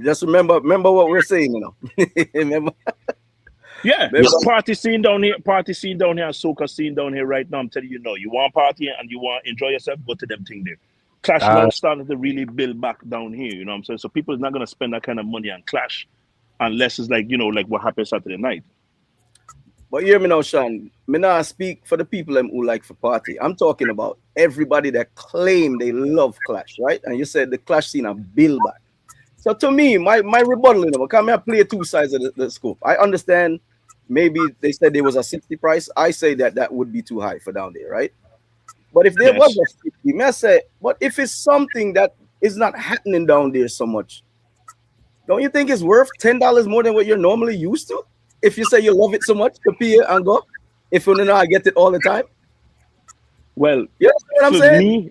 just remember what we're saying. Remember. Yeah, there's a party scene down here, soca scene down here right now. I'm telling you, you want party and you want to enjoy yourself, go to them thing there. Clash now started to really build back down here. You know what I'm saying? So people are not gonna spend that kind of money on Clash unless it's like, you know, like what happened Saturday night. But hear me now, Sean. Me not speak for the people who like for party. I'm talking about everybody that claim they love Clash, right? And you said the Clash scene a build back. So to me, my rebuttal in them, come here, play two sides of the scope. I understand maybe they said there was a 60 price. I say that would be too high for down there, right? But if there was a 50, may I say, but if it's something that is not happening down there so much, don't you think it's worth $10 more than what you're normally used to? If you say you love it so much to pay and go, if you know I get it all the time. Well, you know what I'm saying? Me,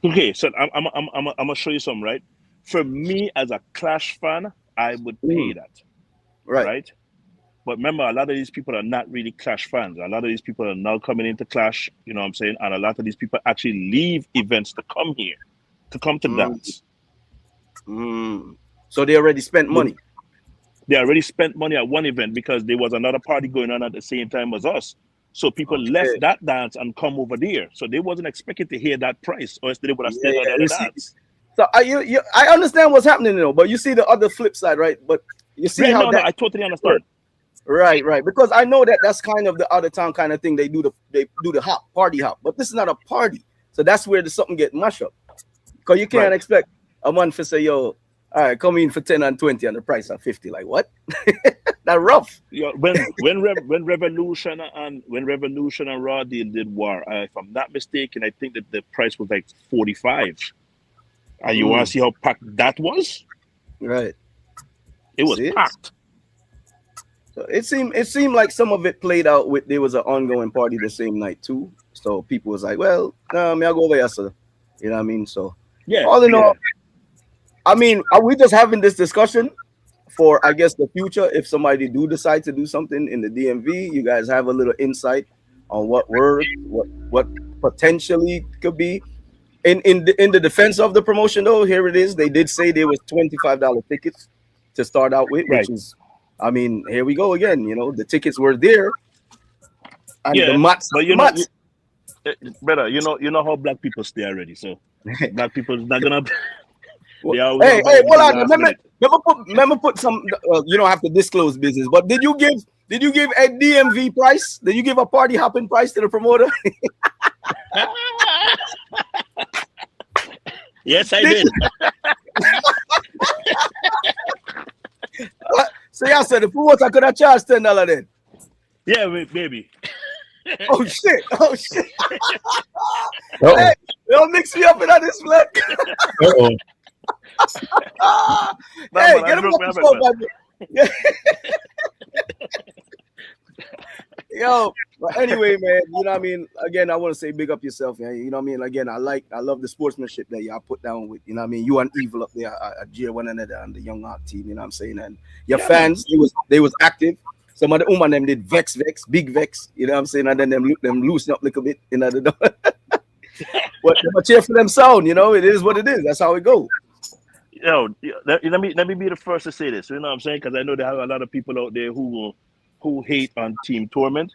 okay, so I'm gonna show you something, right? For me as a Clash fan, I would pay that, right? But remember, a lot of these people are not really Clash fans. A lot of these people are now coming into Clash, you know what I'm saying? And a lot of these people actually leave events to come here, to come to dance. So they already spent money. They already spent money at one event because there was another party going on at the same time as us. So people left that dance and come over there. So they wasn't expecting to hear that price, or else they would have stayed at the dance. So I understand what's happening, you know, but you see the other flip side, right? But you see how I totally understand. Right, because I know that's kind of the out of town kind of thing. They do the party hop, but this is not a party, so that's where something get mashed up. Because you can't expect a man to say, "Yo, all right, come in for 10 and 20 and the price of 50." Like what? That rough. Yeah, when Revolution and Raw Deal did war, if I'm not mistaken, I think that the price was like 45. And you want to see how packed that was? Right. It was packed. So it seemed like some of it played out with there was an ongoing party the same night too. So people was like, well, I'll go there, sir. You know what I mean? So all in all, I mean, are we just having this discussion for, I guess, the future? If somebody do decide to do something in the DMV, you guys have a little insight on what potentially could be. In the defense of the promotion, though, here it is. They did say there was $25 tickets to start out with, which is, I mean, here we go again. You know, the tickets were there. And the mats, but you know, brother, you know how black people stay already. So black people is not gonna. Hey, hold on. Remember put some. You don't have to disclose business, but did you give a DMV price? Did you give a party hopping price to the promoter? Yes, I did. So I said the promoter could have charged $10 then. Yeah, maybe. Oh shit! Hey, don't mix me up in this flag. Hey, get him off the phone, Yo, but anyway, man, you know what I mean? Again, I want to say big up yourself, man. You know what I mean? Again, I love the sportsmanship that y'all put down with, you know what I mean? You and Evil up there at cheer one another and the Young Art team, you know what I'm saying? And your fans, they was active. Some of the woman them did Vex, Big Vex, you know what I'm saying? And then them loosen up a little bit, you know. But cheer for them sound, you know, it is what it is. That's how it goes. Yo, let me be the first to say this, you know what I'm saying? Because I know there are a lot of people out there who hate on Team Torment,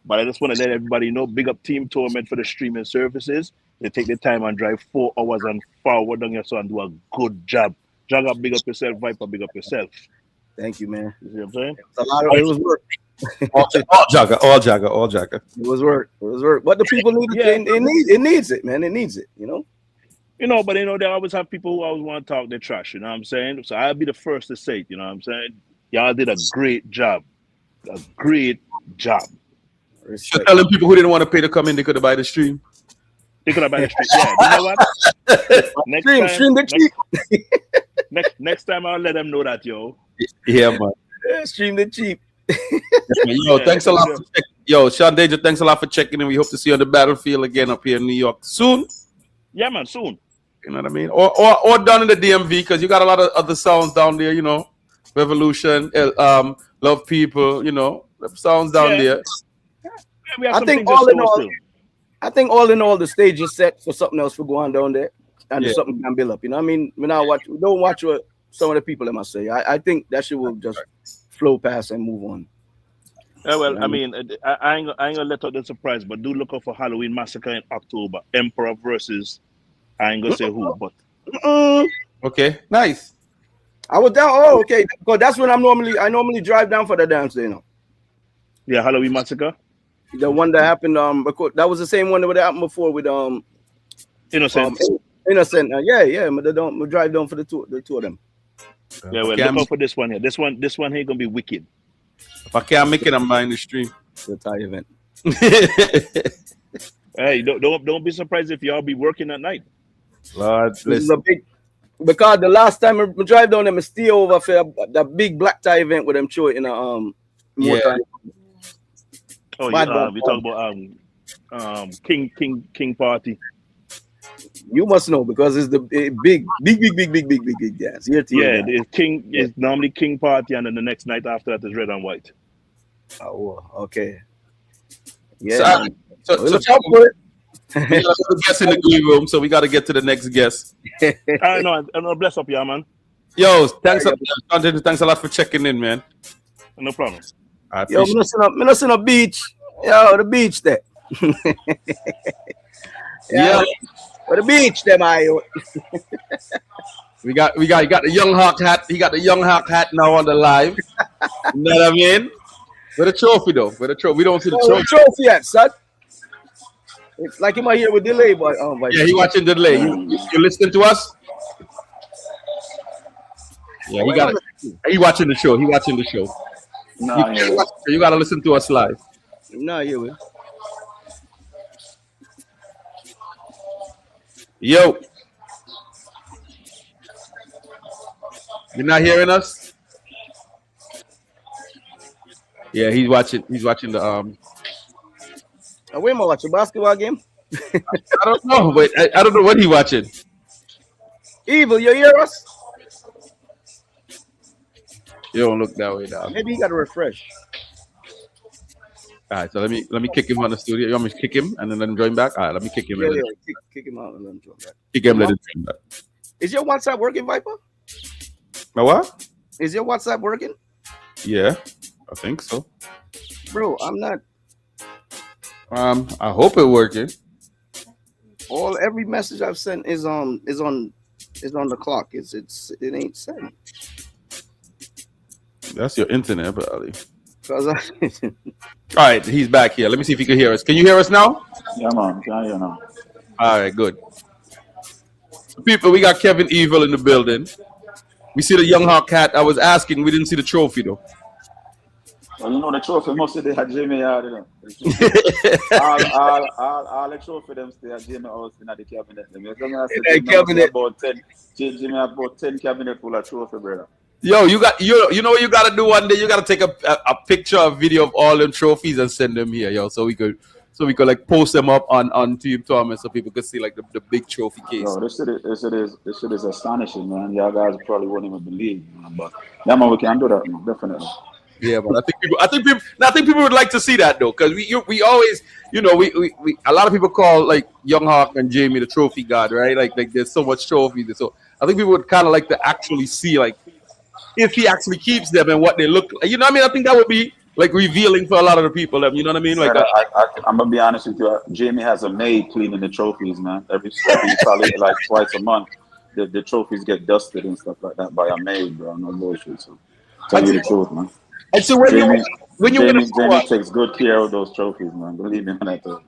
but I just want to let everybody know, big up Team Torment for the streaming services. They take the time and drive 4 hours and forward down here so and do a good job. Jagger, big up yourself. Viper, big up yourself. Thank you, man. You see what I'm saying? It was work. all Jagger. It was work. But the people need it. It needs it, man. It needs it, you know? You know, but they always have people who always want to talk their trash, you know what I'm saying? So I'll be the first to say it, you know what I'm saying? Y'all did a great job. A great job. So telling people who didn't want to pay to come in, they could have buy the stream. They could have buy the stream. Yeah, you know what? Stream the cheap. Next time I'll let them know that, yo. Yeah, man. Stream the cheap. Yo, thanks a lot. Yo, Sean Danger, thanks a lot for checking in. We hope to see you on the battlefield again up here in New York soon. Yeah, man, soon. You know what I mean? Or down in the DMV, because you got a lot of other sounds down there, you know. Revolution, Love People, you know, sounds down there. I think all in all, the stage is set for something else for going down there, and something can build up. You know what I mean? We don't watch what some of the people, I must say. I think that shit will just flow past and move on. Yeah, well, I mean, I ain't gonna let out the surprise, but do look out for Halloween Massacre in October. Emperor versus I ain't gonna say who, but okay, nice. I was down. Oh, okay. Because that's when I normally drive down for the dance, you know. Yeah, Halloween Massacre. The one that happened. Because that was the same one that happened before with Innocent. Innocent. Yeah. But they don't. We drive down for the two of them. Yeah, well, look out for this one here. This one here gonna be wicked. If I can't make it, I'm buying the stream. It's a tie event. Hey, don't be surprised if y'all be working at night. Lord, this is a big. Because the last time I drive down them, I stay over for that big black tie event with them show in a yeah. Oh yeah, we talk about King Party. You must know because it's the big dance. It's normally King Party, and then the next night after that is Red and White. Oh, okay. Yeah. So we got a guest in the green room, so we got to get to the next guest. I know. Bless up, yeah, man. Yo, thanks a lot for checking in, man. No problem. Yo, I'm not seeing a beach. Yo, the beach there. Yeah. For the beach, them I. You got the Young Hawk hat. He got the Young Hawk hat now on the live. You know what I mean? With a trophy though. With a trophy. We don't see the trophy. Trophy yet, son. It's like him here with delay, but yeah, he watching the delay. You listening to us? Yeah, he watching the show. He watching the show. Nah, you gotta listen to us live. Nah, you will. Yo. You're not hearing us? Yeah, he's watching the Where am I watching? Basketball game? I don't know, but I don't know what he watching. Evil, you hear us? You don't look that way now. Maybe he got to refresh. All right, so let me kick him on the studio. You want me to kick him and then let him join back? All right, let me kick him. Yeah, kick him out and let him join back. Kick him, let him join back. Is your WhatsApp working, Viper? My what? Is your WhatsApp working? Yeah, I think so. Bro, I'm not. I hope it's working. Every message I've sent is on the clock. It ain't sent. That's your internet, buddy. All right, he's back here. Let me see if he can hear us. Can you hear us now? Yeah, man. Can hear now. All right, good. People, we got Kevin Evil in the building. We see the Young Hawk hat. I was asking, we didn't see the trophy though. Well, you know the trophy mostly they had Jamie Yard, you know. all the trophy them stay at Jamie house in the cabinet. Jamie have about 10 cabinet full of trophy, brother. Yo, you know what you gotta do one day? You gotta take a picture, a video of all them trophies and send them here, yo, so we could like post them up on Team Thomas so people could see like the big trophy case. No, this shit is astonishing, man. Y'all guys probably wouldn't even believe, man. But yeah, man, we can do that, man. Definitely. Yeah, but I think people would like to see that though, because we always, you know, we a lot of people call like Young Hawk and Jamie the trophy god, right? Like there's so much trophies, so I think people would kind of like to actually see like if he actually keeps them and what they look like. You know what I mean? I think that would be like revealing for a lot of the people. You know what I mean? Like I'm gonna be honest with you. Jamie has a maid cleaning the trophies, man. Every probably like twice a month. The trophies get dusted and stuff like that by a maid, bro. No bullshit. So tell you the truth, man. And so when you win a new Jamie one, takes good care of those trophies, man. Believe me on that.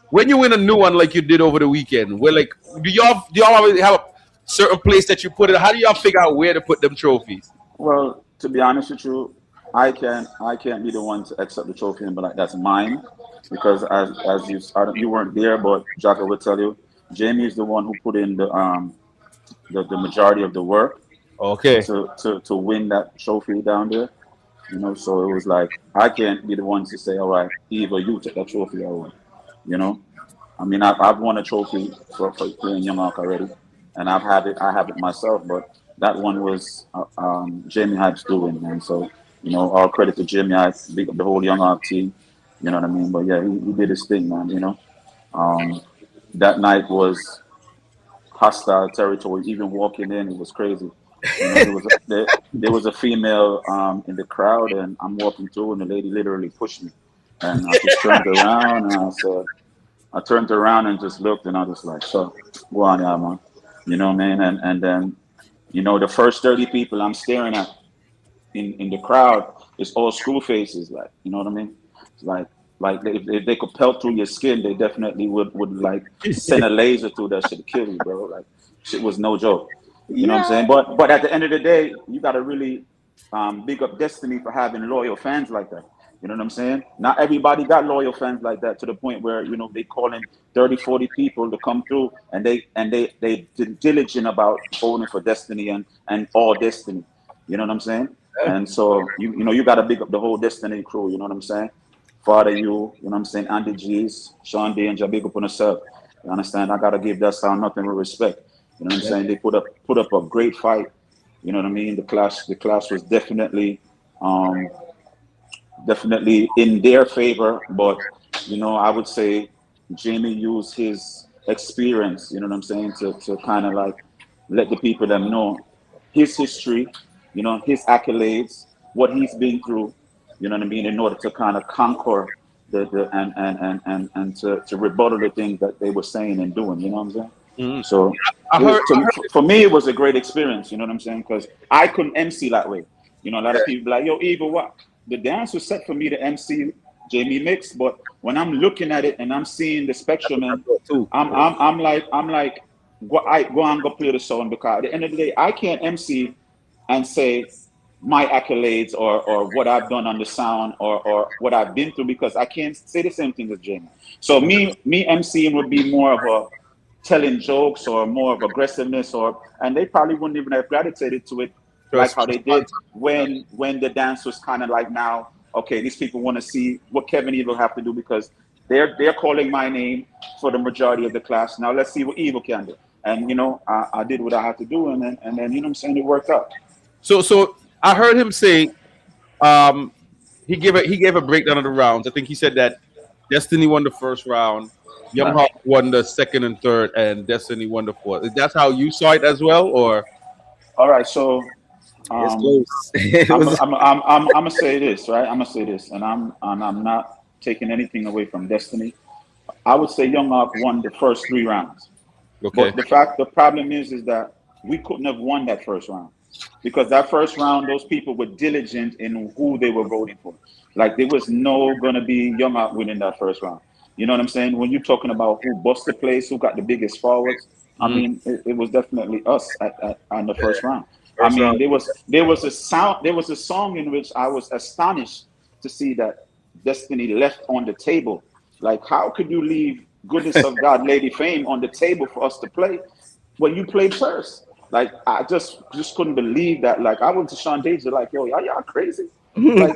When you win a new one like you did over the weekend, where like do y'all always have a certain place that you put it? How do y'all figure out where to put them trophies? Well, to be honest with you, I can't be the one to accept the trophy and be like that's mine, because as you weren't there, but Jacka will tell you, Jamie is the one who put in the majority of the work. Okay. To win that trophy down there, you know. So it was like I can't be the one to say, all right, Eva, you take that trophy away. You know, I mean, I've won a trophy for playing Young Hawk already, and I have it myself, but that one was Jamie Hype's doing, man. So, you know, all credit to Jamie Hype, big up the whole Young Hawk team. You know what I mean? But yeah, he did his thing, man. You know, that night was hostile territory. Even walking in, it was crazy. You know, there was a female in the crowd, and I'm walking through, and the lady literally pushed me, and I just turned around, and I turned around and just looked, and I was like, so, go on, yeah, man. You know what I mean? And then, you know, the first 30 people I'm staring at in the crowd is all screw faces, like, you know what I mean? It's like if they could pelt through your skin, they definitely would like send a laser through that shit to kill you, bro. Like, shit was no joke. You know what I'm saying? But at the end of the day, you gotta really big up Destiny for having loyal fans like that. You know what I'm saying? Not everybody got loyal fans like that to the point where, you know, they calling 30, 40 people to come through and they diligent about voting for Destiny and all Destiny. You know what I'm saying? And so you know you gotta big up the whole Destiny crew, you know what I'm saying? Father, you know what I'm saying, Andy G's, Sean Danger, big up on yourself. You understand? I gotta give that sound nothing but respect. You know what I'm saying? They put up a great fight. You know what I mean? The clash was definitely in their favor, but you know, I would say Jamie used his experience, you know what I'm saying, to kind of like let the people them know his history, you know, his accolades, what he's been through, you know what I mean, in order to kind of conquer and to rebuttal the things that they were saying and doing, you know what I'm saying? Mm-hmm. So for me, it was a great experience, you know what I'm saying? Because I couldn't MC that way. You know, a lot of people be like, yo, Eva, what? The dance was set for me to MC Jamie Mix, but when I'm looking at it and I'm seeing the spectrum, and I'm like, go and go play the song, because at the end of the day, I can't MC and say my accolades or what I've done on the sound or what I've been through, because I can't say the same thing as Jamie. So me MCing would be more of a telling jokes or more of aggressiveness, and they probably wouldn't even have gravitated to it like how they did when the dance was kind of like, now, okay, these people want to see what Kevin Evil have to do, because they're calling my name for the majority of the class. Now let's see what Evil can do. And you know, I did what I had to do, and then you know what I'm saying, it worked out. So I heard him say he gave a breakdown of the rounds. I think he said that Destiny won the first round, Young Hawk won the second and third, and Destiny won the fourth. Is that how you saw it as well, or? All right, so I'm gonna say this, right? I'm gonna say this, and I'm not taking anything away from Destiny. I would say Young Hawk won the first 3 rounds. Okay. But the problem is that we couldn't have won that first round, because that first round, those people were diligent in who they were voting for. Like, there was gonna be Young Hawk winning that first round. You know what I'm saying? When you're talking about who bust the place, who got the biggest forwards, I mean, it was definitely us on the first round. I mean, there was a song in which I was astonished to see that Destiny left on the table. Like, how could you leave Goodness of God, Lady Fame on the table for us to play when you played first? Like, I just couldn't believe that. Like, I went to Sean Danger like, yo, y'all crazy? Like,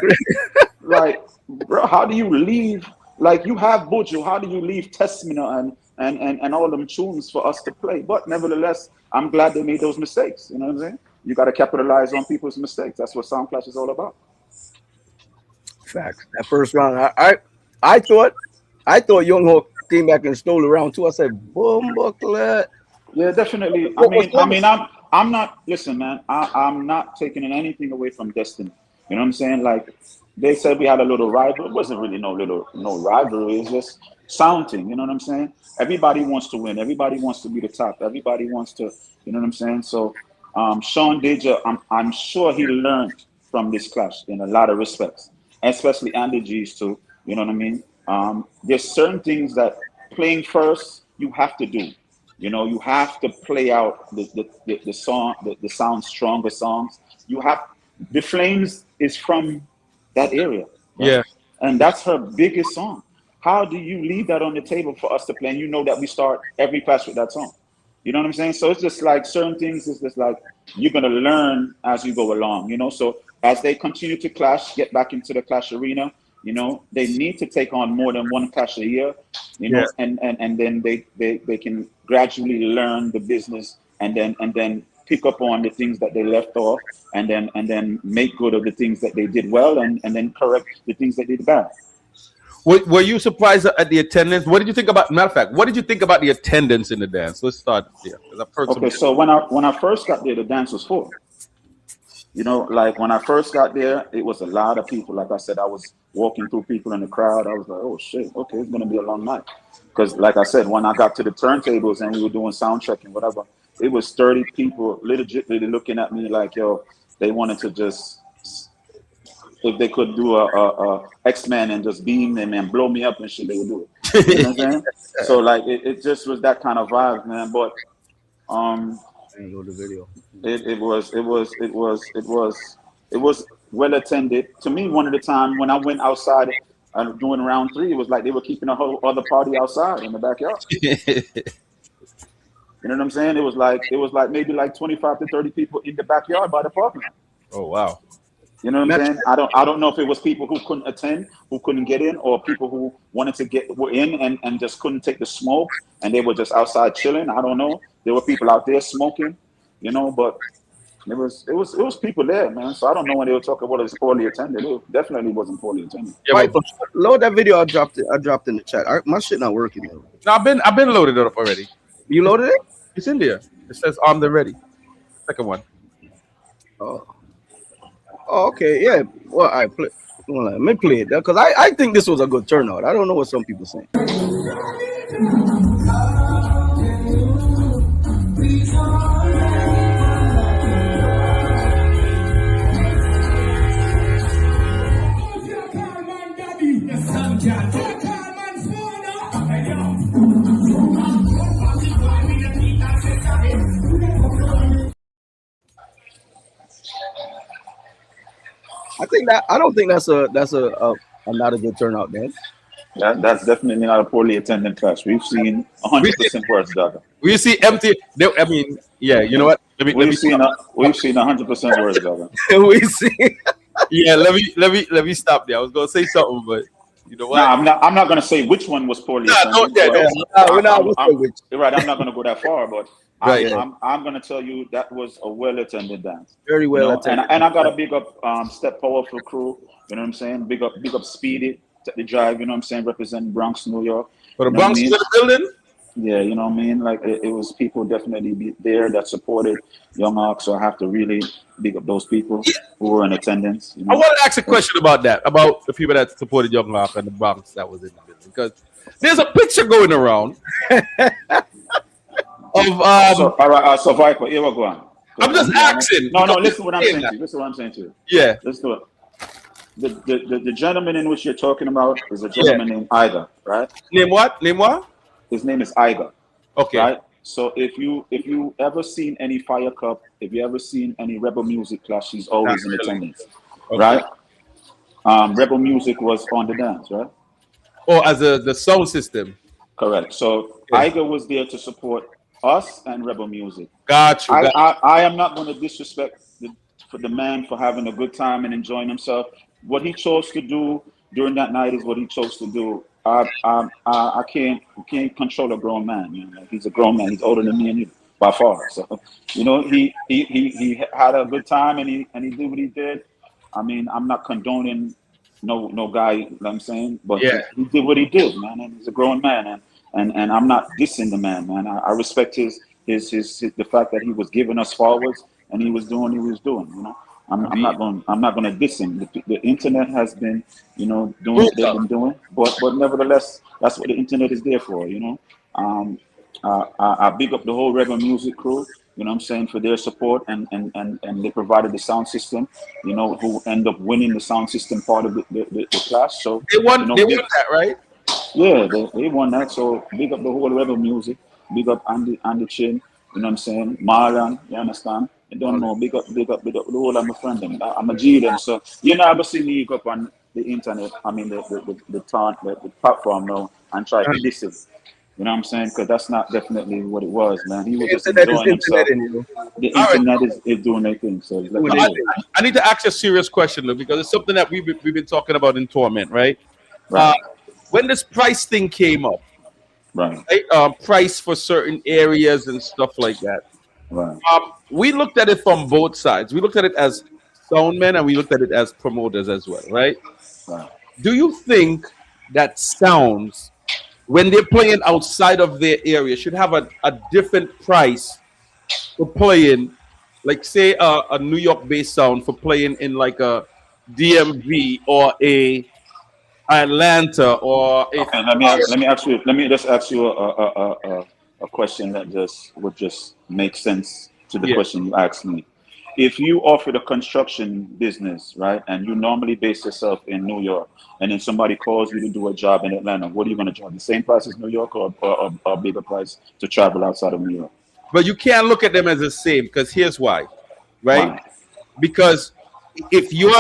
bro, how do you leave? Like, you have Buju, how do you leave Testament and all them tunes for us to play? But nevertheless, I'm glad they made those mistakes. You know what I'm saying? You got to capitalize on people's mistakes. That's what Sound Clash is all about. Facts. That first round, I thought Young Hawk came back and stole around too. I said, boom, booklet. Yeah, definitely. I mean, I'm not. Listen, man. I'm not taking anything away from Destiny. You know what I'm saying? Like, they said we had a little rivalry. It wasn't really no rivalry. It's just sounding. You know what I'm saying? Everybody wants to win. Everybody wants to be the top. Everybody wants to. You know what I'm saying? So, Sean Danger, I'm sure he learned from this clash in a lot of respects, especially Andy G's too. You know what I mean? There's certain things that playing first you have to do. You know, you have to play out the song, the sound stronger songs. The Flames is from that area. Right? Yeah. And that's her biggest song. How do you leave that on the table for us to play? And you know that we start every clash with that song. You know what I'm saying? So it's just like certain things, it's just like you're going to learn as you go along, you know? So as they continue to clash, get back into the clash arena, you know, they need to take on more than one clash a year, you know, and then they can gradually learn the business and then pick up on the things that they left off and then make good of the things that they did well and then correct the things that they did bad. Were you surprised at the attendance? What did you think about? Matter of fact, what did you think about the attendance in the dance? Let's start here. Okay, so when I first got there, the dance was full. You know, like when I first got there, it was a lot of people. Like I said, I was walking through people in the crowd. I was like, oh shit, okay, it's gonna be a long night. because like I said, when I got to the turntables and we were doing sound checking, whatever, it was 30 people legitimately looking at me like, yo, they wanted to just, if they could do a X-Men and just beam them and blow me up and shit, they would do it. You know what I'm saying? So like it just was that kind of vibe, man. But the video. It was well attended. To me, one of the time when I went outside doing round 3, it was like they were keeping a whole other party outside in the backyard. You know what I'm saying? It was like maybe like 25 to 30 people in the backyard by the parking lot. Oh wow. You know what I'm saying? I don't know if it was people who couldn't attend, who couldn't get in, or people who wanted to were in and just couldn't take the smoke and they were just outside chilling. I don't know. There were people out there smoking, you know, but it was people there, man. So I don't know when they were talking about it was poorly attended. It definitely wasn't poorly attended. Yeah, right, load that video. I dropped in the chat. My shit not working though. No, I've been loaded up already. You loaded it? It's in there. It says armed and ready. Second one. Oh, okay, yeah. Well, let me play it because I think this was a good turnout. I don't know what some people saying. I don't think that's a not a good turnout, man. That's definitely not a poorly attended class. We've seen 100% worse, Dagger. We see empty. I mean, yeah. You know what? We've seen 100% worse, Dagger. We see. Yeah. Let me stop there. I was gonna say something, but you know what? Nah, I'm not gonna say which one was poorly attended. We're not. Right. I'm not gonna go that far, but right. I'm gonna tell you that was a well attended dance. Very well attended. And I got a big up Step Powerful crew. You know what I'm saying? Big up Speedy, the drive. You know what I'm saying? Representing Bronx, New York. But the Bronx is in the building. Yeah, you know what I mean? Like it was people definitely there that supported Young Ox, so I have to really big up those people who were in attendance. You know? I want to ask a question about that, about the people that supported Young Ox and the Bronx that was in the building, because there's a picture going around of So Viper, here we go on. I'm just asking. No, listen what I'm saying to you. Listen what I'm saying to you. Yeah. Let's do it. The gentleman in which you're talking about is a gentleman named Iga, right? Name what? His name is Iga. Okay. Right? So if you ever seen any Fire Cup, if you ever seen any Rebel Music class, she's always in attendance. Okay. Right? Rebel Music was on the dance, right? Oh, as the sound system. Correct. So Iga was there to support us and Rebel Music. Gotcha. I am not going to disrespect the man for having a good time and enjoying himself. What he chose to do during that night is what he chose to do. I can't control a grown man. You know, he's a grown man. He's older than me and you by far. So you know, he had a good time and he did what he did. I mean, I'm not condoning no guy. You know what I'm saying, but yeah, he did what he did, man. And he's a grown man, and I'm not dissing the man. I respect his the fact that he was giving us forwards and he was doing what he was doing. You know. I'm not going to diss him. The internet has been, you know, doing what they've been doing, but nevertheless, that's what the internet is there for, you know. I big up the whole Rebel Music crew, you know what I'm saying, for their support and they provided the sound system, you know, who end up winning the sound system part of the class. So they won, you know, they won that, right? Yeah, they won that. So big up the whole Rebel Music, big up Andy Chin, you know what I'm saying, Marlon, you understand? I don't know, big up the whole of my friend. I'm a G them, so you know, ever see me go up on the internet, I mean the platform now and try to diss it. You know what I'm saying? Because that's not definitely what it was, man. He was just enjoying himself. The internet is doing their thing. So I need to ask you a serious question, though, because it's something that we've been talking about in Torment, right? When this price thing came up, right? Price for certain areas and stuff like that. Right. We looked at it from both sides. We looked at it as soundmen and we looked at it as promoters as well, right? Right. Do you think that sounds, when they're playing outside of their area, should have a different price for playing, like say a New York-based sound for playing in like a DMV or a Atlanta, or if Okay, let me just ask you a question that would just make sense to the question you asked me. If you offer the construction business, right, and you normally base yourself in New York, and then somebody calls you to do a job in Atlanta, what are you going to charge? The same price as New York, or a bigger price to travel outside of New York? But you can't look at them as the same, because here's why, right? Why? Because if you're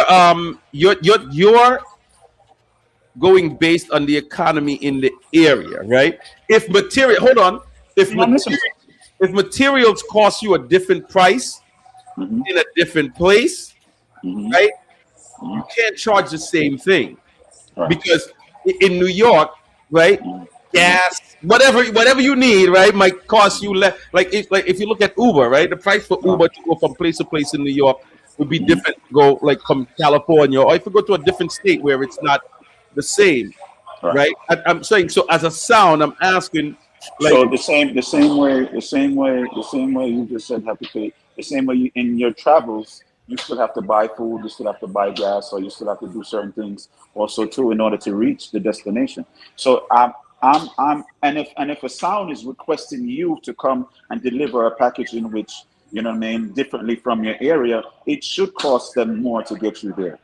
going based on the economy in the area, right? If materials cost you a different price in a different place, right? You can't charge the same thing, because in New York, right? Gas, whatever you need, right, might cost you less. Like if you look at Uber, right? The price for Uber to go from place to place in New York would be different to go like from California, or if you go to a different state where it's not the same, right? I'm saying, so as a sound, I'm asking, like, so the same way you just said have to pay, the same way you, in your travels, you still have to buy food, you still have to buy gas, or you still have to do certain things also too in order to reach the destination. So and if a sound is requesting you to come and deliver a package in which, you know what I mean, differently from your area, it should cost them more to get you there.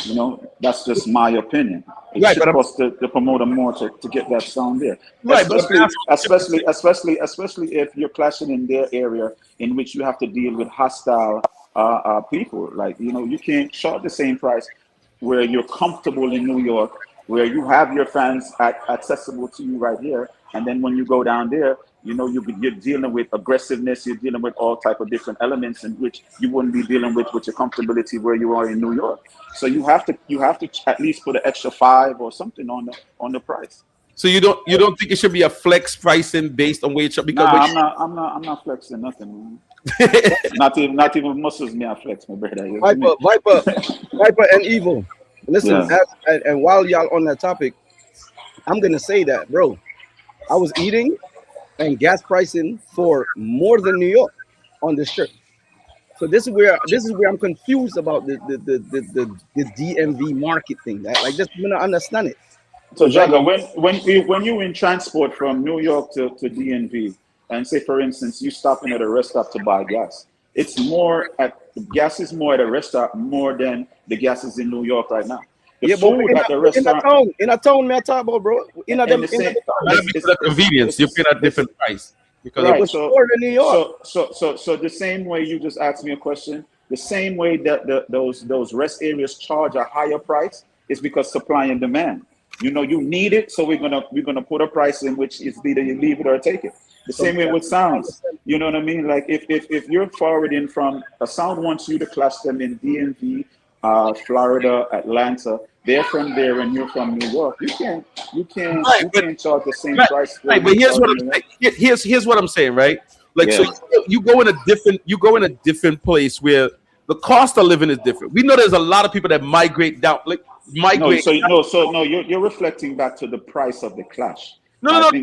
You know, that's just my opinion. It should cost the promoter more to get that sound there. Right, especially if you're clashing in their area in which you have to deal with hostile people. Like, you know, you can't charge the same price where you're comfortable in New York, where you have your fans accessible to you right here, and then when you go down there, you know, you're dealing with aggressiveness, you're dealing with all type of different elements in which you wouldn't be dealing with your comfortability where you are in New York. So you have to at least put an extra $5 or something on the price. So you don't think it should be a flex pricing based on where you because I'm not flexing nothing, man. not even muscles me I flex, my brother. Viper and Evil. Listen, and while y'all on that topic, I'm gonna say that, bro, I was eating and gas pricing for more than New York on this trip. So this is where I'm confused about the DMV market thing. Like, just I'm gonna understand it. So Jagger, when you in transport from New York to DMV, and say for instance you stopping at a rest stop to buy gas, gas is more at a rest stop more than the gas is in New York right now. The food at the restaurant in a town, me talk about, bro. Convenience, you pay a different price because right. It was more than New York. So the same way you just asked me a question, the same way that those rest areas charge a higher price is because supply and demand. You know, you need it, so we're gonna put a price in which is either you leave it or take it. The same way with sounds. You know what I mean? Like if you're forwarding from a sound wants you to clash them in DMV, Florida, Atlanta, they're from there and you're from New York. You can't charge the same price. Right, but here's what I'm saying. Here's what I'm saying, right? Like, so you go in a different place where the cost of living is different. We know there's a lot of people that migrate down, you're reflecting back to the price of the clash. No. Hold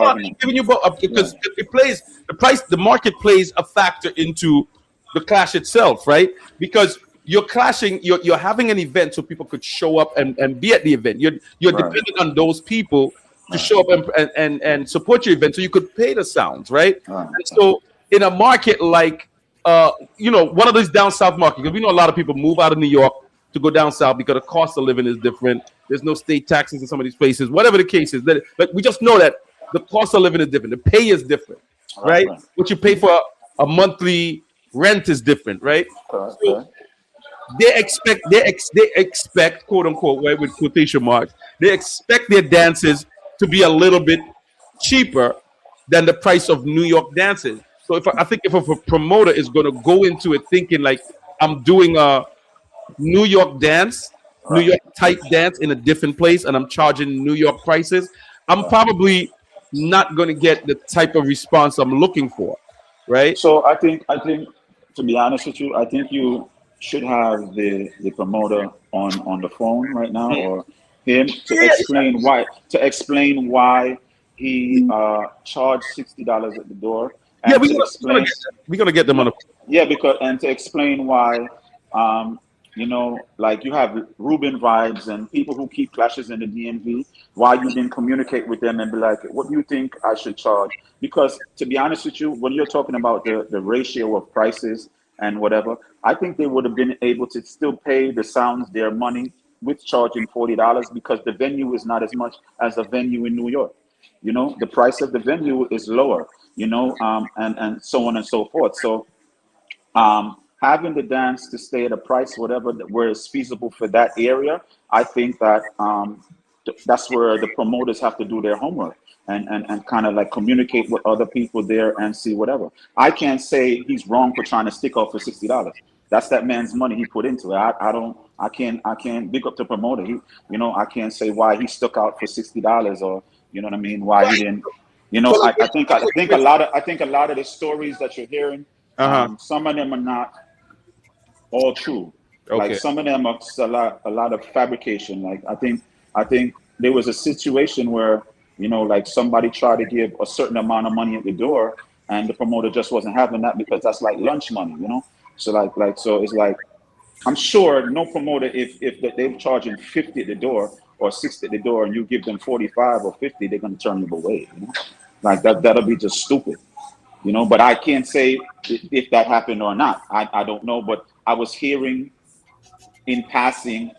on. I'm giving you both because the market plays a factor into the clash itself, right? Because you're clashing, you're having an event so people could show up and be at the event. You're dependent on those people to show up and support your event, so you could pay the sounds, right? And so in a market like one of these down south markets, because we know a lot of people move out of New York to go down south because the cost of living is different. There's no state taxes in some of these places, whatever the case is. But we just know that the cost of living is different. The pay is different, right? What you pay for a monthly rent is different, right? So they expect, quote unquote, right, with quotation marks, they expect their dances to be a little bit cheaper than the price of New York dances. So I think if a promoter is going to go into it thinking like, I'm doing a New York dance, New York type dance in a different place, and I'm charging New York prices, I'm probably not going to get the type of response I'm looking for, right? So I think to be honest with you, I think you should have the promoter on the phone right now, or him to explain why he charged $60 at the door. We're gonna get them on the to explain why you know, like you have Ruben Vibes and people who keep clashes in the DMV. Why you didn't communicate with them and be like, what do you think I should charge? Because to be honest with you, when you're talking about the ratio of prices and whatever, I think they would have been able to still pay the sounds their money with charging $40 because the venue is not as much as a venue in New York. You know, the price of the venue is lower, you know, and so on and so forth. So having the dance to stay at a price, whatever, where it's feasible for that area, I think that that's where the promoters have to do their homework and kind of like communicate with other people there and see whatever. I can't say he's wrong for trying to stick off for $60. That's that man's money he put into it. I can't big up the promoter. He, you know, I can't say why he stuck out for $60 or, you know what I mean, why he didn't. You know, I think a lot of the stories that you're hearing, some of them are not all true. Okay. Like some of them are a lot of fabrication. Like I think there was a situation where, you know, like somebody tried to give a certain amount of money at the door, and the promoter just wasn't having that because that's like lunch money, you know. So so it's like, I'm sure no promoter, if they're charging 50 at the door or 60 at the door, and you give them 45 or 50, they're gonna turn you away. You know? Like that'll be just stupid, you know. But I can't say if that happened or not. I don't know, but I was hearing in passing,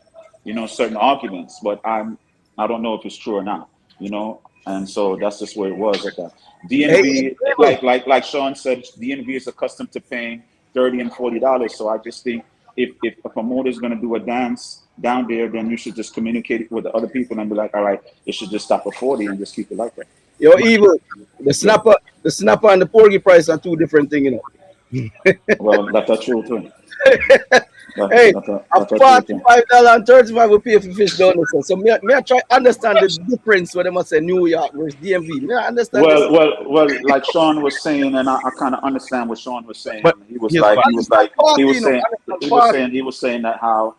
you know, certain arguments, but I don't know if it's true or not, you know. And so that's just where it was at that. DMV, like Sean said, DMV is accustomed to paying $30 and $40. So I just think if a promoter is going to do a dance down there, then you should just communicate with the other people and be like, all right, it should just stop at 40 and just keep it like that. Yo, Evil, the snapper and the porgy price are two different things, you know. Well, that's true too. Hey, a $45 and $35 will pay for fish down there. So me I try understand the difference when they must say New York versus DMV. Me I understand. Well, like Sean was saying, and I kind of understand what Sean was saying. He was saying that how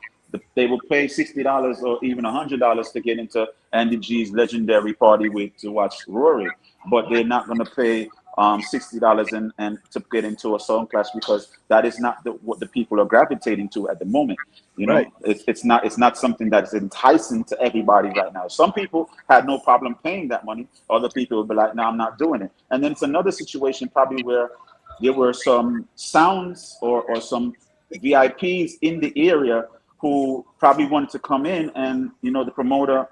they will pay $60 or even $100 to get into Andy G's legendary party week to watch Rory, but they're not going to pay $60 and to get into a song clash because that is not what the people are gravitating to at the moment. You know, right. It's not something that's enticing to everybody right now. Some people had no problem paying that money. Other people would be like, no, I'm not doing it. And then it's another situation probably where there were some sounds or some VIPs in the area who probably wanted to come in, and you know the promoter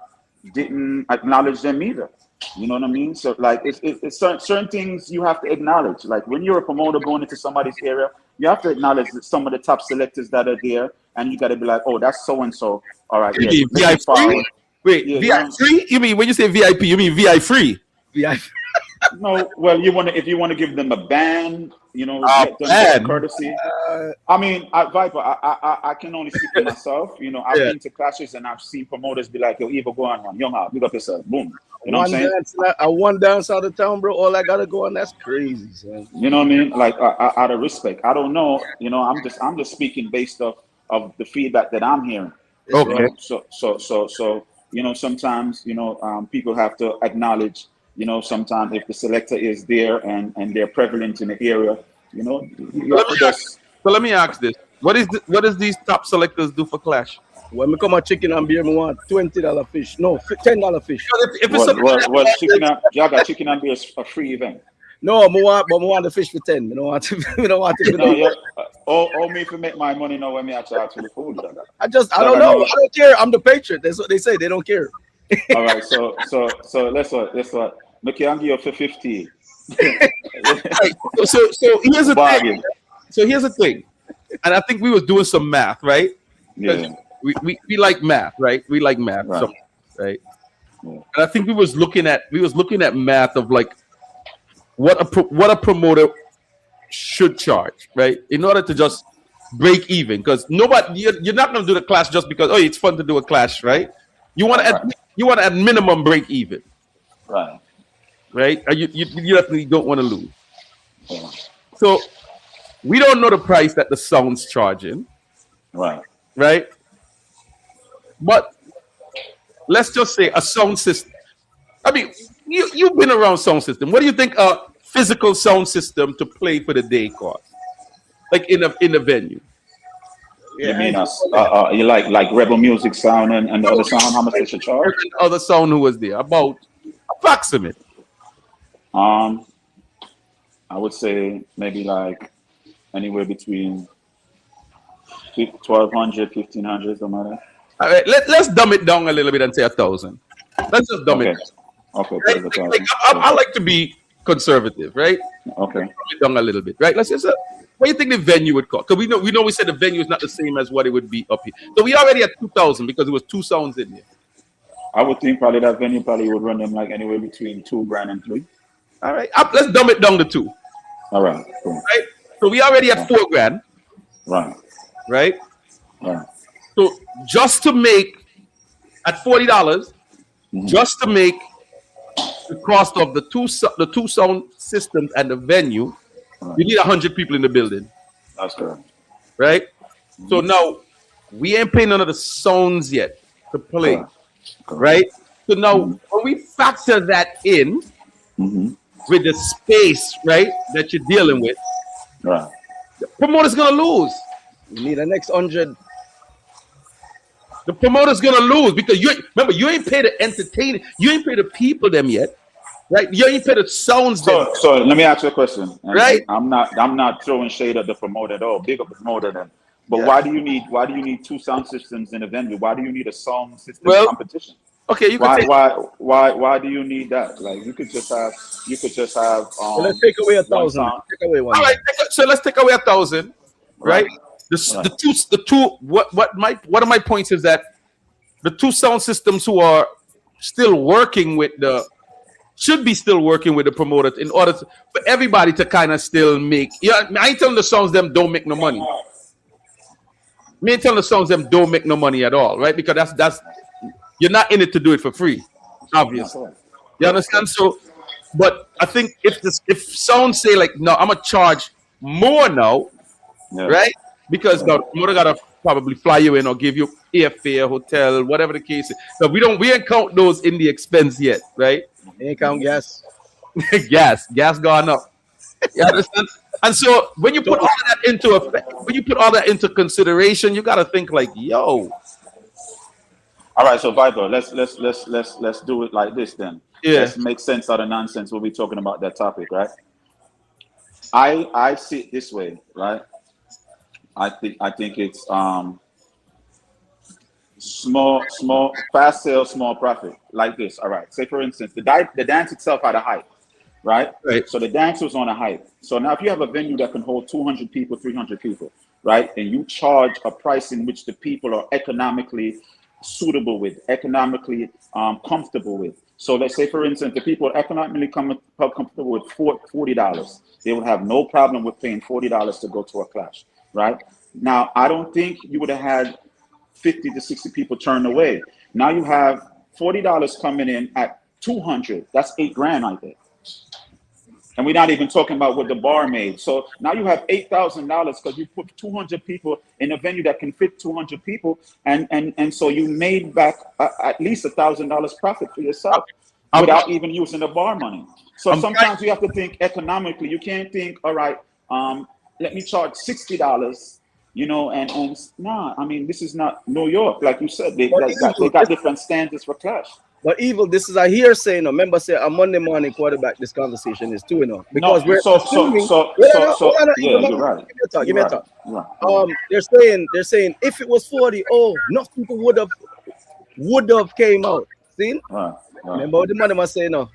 didn't acknowledge them either. You know what I mean? So like it's certain things you have to acknowledge. Like when you're a promoter going into somebody's area, you have to acknowledge that some of the top selectors that are there, and you got to be like, oh, that's so and so. All right, you mean VIP? Wait, yeah, VIP? You mean when you say VIP, you mean VI free? VIP. No, well, if you want to give them a band, you know, courtesy. I mean, Viper, I can only speak for myself. You know, I've been to clashes and I've seen promoters be like, yo, Eva, go on, man. Young out, big up yourself. Boom. You know what I'm saying? One dance out of town, bro. All I gotta go on, that's crazy, son. You know what I mean? Like out of respect. I don't know. You know, I'm just speaking based off of the feedback that I'm hearing. Okay. You know? So you know, sometimes you know people have to acknowledge. You know, sometimes if the selector is there and they're prevalent in the area, you know. Let me ask this: what does these top selectors do for clash? When we come a chicken and beer, we want $20 fish. No, $10 fish. Chicken and beer is a free event. No, we want the fish for 10. We don't want to. Oh, me to make my money now when me actually ask for the food. I don't know. I don't care. I'm the patron. That's what they say. They don't care. All right, so let's what. Look, I'm give you for 50. So here's the thing. So here's the thing, and I think we was doing some math, right? Yeah. We like math, right? We like math, right? Right? Yeah. And I think we was looking at math of like what a promoter should charge, right? In order to just break even, because you're not going to do the clash just because it's fun to do a clash, right? You want to at minimum break even, right? You definitely don't want to lose. Yeah. So we don't know the price that the sound's charging, right? But let's just say a sound system. I mean, you've been around sound system. What do you think a physical sound system to play for the day cost? Like in a venue? You mean you like Rebel Music Sound and the other sound? How much they should charge? The other sound who was there? About approximate. I would say maybe like anywhere between 1,200, 1,500, something like that. All right, let's dumb it down a little bit and say 1,000. Let's just dumb it down. Okay. Right? I like to be conservative, right? Okay. Dumb it down a little bit, right? Let's just. What do you think the venue would cost? Because we know we said the venue is not the same as what it would be up here. So we already at 2,000 because it was 2 sounds in there. I would think probably that venue would run them like anywhere between $2,000 and $3,000. All right, let's dumb it down to 2. All right. Cool. Right. So we already at $4,000. Right. Right. Right. So just to make at $40, just to make the cost of the two sound systems and the venue, you need 100 people in the building. That's correct. Right? So now we ain't paying none of the sounds yet to play. Right? So now when we factor that in with the space, right, that you're dealing with, right, the promoter's gonna lose. You need the next 100. The promoter's gonna lose because you ain't paid the entertainer, you ain't paid the people them yet. Right, you ain't paid the sounds. So let me ask you a question. Right, I'm not throwing shade at the promoter at all. Big up the promoter then. But why do you need 2 sound systems in a venue? Why do you need a sound system competition? Okay, why do you need that? Like you could just have. So let's take away 1,000. Take away one. All right, so let's take away 1,000. Right. The two. One of my points is that the 2 sound systems who are still working with should be still working with the promoter in order for everybody to kind of still make. I ain't telling the songs them don't make no money. I ain't telling the songs them don't make no money at all, right? Because that's you're not in it to do it for free, obviously. You understand? So, but I think if sounds say like, no, I'm gonna charge more now, right? Because the promoter gotta probably fly you in or give you airfare, hotel, whatever the case is. So we ain't count those in the expense yet, right? Ain't count gas. gas gone up. You understand? And so when you put all that into consideration, you gotta think like, yo. All right, so Viper, let's do it like this then. Yeah. Let's make sense out of nonsense when we're talking about that topic, right? I see it this way, right? I think it's small, fast sales, small profit, like this. All right. Say for instance, the dance itself had a hype, right? Right. So the dance was on a hype. So now if you have a venue that can hold 200 people, 300 people, right, and you charge a price in which the people are economically suitable with, economically comfortable with. So let's say for instance, the people are economically comfortable with $40. They would have no problem with paying $40 to go to a clash, right? Now, I don't think you would have had 50 to 60 people turned away. Now you have $40 coming in at 200. That's $8,000 right there. And we're not even talking about what the bar made. So now you have $8,000 because you put 200 people in a venue that can fit 200 people. And so you made back at least $1,000 profit for yourself without even using the bar money. So sometimes you have to think economically. You can't think, all right, let me charge $60, you know, and nah, I mean, this is not New York. Like you said, they got different standards for clash. But Evil, this is a hearsay, no. Remember, say a Monday morning quarterback. This conversation is too, because no, we're assuming. You're right. Give me a talk. They're saying if it was 40, enough people would have came out. See? Right. Remember what the man was saying, no,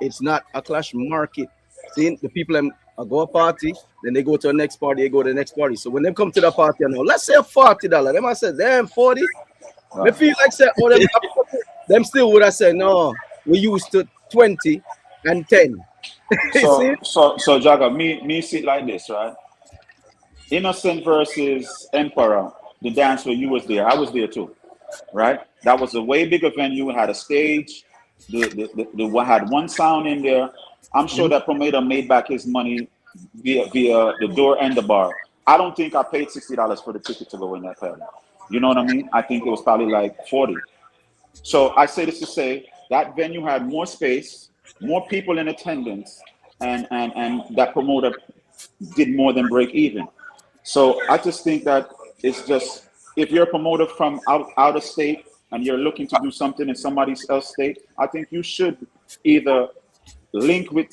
it's not a clash market. See, the people go a party, then they go to the next party, they go to the next party. So when they come to the party, let's say $40, they might say, damn, 40. Right. They feel like say, them still would have said, no, we used to 20 and 10. so Jagga, me see it like this, right? Innocent versus Emperor, the dance where you was there, I was there too, right? That was a way bigger venue, had a stage, the had one sound in there. I'm sure that promoter made back his money via the door and the bar. I don't think I paid $60 for the ticket to go in that party. You know what I mean? I think it was probably like 40. So I say this to say that venue had more space, more people in attendance, and that promoter did more than break even. So I just think that it's just if you're a promoter from out of state and you're looking to do something in somebody else's state, I think you should either link with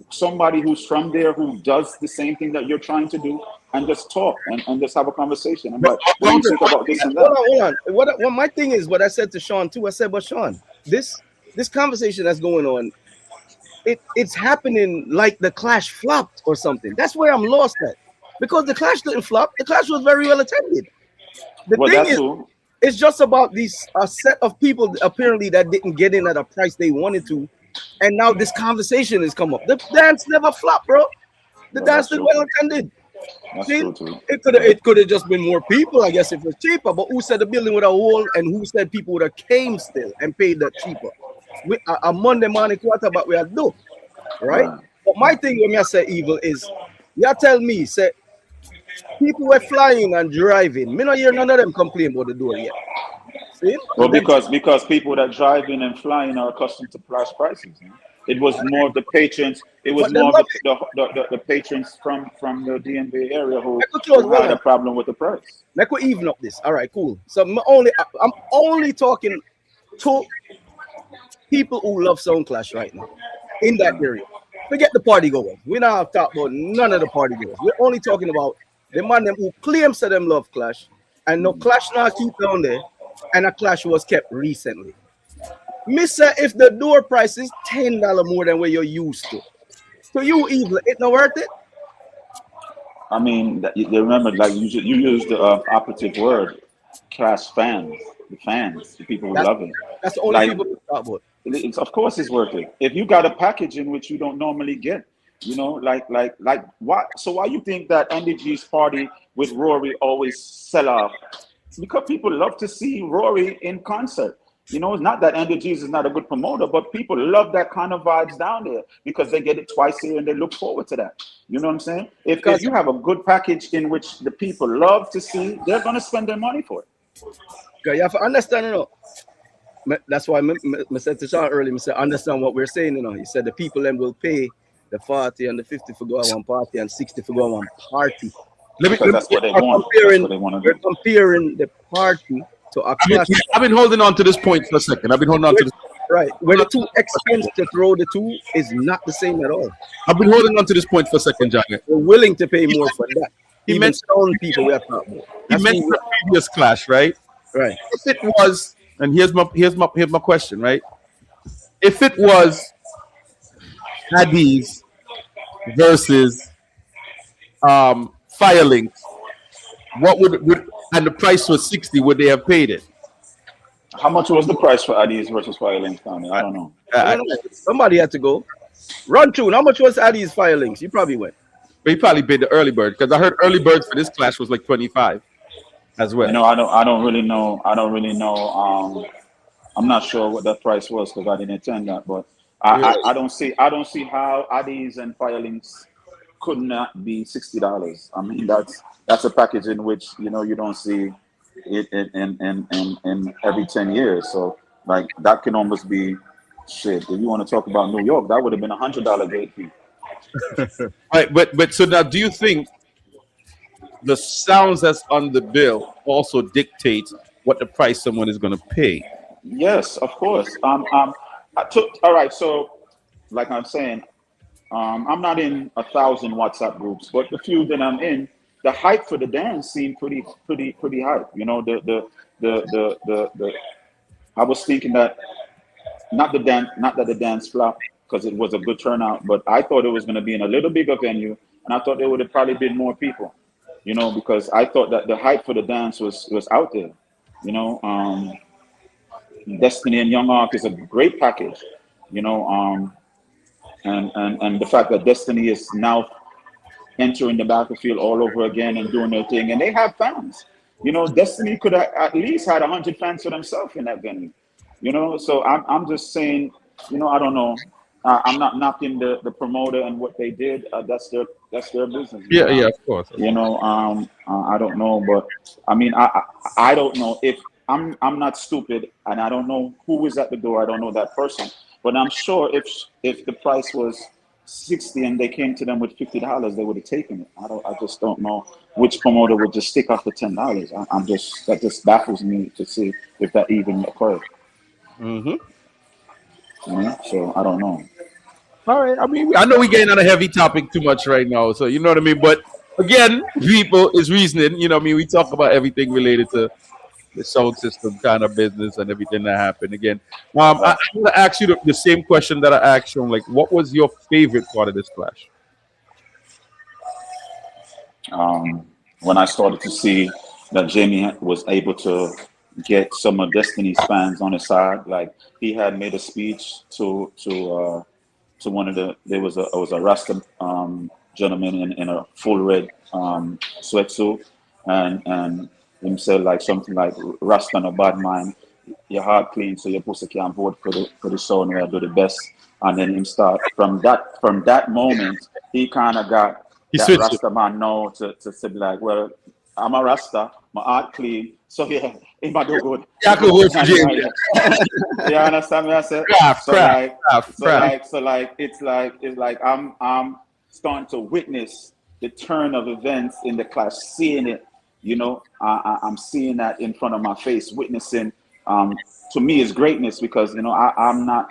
somebody who's from there who does the same thing that you're trying to do and just talk and just have a conversation. And what do you think about this and that? Hold on. What my thing is, what I said to Sean too, I said, but Sean, this conversation that's going on, it's happening like the Clash flopped or something. That's where I'm lost at. Because the Clash didn't flop. The Clash was very well attended. The thing is, it's just about these a set of people apparently that didn't get in at a price they wanted to. And now this conversation has come up. The dance never flopped, bro. The dance did well attended. See, it could have just been more people, I guess, if it was cheaper. But who said the building would have whole, and who said people would have came still and paid that cheaper? A Monday morning quarterback we had do, right? But my thing when I say evil is, you tell me, say people were flying and driving. Me not hear none of them complain about the door yet. See? Well, because people that drive in and flying are accustomed to flash prices. Man. It was more of the patrons. It was more of the patrons from the DMV area who had a problem with the price. Let's even up this. All right, cool. So I'm only talking to people who love Sound Clash right now in that area. Forget the party goers. We're not talking about none of the party goers. We're only talking about the man them who claims to them love Clash and no Clash now keep down there, and a Clash was kept recently. Mister, if the door price is $10 more than what you're used to you evil, it not worth it. I mean, you remember, like you used the operative word, Clash fans, the people who love it. That's the only people we talk about. Of course, it's worth it. If you got a package in which you don't normally get, you know, like why? So why you think that Andy G's party with Rory always sell off? Because people love to see Rory in concert. You know, it's not that Andy G's is not a good promoter, but people love that kind of vibes down there because they get it twice a year and they look forward to that. You know what I'm saying? If you have a good package in which the people love to see, they're going to spend their money for it. Okay, you have to understand, you know. That's why I said to Sean earlier, I said, understand what we're saying, you know. He said the people then will pay the 40 and the 50 for going one party and 60 for going one party. That's what they want. We're comparing the party to a Clash. I've been holding on to this point for a second. Right. Where the two expense to throw the two is not the same at all. I've been holding on to this point for a second, John. We're willing to pay more for that. He mentioned people we are talking about. He mentioned the previous Clash, right? Right. If it was, and here's my question, right? If it was Addies versus Firelinks, what would and the price was 60, would they have paid it? How much was the price for Addies versus Firelinks down there? I don't know. Somebody had to go. Run through. How much was Addies Firelinks? You probably went. But he probably paid the early bird because I heard early bird for this Clash was like 25 as well. You know, I don't really know. I'm not sure what that price was because I didn't attend that. But I don't see how Addies and Firelinks could not be $60. I mean, that's a package in which, you know, you don't see it in every 10 years. So like that can almost be shit. If you want to talk about New York, that would have been $100 gate fee. Right, but so now do you think the sounds that's on the bill also dictates what the price someone is going to pay? Yes, of course. All right, so like I'm saying, I'm not in 1,000 WhatsApp groups, but the few that I'm in, the hype for the dance seemed pretty hype. You know, I was thinking that not that the dance flopped because it was a good turnout, but I thought it was going to be in a little bigger venue, and I thought there would have probably been more people. You know, because I thought that the hype for the dance was out there. You know, Destiny and Young Ark is a great package. You know, and the fact that Destiny is now entering the battlefield all over again and doing their thing, and they have fans. You know, Destiny could have at least had 100 fans for themselves in that venue. You know, so I'm just saying, you know, I don't know. I'm not knocking the promoter and what they did. That's their business. Yeah, of course. You know, I don't know, but I mean, I don't know if I'm not stupid, and I don't know who is at the door. I don't know that person, but I'm sure if the price was $60 and they came to them with $50, they would have taken it. I just don't know which promoter would just stick off the $10. That just baffles me to see if that even occurred. So I don't know. All right. I mean, I know we're getting on a heavy topic too much right now, so you know what I mean. But again, people is reasoning. You know what I mean? We talk about everything related to the sound system kind of business and everything that happened. Again, I'm going to ask you the same question that I asked you. Like, what was your favorite part of this clash? When I started to see that Jamie was able to get some of Destiny's fans on his side, like he had made a speech to one of the, there was a Rasta gentleman in a full red sweatsuit, and him said like something like Rasta no bad mind, your heart clean so your pussy can vote for the sound where I do the best. And then him start from that moment he kind of got that Rasta man now to say like, well, I'm a Rasta, my heart clean, so yeah, it might do good. Yeah, you understand me? I said so like it's like I'm starting to witness the turn of events in the clash, seeing it. You know, I'm seeing that in front of my face, witnessing. To me, is greatness because you know I'm not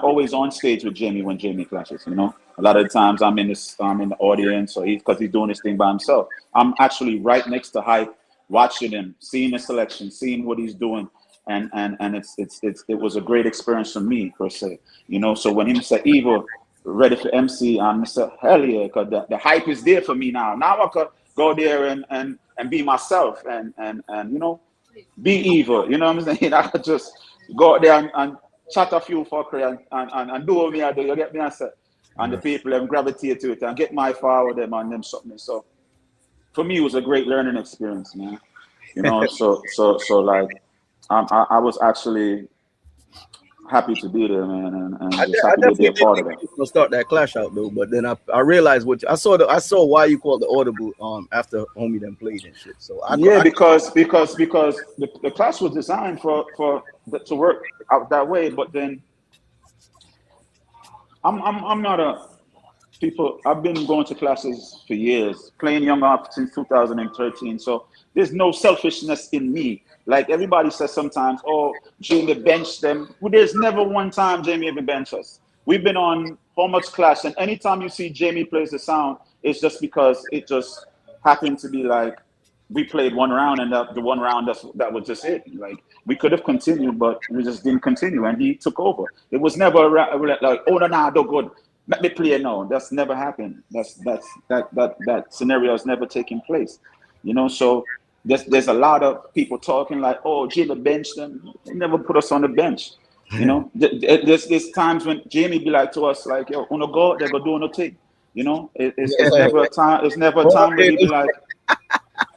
always on stage with Jamie when Jamie clashes. You know, a lot of the times I'm in the audience, or because he's doing this thing by himself. I'm actually right next to Hype, watching him, seeing the selection, seeing what he's doing, and it was a great experience for me per se. You know, so when he said Evil ready for MC, I said hell yeah, because the hype is there for me now. Now I could go there and be myself and you know, be evil. You know what I'm saying? I could just go out there and chat a few fuckery and do what me I do. You get me? I said, and the people them gravitate to it and get my fire with them and them something. So for me, it was a great learning experience, man. You know, so like I was actually happy to be there, man, and just happy to be a part of it. We'll start that clash out though, but then I realized what I saw why you called the audible after homie them played and shit. So because the clash was designed for to work out that way, but then I'm not a people. I've been going to classes for years, playing young up since 2013. So there's no selfishness in me. Like everybody says sometimes, oh, Jamie benched them. Well, there's never one time Jamie ever benched us. We've been on how much clash, and anytime you see Jamie plays the sound, it's just because it just happened to be like we played one round, and the one round that was just it. Like we could have continued, but we just didn't continue, and he took over. It was never like, oh no, do good. Let me play now. That's never happened. That scenario has never taken place. You know, so. There's a lot of people talking like, oh, Jamie benched them. They never put us on the bench. You know, there's times when Jamie be like to us, like, yo, uno go, they go do no thing. You know, it's never a time. It's never a time where he be like,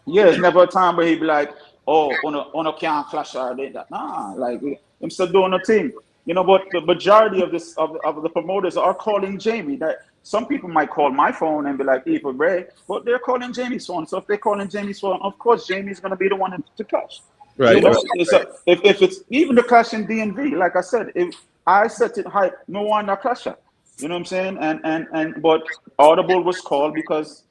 yeah, it's never a time where he be like, oh, uno can't clash or that. Nah, like him still doing a thing. You know, but the majority of the promoters are calling Jamie. That some people might call my phone and be like, Evil Ray, but they're calling Jamie's phone. So if they're calling Jamie's phone, of course Jamie's gonna be the one to clash. Right. You know, if it's even the clash in DNV, like I said, if I set it high, no one a clasher. You know what I'm saying? And but Audible was called because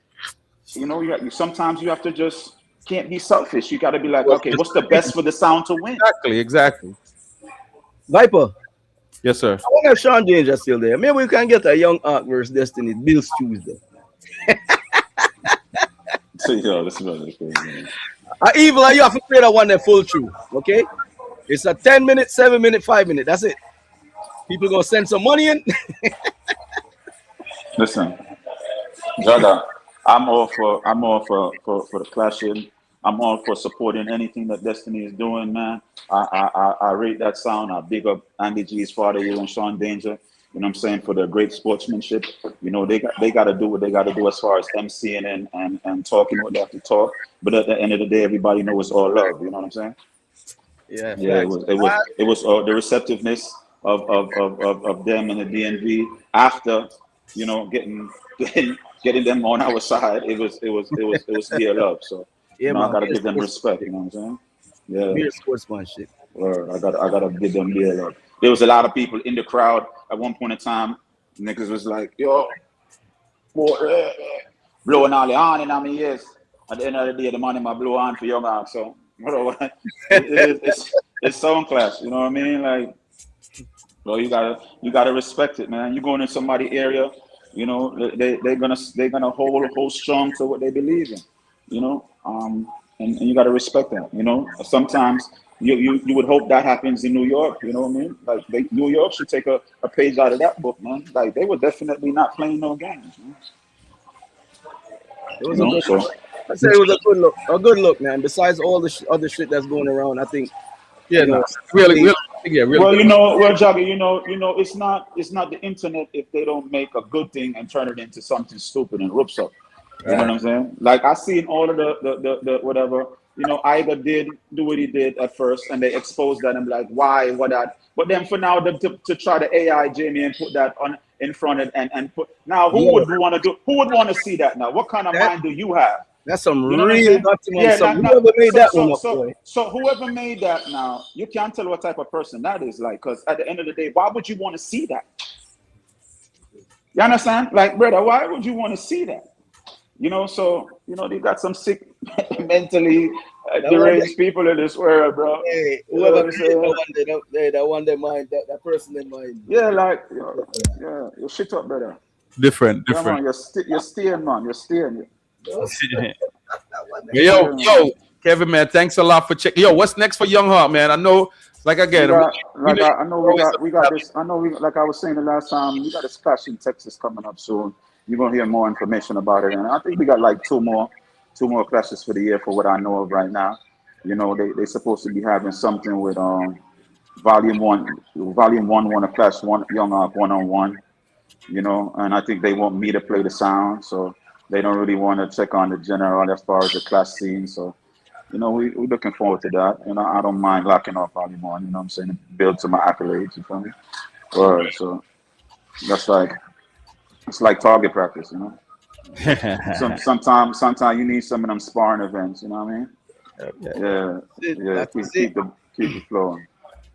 you know sometimes you have to just can't be selfish. You got to be like, okay, what's the best for the sound to win? Exactly. Viper. Yes, sir. I wonder if Sean James is still there. Maybe we can get a Young Ark versus Destiny Bills Tuesday. So yo, this is crazy. Evil, you have to play that one that full through. Okay, it's a 10-minute, 7-minute, 5-minute. That's it. People gonna send some money in. Listen, Jada, I'm all for the clashing. I'm all for supporting anything that Destiny is doing, man. I rate that sound. I big up Andy G's father, you and Sean Danger. You know what I'm saying, for their great sportsmanship. You know, they got to do what they got to do as far as MCing and talking what they have to talk. But at the end of the day, everybody knows it's all love. You know what I'm saying? Yeah. It was the receptiveness of them and the DNV after, you know, getting them on our side. It was real love. So. Yeah, I gotta give them respect, you know what I'm saying? Yeah. Real sportsmanship. I gotta give them real love. There was a lot of people in the crowd at one point in time niggas was like, yo, boy, blowing all the on in my ears. At the end of the day, the money might blow on for Young Ark. So, it's sound clash. You know what I mean? Like, bro, you gotta respect it, man. You going in somebody's area, you know, they're gonna hold strong to what they believe in, you know. And you gotta respect that, you know. Sometimes you would hope that happens in New York, you know what I mean? Like New York should take a page out of that book, man. Like they were definitely not playing no games, man. It was I say it was a good look, man. Besides all the other shit that's going around, I think, really. Well, you know, Jagger, you know, it's not the internet if they don't make a good thing and turn it into something stupid and rips up. You know what I'm saying? Like I seen all of the whatever, you know, Iger did do what he did at first, and they exposed that and like why, what that. But then for now, to try to AI Jamie and put that on in front of and put now who would want to see that now? What kind of mind do you have? That's some you know real whoever made that one up, boy. So whoever made that now, you can't tell what type of person that is like, because at the end of the day, why would you want to see that? You understand? Like, brother, why would you want to see that? You know, so, you know, they got some sick, mentally deranged people in this world, bro. Hey, whoever that one that mind, that person in mind. Yeah, like, yeah, you shit up, brother. Different. Yeah, man, you're staying, man. You're staying. Yo, Kevin, man, thanks a lot for checking. Yo, what's next for Young Heart, man? I know, like again, we got this. I know, like I was saying the last time, we got a splash in Texas coming up soon. You're gonna hear more information about it, and I think we got like two more clashes for the year, for what I know of right now. You know, they're supposed to be having something with Volume 1 want to clash Young Heart 1-on-1. You know, and I think they want me to play the sound, so they don't really want to check on the general as far as the class scene. So, you know, we're looking forward to that. You know, I don't mind locking off Volume 1, you know what I'm saying, build to my accolades, you feel me? So that's like, it's like target practice, you know? Sometimes you need some of them sparring events, you know what I mean? Yeah. Keep the flowing.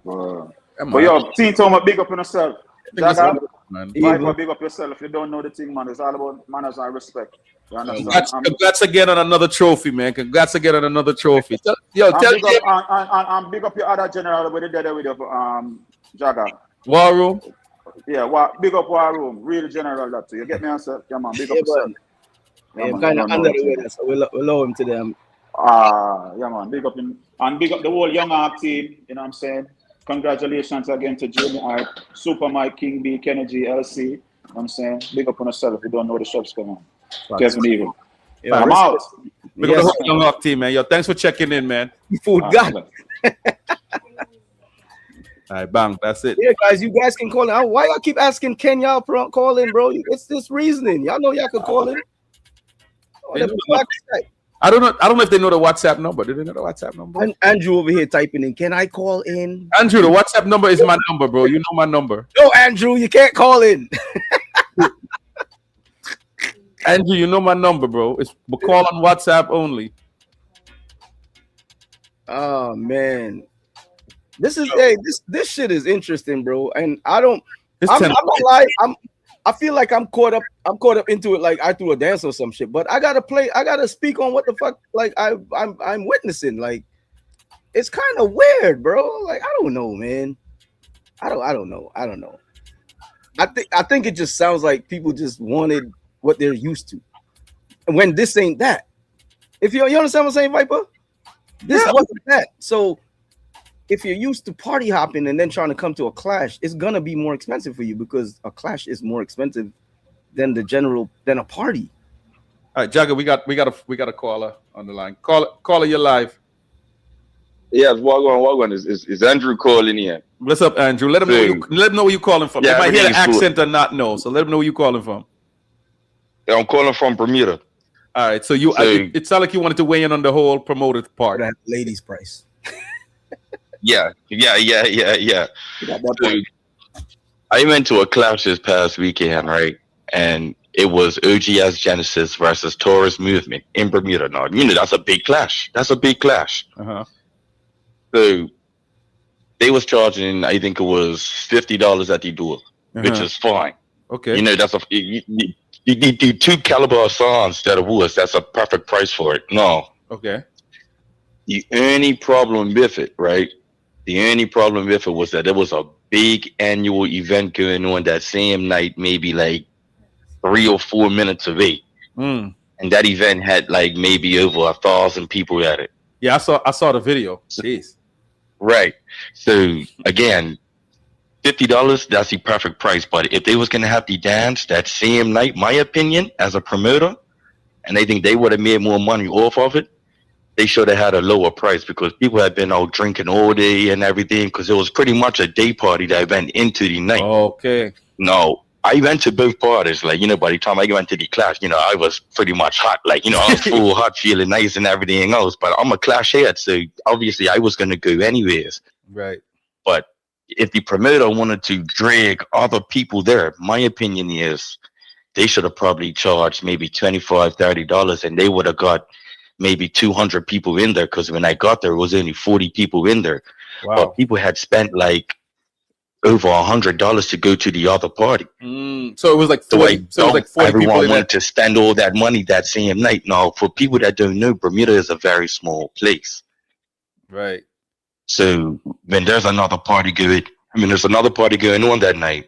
But yo, Team Toma, big up on yourself. Viper, big up yourself. If you don't know the thing, man, it's all about manners and respect. You understand? Congrats again on another trophy, man. Congrats again on another trophy. I'm big up your other general over there with your Jagger. War Room. Yeah, big up War Room. Real general that too. You get me answer? Yeah, man. Big up yourself. Yeah, kind of under the weather, so we'll allow him to them. Yeah, man. Big up him and big up the whole Young Heart team. You know what I'm saying? Congratulations again to Jamie Art, Super Mike, King B, Kenny G, LC. You know what I'm saying? Big up on yourself if you don't know the shop's coming on. Kevin Eagle. Yeah, I'm out. Big up the whole Young Heart team, man. Yo, thanks for checking in, man. Food got. All right, bang. That's it. Yeah, guys, you guys can call in. Why y'all keep asking Ken y'all call in, bro? It's this reasoning. Y'all know y'all can call in. I don't know if they know the WhatsApp number. Do they know the WhatsApp number? Andrew over here typing in. Can I call in? Andrew, the WhatsApp number is my number, bro. You know my number. No, Andrew, you can't call in. Andrew, you know my number, bro. It's we call on WhatsApp only. Oh man, this shit is interesting, bro. And I'm not lie. I feel like I'm caught up into it, like I threw a dance or some shit. But I gotta speak on what the fuck, like I'm witnessing. Like it's kind of weird, bro. Like I don't know, man. I don't know. I think it just sounds like people just wanted what they're used to, and when this ain't that. If you understand what I'm saying, Viper, this wasn't that. So if you're used to party hopping and then trying to come to a clash, it's gonna be more expensive for you because a clash is more expensive than a party. All right, Jagger, we got a caller on the line. Caller, you're live. Yes, Wagwan is Andrew calling here. What's up, Andrew? Let him know where you're calling from. Yeah, they might hear the accent or not know, so let them know where you're calling from. Yeah, I'm calling from Bermuda. All right, so it sounded like you wanted to weigh in on the whole promoted part. That ladies' price. Yeah. So, I went to a clash this past weekend, right? And it was OGS Genesis versus Taurus Movement in Bermuda. Now, you know, that's a big clash. Uh-huh. So they was charging, I think it was $50 at the door, which is fine. Okay. You know, that's you do 2 caliber songs instead of woods. That's a perfect price for it. No. Okay. The only problem with it, right? The only problem with it was that there was a big annual event going on that same night, maybe like 3 or 4 minutes away. Mm. And that event had like maybe over 1,000 people at it. Yeah, I saw the video. Jeez. Right. So again, $50, that's the perfect price. But if they was gonna have the dance that same night, my opinion as a promoter, and they think they would have made more money off of it, they should have had a lower price because people had been out drinking all day and everything because it was pretty much a day party that went into the night. Okay. No, I went to both parties. Like, you know, by the time I went to the Clash, you know, I was pretty much hot. Like, you know, I was full hot, feeling nice and everything else. But I'm a Clash head, so obviously I was going to go anyways. Right. But if the promoter wanted to drag other people there, my opinion is they should have probably charged maybe $25, $30, and they would have got maybe 200 people in there, because when I got there, it was only 40 people in there. Wow. But people had spent like over $100 to go to the other party. So it was like 40, so it was like 40 everyone people in wanted there. to spend all that money that same night. Now, for people that don't know, Bermuda is a very small place. Right. So when there's another party going, there's another party going on that night,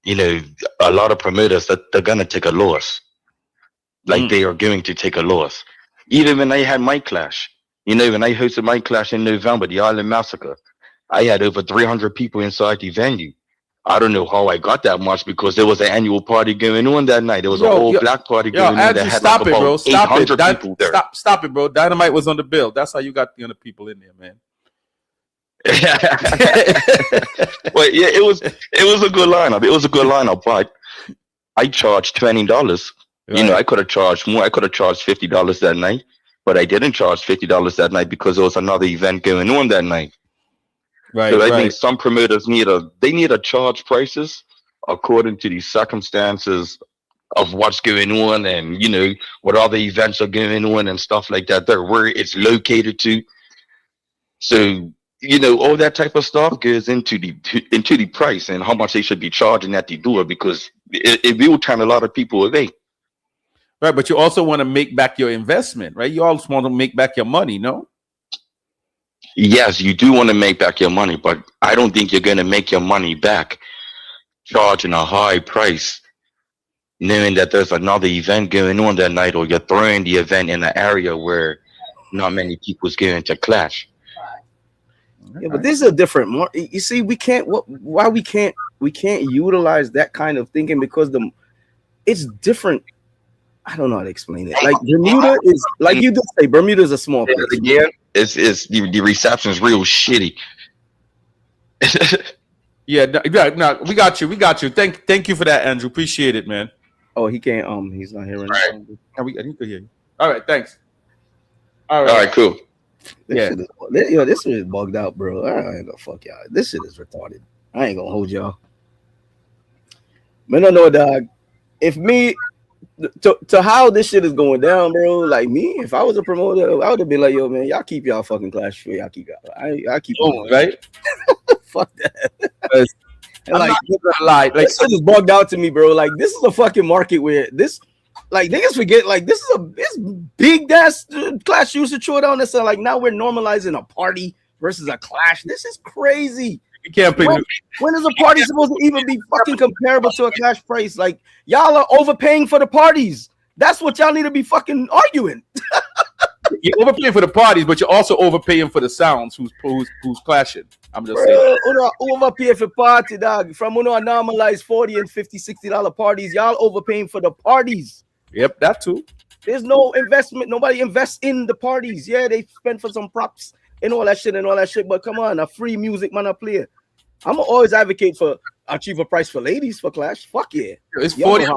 you know, a lot of promoters, that they're going to take a loss. Like they are going to take a loss. Even when I had my Clash, you know, when I hosted my Clash in November, the Island Massacre, I had over 300 people inside the venue. I don't know how I got that much because there was an annual party going on that night. There was a whole black party going on that had stop like it, bro. about Stop 800 it. people there. Stop it, bro. Dynamite was on the bill. That's how you got the other people in there, man. Well, yeah, it was a good lineup. It was a good lineup, but I charged $20. You know, I could have charged more. I could have charged $50 that night, but I didn't charge $50 that night because there was another event going on that night. Right. So I think some promoters need to charge prices according to the circumstances of what's going on, and you know what other events are going on and stuff like that. There, where it's located to. So you know all that type of stuff goes into the price and how much they should be charging at the door, because it will turn a lot of people away. Right, but you also want to make back your investment, right? You also want to make back your money, no? Yes, you do want to make back your money, but I don't think you're going to make your money back charging a high price, knowing that there's another event going on that night, or you're throwing the event in an area where not many people's going to clash. Yeah, but this is a different. You see, we can't. Why we can't utilize that kind of thinking, because it's different. I don't know how to explain it. Like Bermuda is, like you did say, Bermuda is a small place. Again, it's the reception is real shitty. Yeah, no, we got you. Thank you for that, Andrew. Appreciate it, man. Oh, he can't. He's not hearing. Right. I need to hear you. All right, thanks. All right, cool. This shit is bugged out, bro. I ain't gonna fuck y'all. This shit is retarded. I ain't gonna hold y'all. Man, I know, dog. If me. To how this shit is going down, bro. Like me, if I was a promoter, I would have been like, "Yo, man, y'all keep y'all fucking Clash free. Y'all keep y'all. I keep right. Fuck that." Like this shit is bugged out to me, bro. Like this is a fucking market where this, like niggas forget, like this is big ass Clash used to throw down this. Like now we're normalizing a party versus a Clash. This is crazy. You can't pick. When is a party supposed to even be fucking comparable to a Clash price? Like y'all are overpaying for the parties. That's what y'all need to be fucking arguing. You're overpaying for the parties, but you're also overpaying for the sounds. Who's clashing? I'm just saying. Overpay for party, dog. From normalized $40 and $50, $60 parties, y'all overpaying for the parties. Yep, that too. There's no investment. Nobody invests in the parties. Yeah, they spend for some props and all that shit. But come on, a free music man, I play. I'm always advocate for a cheaper price for ladies for Clash. Fuck yeah. It's $40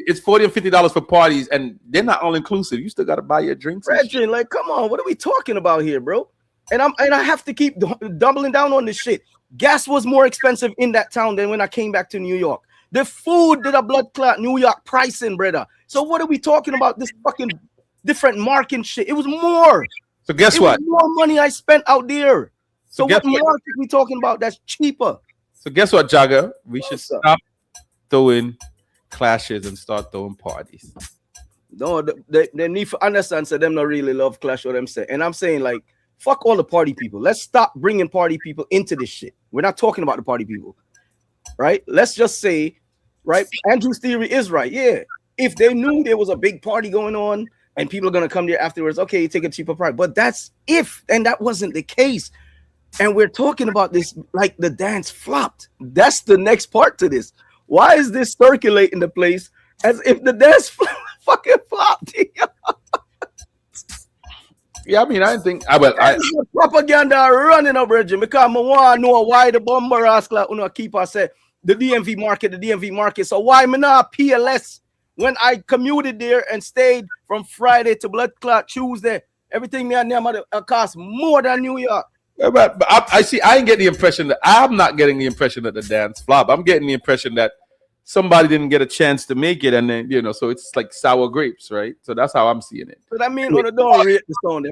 and $50 for parties, and they're not all inclusive. You still got to buy your drinks. Reggie, like, come on, what are we talking about here, bro? And I have to keep doubling down on this shit. Gas was more expensive in that town than when I came back to New York. The food did a blood clot New York pricing, brother. So what are we talking about? This fucking different market shit. It was more. So guess what? More money I spent out there. So what market we talking about that's cheaper? So guess what, Jagger? We should stop throwing clashes and start throwing parties. No, they need to understand. So them not really love clash. What I'm saying, and I'm saying like fuck all the party people. Let's stop bringing party people into this shit. We're not talking about the party people, right? Let's just say, right? Andrew's theory is right. Yeah, if they knew there was a big party going on and people are gonna come there afterwards, okay, you take a cheaper price. But that's if, and that wasn't the case. And we're talking about this like the dance flopped. That's the next part to this. Why is this circulating the place as if the dance fucking flopped? Yeah, I mean, I think propaganda running up, Reggie, because I want to know why the bomber rascal keep us say the DMV market. So why me not PLS when I commuted there and stayed from Friday to Blood Clot Tuesday? Everything me and them cost more than New York. Yeah, but I see. I ain't getting the impression that I'm not getting the impression that the dance flop. I'm getting the impression that somebody didn't get a chance to make it, and then so it's like sour grapes, right? So that's how I'm seeing it. But I mean, when they don't rate the song,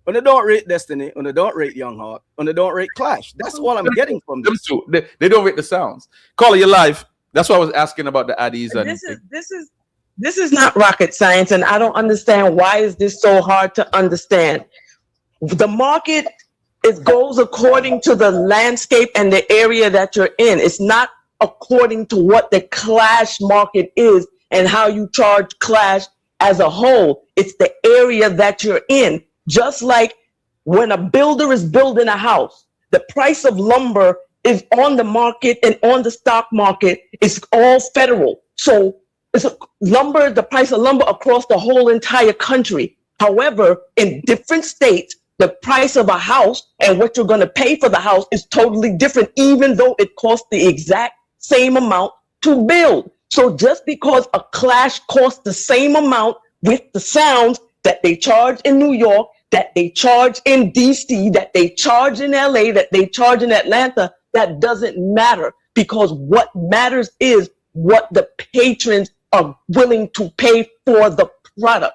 when they don't rate Destiny, when they don't rate Young Heart, when they don't rate Clash, that's all I'm getting from them. They don't rate the sounds. Caller, you're live. That's why I was asking about the Addies. And this is not rocket science, and I don't understand why is this so hard to understand. The market goes according to the landscape and the area that you're in. It's not according to what the Clash market is and how you charge Clash as a whole. It's the area that you're in. Just like when a builder is building a house, the price of lumber is on the market and on the stock market. It's all federal. So it's the price of lumber across the whole entire country. However, in different states, the price of a house and what you're going to pay for the house is totally different, even though it costs the exact same amount to build. So just because a Clash costs the same amount with the sounds that they charge in New York, that they charge in DC, that they charge in LA, that they charge in Atlanta, that doesn't matter, because what matters is what the patrons are willing to pay for the product.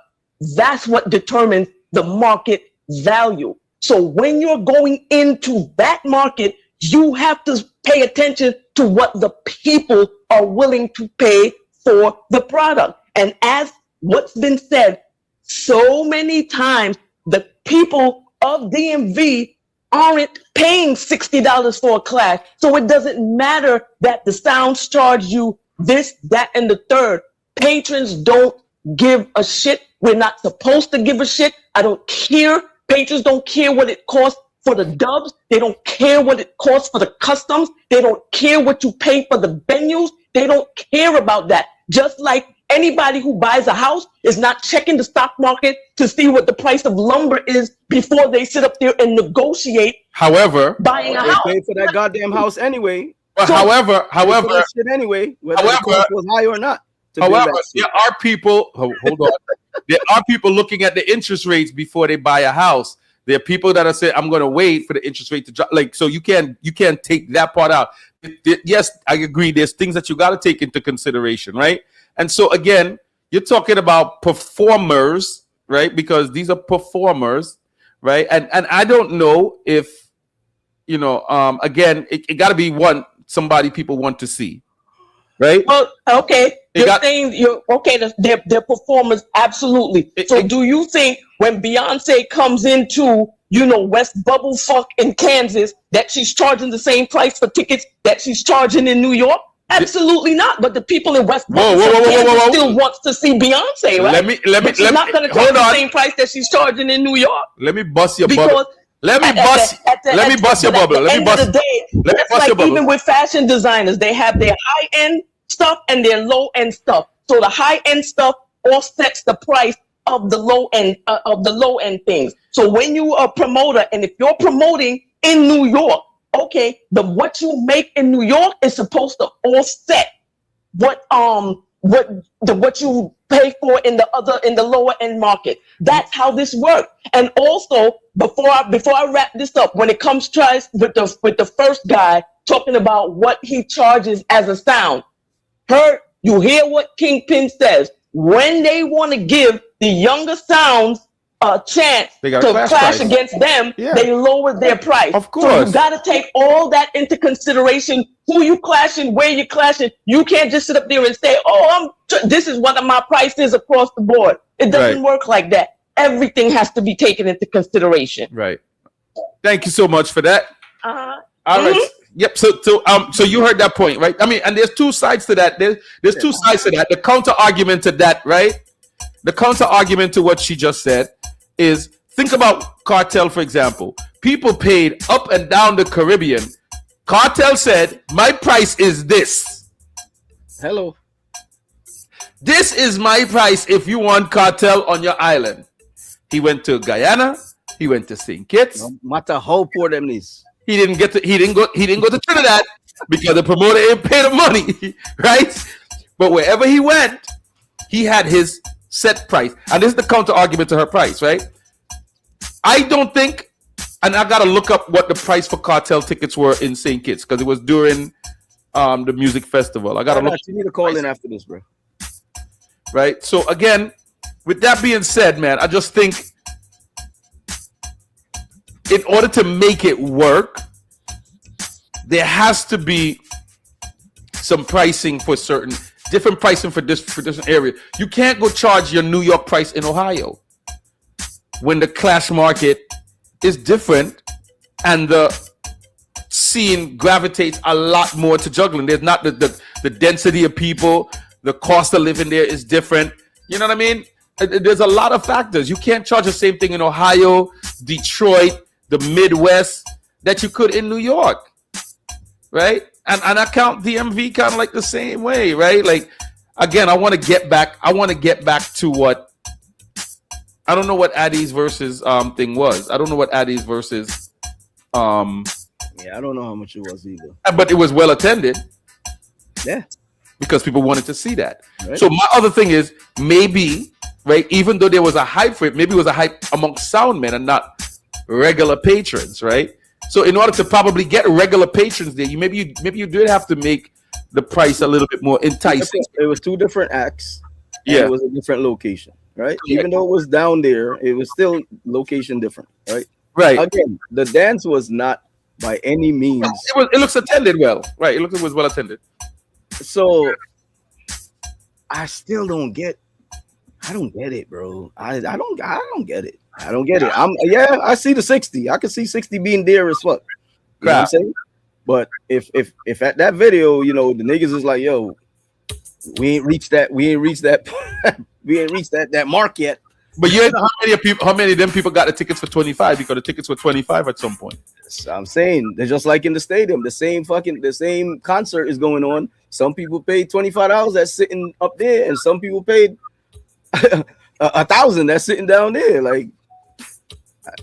That's what determines the market value. So when you're going into that market, you have to pay attention to what the people are willing to pay for the product. And as what's been said so many times, the people of DMV aren't paying $60 for a Clash. So it doesn't matter that the sounds charge you this, that, and the third. Patrons don't give a shit. We're not supposed to give a shit. I don't care. Patrons don't care what it costs for the dubs. They don't care what it costs for the customs. They don't care what you pay for the venues. They don't care about that. Just like anybody who buys a house is not checking the stock market to see what the price of lumber is before they sit up there and negotiate. However, buying a house. They pay for that goddamn house anyway. But so, however, shit anyway, whether the cost was high or not. However, there are people. Hold on. There are people looking at the interest rates before they buy a house. There are people that are saying, "I'm going to wait for the interest rate to drop." Like, so you can't take that part out. Yes, I agree. There's things that you got to take into consideration, right? And so again, you're talking about performers, right? Because these are performers, right? And I don't know if again, it got to be somebody people want to see, right? Well, okay. They're performers, absolutely. So do you think when Beyonce comes into, West Bubblefuck in Kansas, that she's charging the same price for tickets that she's charging in New York? Absolutely not. But the people in West Bubblefuck Kansas still wants to see Beyonce, right? She's not going to charge the same price that she's charging in New York. Let me bust your bubble. Let me bust your bubble. Let me bust your bubble. Even with fashion designers, they have their high-end stuff and their low-end stuff. So the high-end stuff offsets the price of the low-end things. So when you are a promoter, and if you're promoting in New York, okay, what you make in New York is supposed to offset what you pay for in the lower end market. That's how this works. And also, before I wrap this up, when it comes to with the first guy talking about what he charges as a sound, you hear what Kingpin says. When they want to give the younger sounds a chance They got to clash clash price. against them, Yeah. they lowered their price. Of So course. you got to take all that into consideration. Who you clashing, where you clashing. You can't just sit up there and say, "Oh, this is what my price is across the board." It doesn't work like that. Everything has to be taken into consideration. Right. Thank you so much for that. Uh-huh. All right. Yep. So you heard that point, right? I mean, and there's two sides to that. There's two sides to that. The counter argument to that, right? The counter argument to what she just said is, think about Cartel, for example. People paid up and down the Caribbean. Cartel said, "My price is this." Hello. This is my price if you want Cartel on your island. He went to Guyana. He went to St. Kitts. No matter how poor them is. He didn't go to Trinidad because the promoter didn't pay the money, right? But wherever he went, he had his set price. And this is the counter argument to her price, right? I don't think, and I gotta look up what the price for Cartel tickets were in St. Kitts because it was during the music festival. I gotta look. You need to call in after this, bro. Right. So again, with that being said, man, I just think in order to make it work, there has to be some pricing for different pricing for different area. You can't go charge your New York price in Ohio when the clash market is different and the scene gravitates a lot more to juggling. There's not the density of people, the cost of living there is different. You know what I mean? There's a lot of factors. You can't charge the same thing in Ohio, Detroit, the Midwest that you could in New York, right? And I count DMV kind of like the same way, right? Like, again, I want to get back to what, I don't know what Addie's versus thing was. I don't know what Addie's versus yeah, I don't know how much it was either. But it was well attended. Yeah. Because people wanted to see that. Right. So my other thing is, maybe, right, even though there was a hype for it, maybe it was a hype amongst soundmen and not regular patrons, right? So in order to probably get regular patrons there, maybe you did have to make the price a little bit more enticing. It was two different acts. Yeah. It was a different location, right? Even though it was down there, it was still location different, right? Right. Again, the dance was not by any means. It looks attended well, right? It was well attended. So I still don't get. I don't get it, bro. I don't get it. I don't get it. I see the 60. I can see 60 being dear as fuck. You know what I'm saying? But if at that video, you know, the niggas is like, yo, we ain't reached that mark yet. But you know how many of them people got the tickets for 25 because the tickets were 25 at some point. So I'm saying they're just like in the stadium. The same concert is going on. Some people paid $25 that's sitting up there, and some people paid $1,000 that's sitting down there. Like,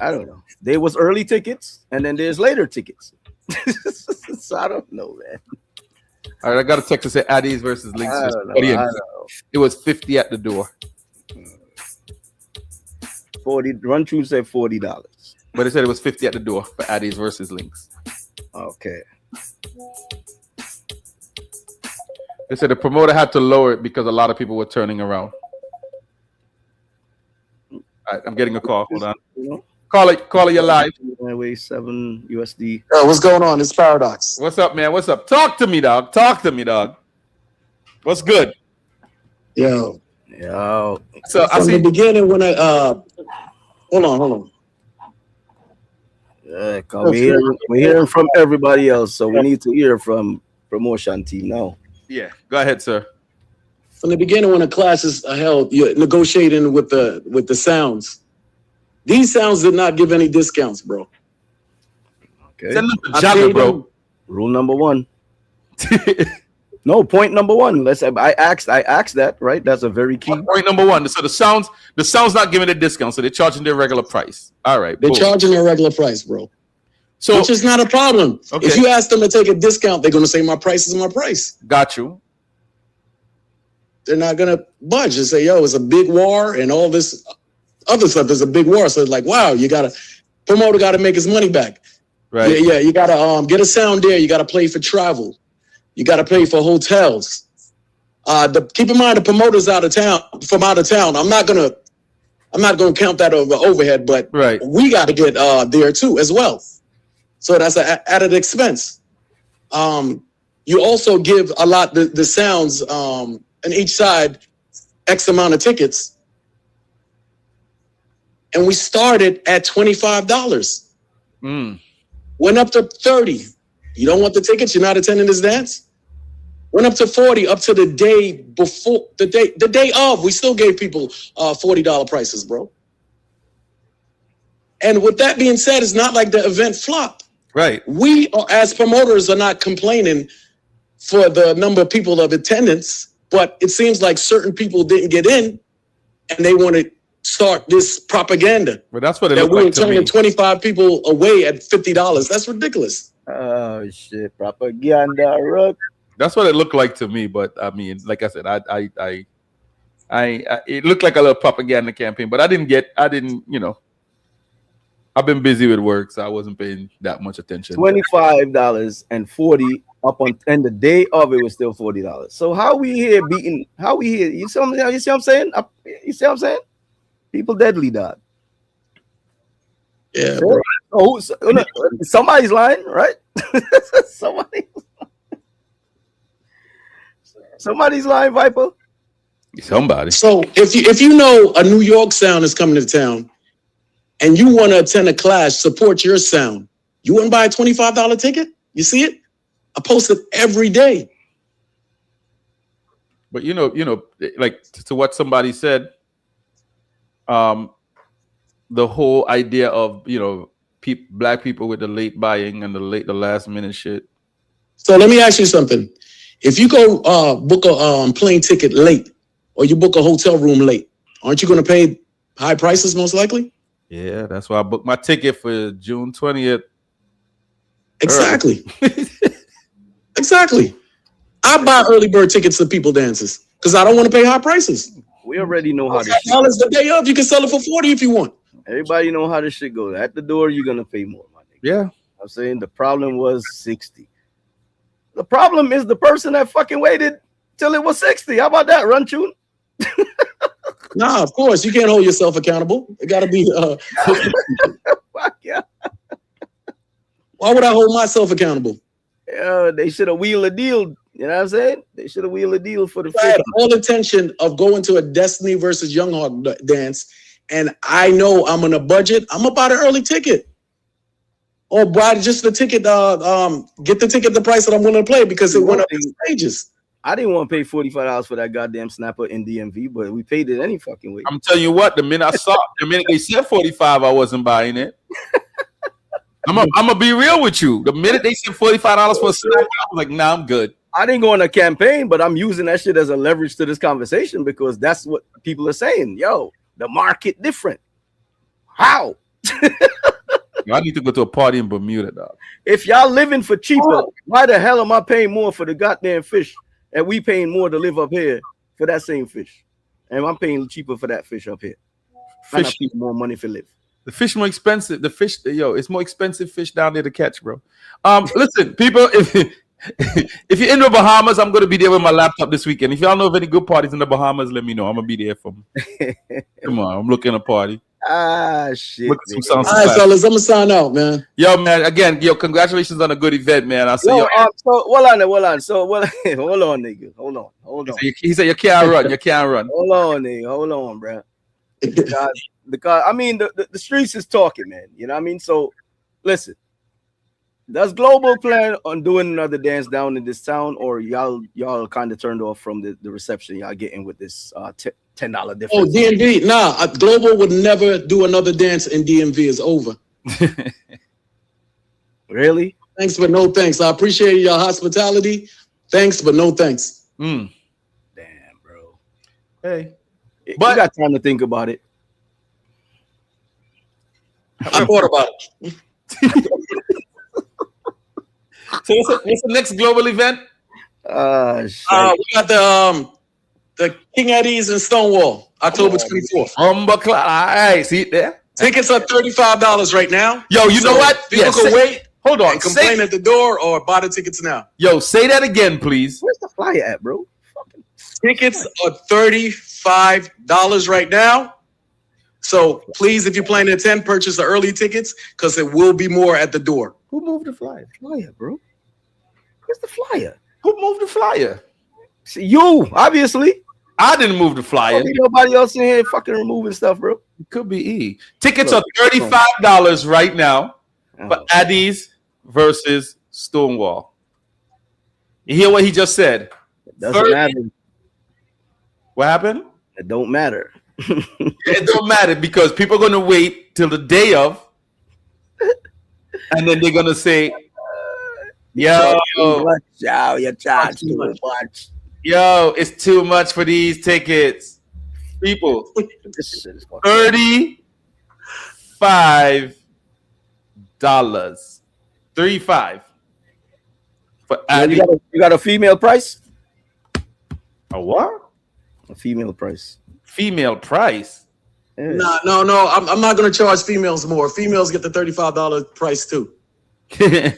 I don't know. There was early tickets, and then there's later tickets. So I don't know, man. All right, I got a text to say Addie's versus Links. It was 50 at the door. 40. Run True said $40, but they said it was 50 at the door for Addie's versus Links. Okay. They said the promoter had to lower it because a lot of people were turning around. All right, I'm getting a call. Hold on. Call it. You're live. Anyway, $7 USD. Yo, what's going on? It's Paradox. What's up, man? What's up? Talk to me, dog. What's good? Yo. So from the beginning when I hold on. Yeah, we're hearing from everybody else, so we need to hear from promotion team now. Yeah, go ahead, sir. From the beginning when the classes are held, you're negotiating with the sounds. These sounds did not give any discounts, bro. Okay. Send them to Jabba, bro. Rule number 1. No, point number 1. I asked that, right? That's a very key. Point number 1. So the sounds not giving a discount, so they're charging their regular price. All right. They're charging their regular price, bro. So which is not a problem. Okay. If you ask them to take a discount, they're gonna say my price is my price. Got you. They're not gonna budge and say, yo, it's a big war and all this other stuff. There's a big war. So it's like, wow, promoter gotta make his money back. Right. Yeah, you gotta get a sound there, you gotta pay for travel. You got to pay for hotels. Keep in mind the promoters from out of town. I'm not gonna I'm not going to count that over overhead, but we got to get there too as well. So that's an added expense. You also give a lot the sounds on each side X amount of tickets. And we started at $25. Went up to 30. You don't want the tickets? You're not attending this dance? Went up to 40, up to the day before, the day of. We still gave people $40 prices, bro. And with that being said, it's not like the event flopped. Right. We, as promoters, are not complaining for the number of people of attendance, but it seems like certain people didn't get in, and they want to start this propaganda. But that's what it that looked we were like to turning me. 25 people away at $50. That's ridiculous. Oh shit, propaganda, Rook. That's what it looked like to me. But I mean, like I said, I it looked like a little propaganda campaign. But I didn't, you know. I've been busy with work, so I wasn't paying that much attention. $25 and 40 up on, and the day of it was still $40. So how we here beating? How we here? You see what I'm saying? You see what I'm saying? People deadly, dog. Yeah. Bro. Oh, somebody's lying, right? Somebody's lying, Viper. Somebody. So if you know a New York sound is coming to town, and you want to attend a clash, support your sound, you wouldn't buy a $25 ticket? You see it? I post it every day. But you know, like to what somebody said, the whole idea of black people with the late buying and the last minute shit. So let me ask you something. If you go book a plane ticket late, or you book a hotel room late, aren't you going to pay high prices most likely? Yeah, that's why I booked my ticket for June 20th. Exactly. Exactly. I buy early bird tickets to people dances because I don't want to pay high prices. We already know how this shit goes. The day of, you can sell it for 40 if you want. Everybody know how this shit goes. At the door, you're gonna pay more money. Yeah. I'm saying the problem was 60. The problem is the person that fucking waited till it was 60. How about that, Run Tune? Nah, of course. You can't hold yourself accountable. It gotta be Fuck yeah. Why would I hold myself accountable? Yeah, they should have wheeled a deal. You know what I'm saying? They should have wheeled a deal for the I had all intention of going to a Destiny versus Young Hawk dance, and I know I'm on a budget. I'm gonna buy the early ticket. Or buy just the ticket, get the ticket the price that I'm willing to play because it went up in stages. I didn't want to pay $45 for that goddamn snapper in DMV, but we paid it any fucking way. I'm telling you what, the minute they said 45, I wasn't buying it. I'm gonna be real with you. The minute they said $45 for a snapper, I was like, nah, I'm good. I didn't go on a campaign, but I'm using that shit as a leverage to this conversation because that's what people are saying. Yo, the market different. How? I need to go to a party in Bermuda, dog. If y'all living for cheaper, why the hell am I paying more for the goddamn fish? And we paying more to live up here for that same fish. And I'm paying cheaper for that fish up here. And I pay more money for live. The fish more expensive. The fish, it's more expensive fish down there to catch, bro. Listen, people, if you're in the Bahamas, I'm gonna be there with my laptop this weekend. If y'all know of any good parties in the Bahamas, let me know. I'm gonna be there for me. Come on, I'm looking a party. Ah, shit. All right, fellas, I'm gonna sign out, man. Yo, man, again, congratulations on a good event, man. I'll say hold on. Hold on, nigga. Hold on. He said you can't run. You can't run. Hold on, nigga. Hold on, bro. Because I mean, the streets is talking, man. You know what I mean? So, listen. Does Global plan on doing another dance down in this town, or y'all kind of turned off from the reception y'all getting with this $10 difference? Oh, DMV. Nah, Global would never do another dance in DMV. It's over. Really? Thanks, but no thanks. I appreciate your hospitality. Thanks, but no thanks. Damn, bro. Hey. But you got time to think about it. I thought about it. So what's the next global event? We got the King Eddie's in Stonewall, October 24th. All right, see it there. Tickets are $35 right now. Yo, you know what? People can wait. Hold on. And complain at the door or buy the tickets now. Yo, say that again, please. Where's the flyer at, bro? Tickets are $35 right now. So please, if you plan to attend, purchase the early tickets because it will be more at the door. Who moved the flyer? Flyer, bro. Where's the flyer? Who moved the flyer? See, you, obviously. I didn't move the flyer. Nobody else in here fucking removing stuff, bro. It could be E. Tickets are $35 right now for Addies versus Stonewall. You hear what he just said? It doesn't matter. What happened? It don't matter. It don't matter because people are going to wait till the day of, and then they're going to say, yo, you charge too much. Yo, it's too much for these tickets. People, $35. 35 for Addy. You got a female price? A what? A female price. Female price? No. I'm not going to charge females more. Females get the $35 price too. This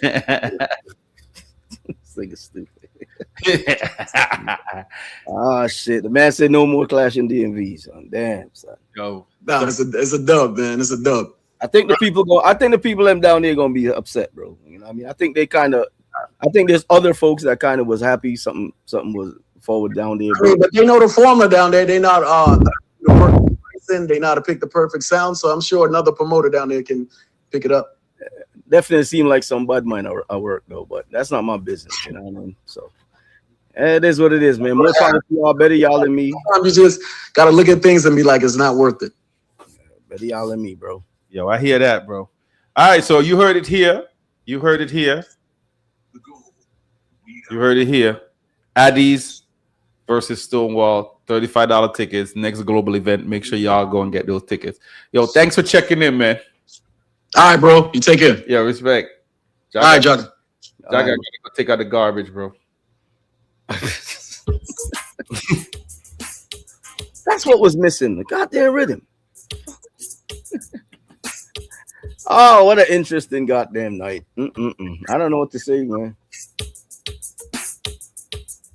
thing is stupid. Oh shit! The man said no more clash in DMV, son. Damn, son. Yo, nah, it's a dub, man. It's a dub. I think the people them down there gonna be upset, bro. You know what I mean? I think there's other folks that kind of was happy something was forward down there. I mean, but they know the formula down there. They not the perfect person. They know how to pick the perfect sound. So I'm sure another promoter down there can pick it up. Definitely seem like some bad mind at work though, but that's not my business. You know what I mean? So. It is what it is, man. More time for y'all, better y'all than me. You just gotta look at things and be like, it's not worth it. Better y'all than me, bro. Yo, I hear that, bro. All right, so you heard it here. You heard it here. Addies versus Stonewall, $35 tickets. Next global event. Make sure y'all go and get those tickets. Yo, thanks for checking in, man. All right, bro. You take care. Yeah, respect. All right, John. I gotta go take out the garbage, bro. That's what was missing, the goddamn rhythm. Oh, what an interesting goddamn night. I don't know what to say, man.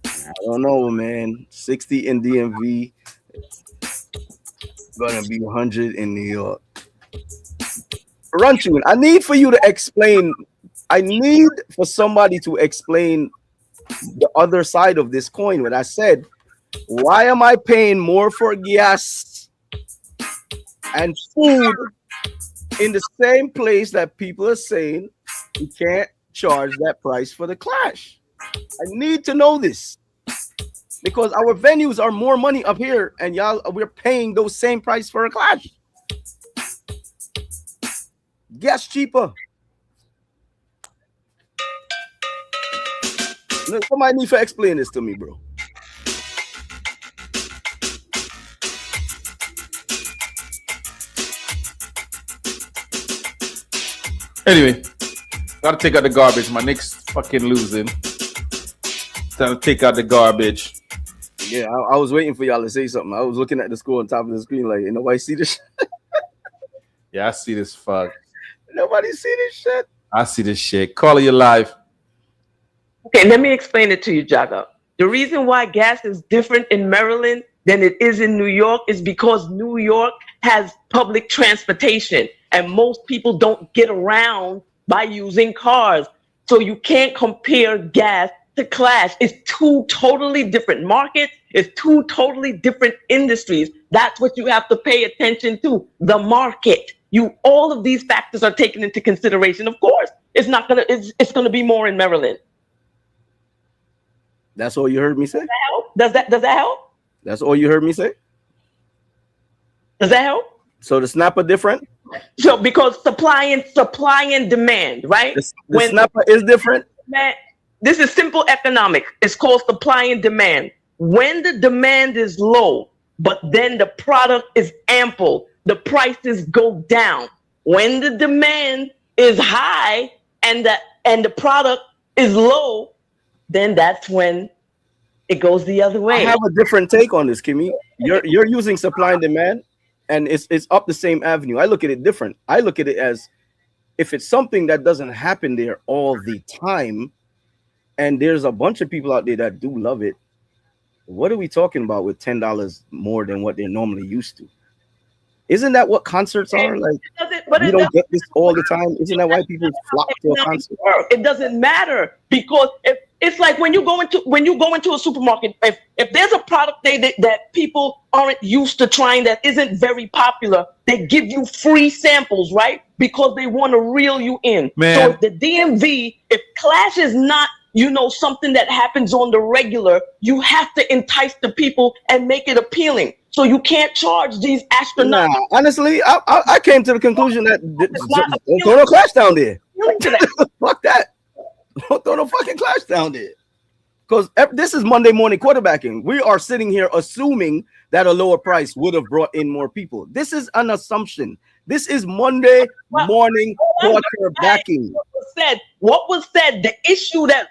I don't know, man. 60 in DMV, gonna be 100 in New York. Run, I need for you to explain. I need for somebody to explain the other side of this coin. When I said, why am I paying more for gas and food in the same place that people are saying you can't charge that price for the clash? I need to know this because our venues are more money up here and we're paying those same price for a clash. Gas cheaper. Somebody need to explain this to me, bro. Anyway, gotta take out the garbage. My Knicks fucking losing. Time to take out the garbage. Yeah, I was waiting for y'all to say something. I was looking at the score on top of the screen like, nobody see this? Yeah, I see this fuck. Nobody see this shit? I see this shit. Call you live. Okay, let me explain it to you, Jaga. The reason why gas is different in Maryland than it is in New York is because New York has public transportation and most people don't get around by using cars. So you can't compare gas to clash. It's two totally different markets. It's two totally different industries. That's what you have to pay attention to, the market. All of these factors are taken into consideration. Of course, it's gonna be more in Maryland. That's all you heard me say? Does that help? That's all you heard me say? Does that help? So the snapper different? So because supply and demand, right? The snapper is different? This is simple economics. It's called supply and demand. When the demand is low, but then the product is ample, the prices go down. When the demand is high and the product is low, then that's when it goes the other way. I have a different take on this, Kimmy. You're using supply and demand, and it's up the same avenue. I look at it different. I look at it as if it's something that doesn't happen there all the time, and there's a bunch of people out there that do love it. What are we talking about with $10 more than what they're normally used to? Isn't that what concerts are like? You don't get this all the time. Isn't that why people flock to a concert? It doesn't matter because if it's like when you go into a supermarket, if there's a product that people aren't used to trying that isn't very popular, they give you free samples, right? Because they want to reel you in. Man. So if the DMV, if Clash is not, something that happens on the regular, you have to entice the people and make it appealing. So you can't charge these astronomical. Nah, honestly, I came to the conclusion that don't throw no Clash down there. Fuck that. Don't throw no fucking Clash down there. Because this is Monday morning quarterbacking. We are sitting here assuming that a lower price would have brought in more people. This is an assumption. This is Monday morning quarterbacking. What was said, the issue that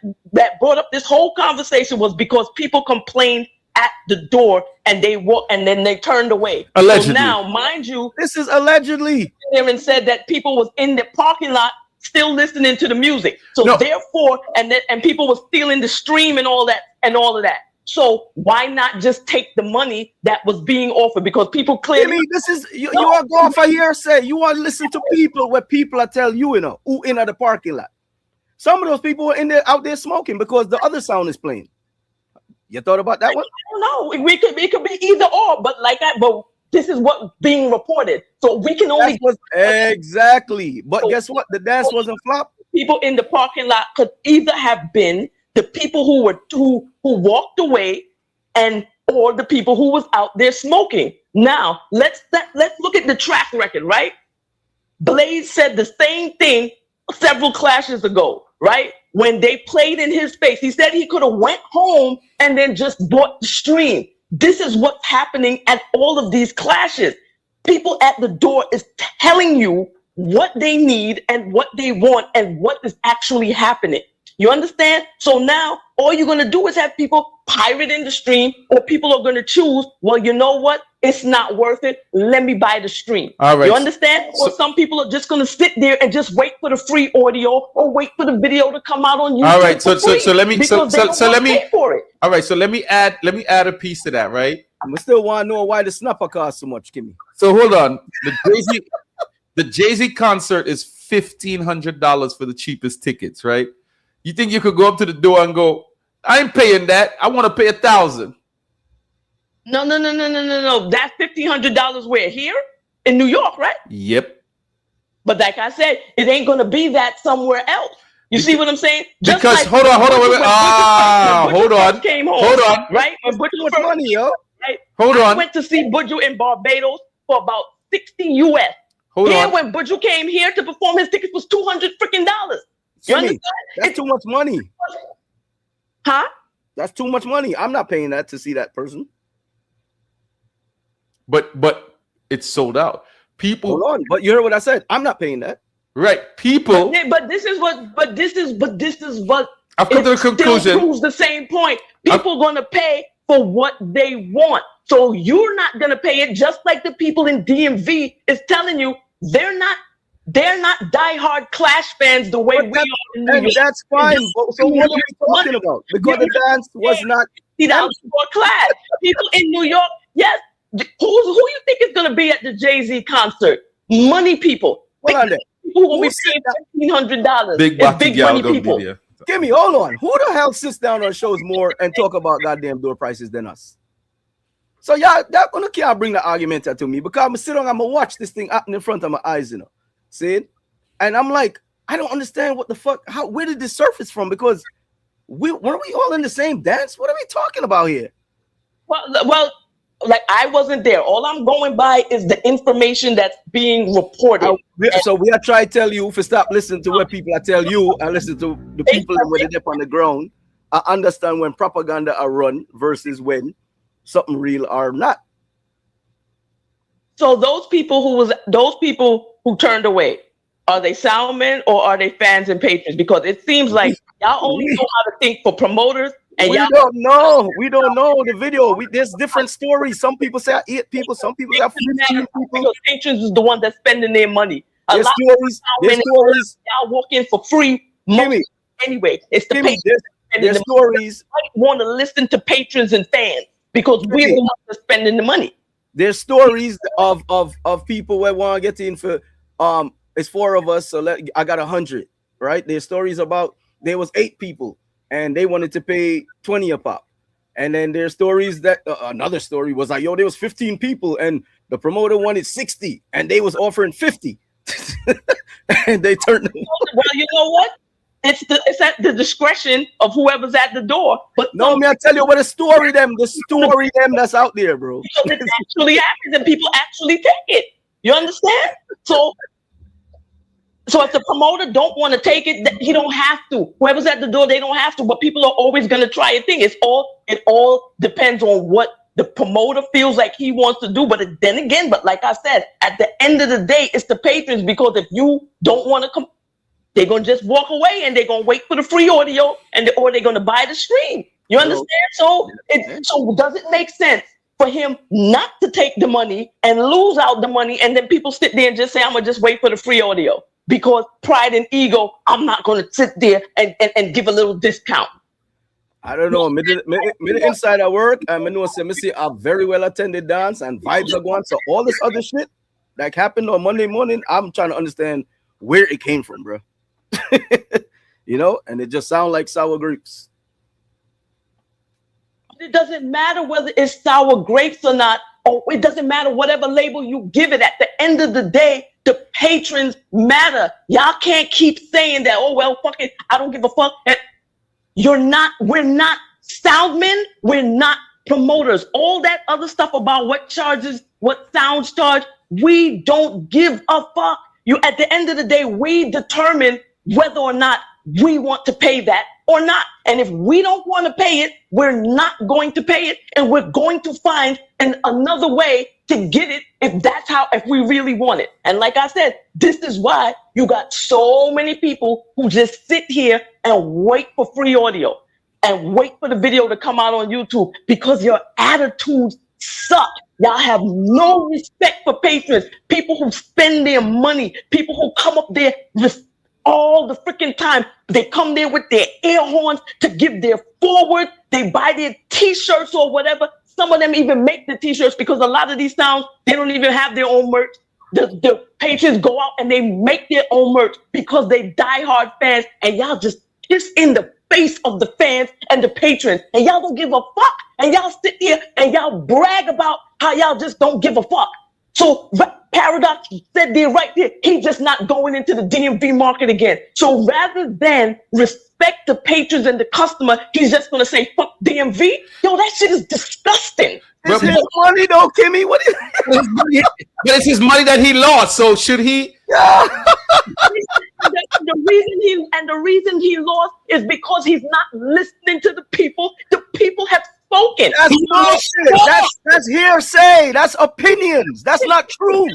brought up this whole conversation was because people complained at the door and then they turned away. Allegedly. So now, mind you, this is allegedly. And said that people was in the parking lot still listening to the music. So therefore, and people were stealing the stream and all of that. So why not just take the money that was being offered? Because people clearly. This is you are going for hearsay. You want to listen to people where people are tell you, who in at the parking lot. Some of those people are out there smoking because the other sound is playing. You thought about that one? I don't know. It could be either or, but this is what's being reported. So we can only exactly. But guess what? The dance wasn't flop. People in the parking lot could either have been the people who walked away or the people who was out there smoking. Now let's look at the track record, right? Blaze said the same thing several clashes ago, right? When they played in his face, he said he could have went home and then just bought the stream. This is what's happening at all of these clashes. People at the door is telling you what they need and what they want and what is actually happening. You understand? So now all you're going to do is have people pirate in the stream, or people are going to choose, well, you know what? It's not worth it. Let me buy the stream. All right. You understand? Or some people are just going to sit there and just wait for the free audio or wait for the video to come out on YouTube. All right. So let me pay for it. All right. So let me add a piece to that, right? I still want to know why the snapper costs so much, Kimmy. So hold on. The Jay-Z concert is $1,500 for the cheapest tickets, right? You think you could go up to the door and go, I ain't paying that. I want to pay $1,000. No. That's $1,500 where? Here? In New York, right? Yep. But like I said, it ain't going to be that somewhere else. You see what I'm saying? Just because, like, hold on. Hold on. Came home, hold on. Right? When Buju first, money, yo. Right? Hold on. I went to see Buju in Barbados for about $60 US. Hold on. When Buju came here to perform, his tickets was $200 freaking dollars. You understand? That's too much money. Huh? That's too much money. I'm not paying that to see that person. But it's sold out. People. Hold on. But you heard what I said. I'm not paying that. Right. People. But this is what. I've come to the conclusion. Still proves the same point. People going to pay for what they want. So you're not going to pay it, just like the people in DMV is telling you they're not diehard Clash fans the way we are in New York. And that's fine. So what are we talking about? Because the dance was not $60 for Clash. People in New York, yes. Who you think is going to be at the Jay-Z concert? Money people. Hold on there. People will be paying $1,500. Big money people. Give me, hold on. Who the hell sits down on shows more and talk about goddamn door prices than us? So y'all, that one can't bring the argument to me, because I'm sitting, I'm gonna watch this thing happen in front of my eyes, See it? And I'm like, I don't understand what the fuck. Where did this surface from? Because weren't we all in the same dance? What are we talking about here? Well, like, I wasn't there. All I'm going by is the information that's being reported. So we are trying to tell you to stop listening to what people are tell you and listen to the people when they're up on the ground. I understand when propaganda are run versus when something real or not. So those people who turned away, are they soundmen or are they fans and patrons? Because it seems like y'all only know how to think for promoters. And we don't know. We don't know the video. There's different stories. Some people say 8 people. Some people say 15 people. Because patrons is the one that's spending their money. There's stories. Y'all walk in for free. Anyway, it's the patrons. There's stories. I want to listen to patrons and fans because we're the ones that's spending the money. there's stories of people that want to get in for it's 4 of us, so I got 100, right? There's stories about there was 8 people and they wanted to pay 20 a pop. And then there's stories that another story was like, yo, there was 15 people and the promoter wanted 60 and they was offering 50. And they turned. Well, you know what? It's at the discretion of whoever's at the door. But no, I tell you what, the story them that's out there, bro. Because it actually happens and people actually take it. You understand? So if the promoter don't want to take it, he don't have to. Whoever's at the door, they don't have to. But people are always gonna try a thing. It all depends on what the promoter feels like he wants to do. But then again, like I said, at the end of the day, it's the patrons, because if you don't want to come, they're gonna just walk away and they're gonna wait for the free audio or they're gonna buy the stream. You understand? So does it make sense for him not to take the money and lose out the money, and then people sit there and just say, I'm gonna just wait for the free audio? Because pride and ego, I'm not going to sit there and give a little discount. I don't know. Me inside at work, I know see a very well attended dance and vibes are going. So all this other shit that happened on Monday morning, I'm trying to understand where it came from, bro. You know, and it just sounds like sour grapes. It doesn't matter whether it's sour grapes or not, or it doesn't matter whatever label you give it. At the end of the day, the patrons matter. Y'all can't keep saying that, oh, well, fuck it, I don't give a fuck. We're not soundmen, we're not promoters. All that other stuff about what sounds charge, we don't give a fuck. At the end of the day, we determine whether or not we want to pay that or not. And if we don't want to pay it, we're not going to pay it, and we're going to find another way to get it if we really want it. And like I said, this is why you got so many people who just sit here and wait for free audio and wait for the video to come out on YouTube, because your attitudes suck. Y'all have no respect for patrons, people who spend their money, people who come up there all the freaking time. They come there with their air horns to give their forward. They buy their t-shirts or whatever. Some of them even make the t-shirts, because a lot of these sounds, they don't even have their own merch. The patrons go out and they make their own merch because they diehard fans, and y'all just piss in the face of the fans and the patrons, and y'all don't give a fuck. And y'all sit here and y'all brag about how y'all just don't give a fuck. So Paradox said there right there, he's just not going into the DMV market again. So rather than respect the patrons and the customer, he's just going to say, fuck DMV. Yo, that shit is disgusting. It's his money though, Kimmy. What is but it's his money that he lost, so should he? The reason he lost is because he's not listening to the people. The people have spoken. That's bullshit. That's hearsay. That's opinions. That's not true.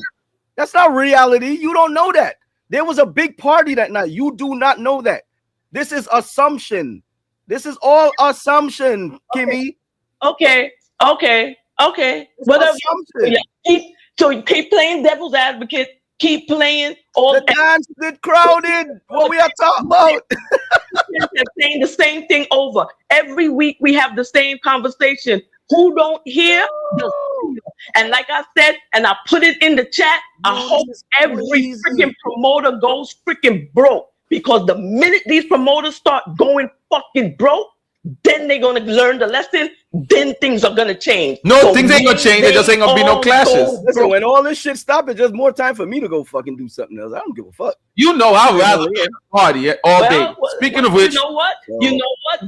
That's not reality. You don't know that. There was a big party that night. You do not know that. This is assumption. This is all assumption, Kimmy. Okay. Whatever. So keep playing devil's advocate. Keep playing all the dance get crowded. What we are talking about? They're saying the same thing over. Every week we have the same conversation. Who don't hear? And like I said, and I put it in the chat, I hope every freaking promoter goes freaking broke. Because the minute these promoters start going fucking broke, then they're gonna learn the lesson. Then things are gonna change. No, so things ain't gonna change. There just ain't gonna be no clashes. Listen, when all this shit stops, it's just more time for me to go fucking do something else. I don't give a fuck. You know, I'd rather party all day. Speaking of which, you know what?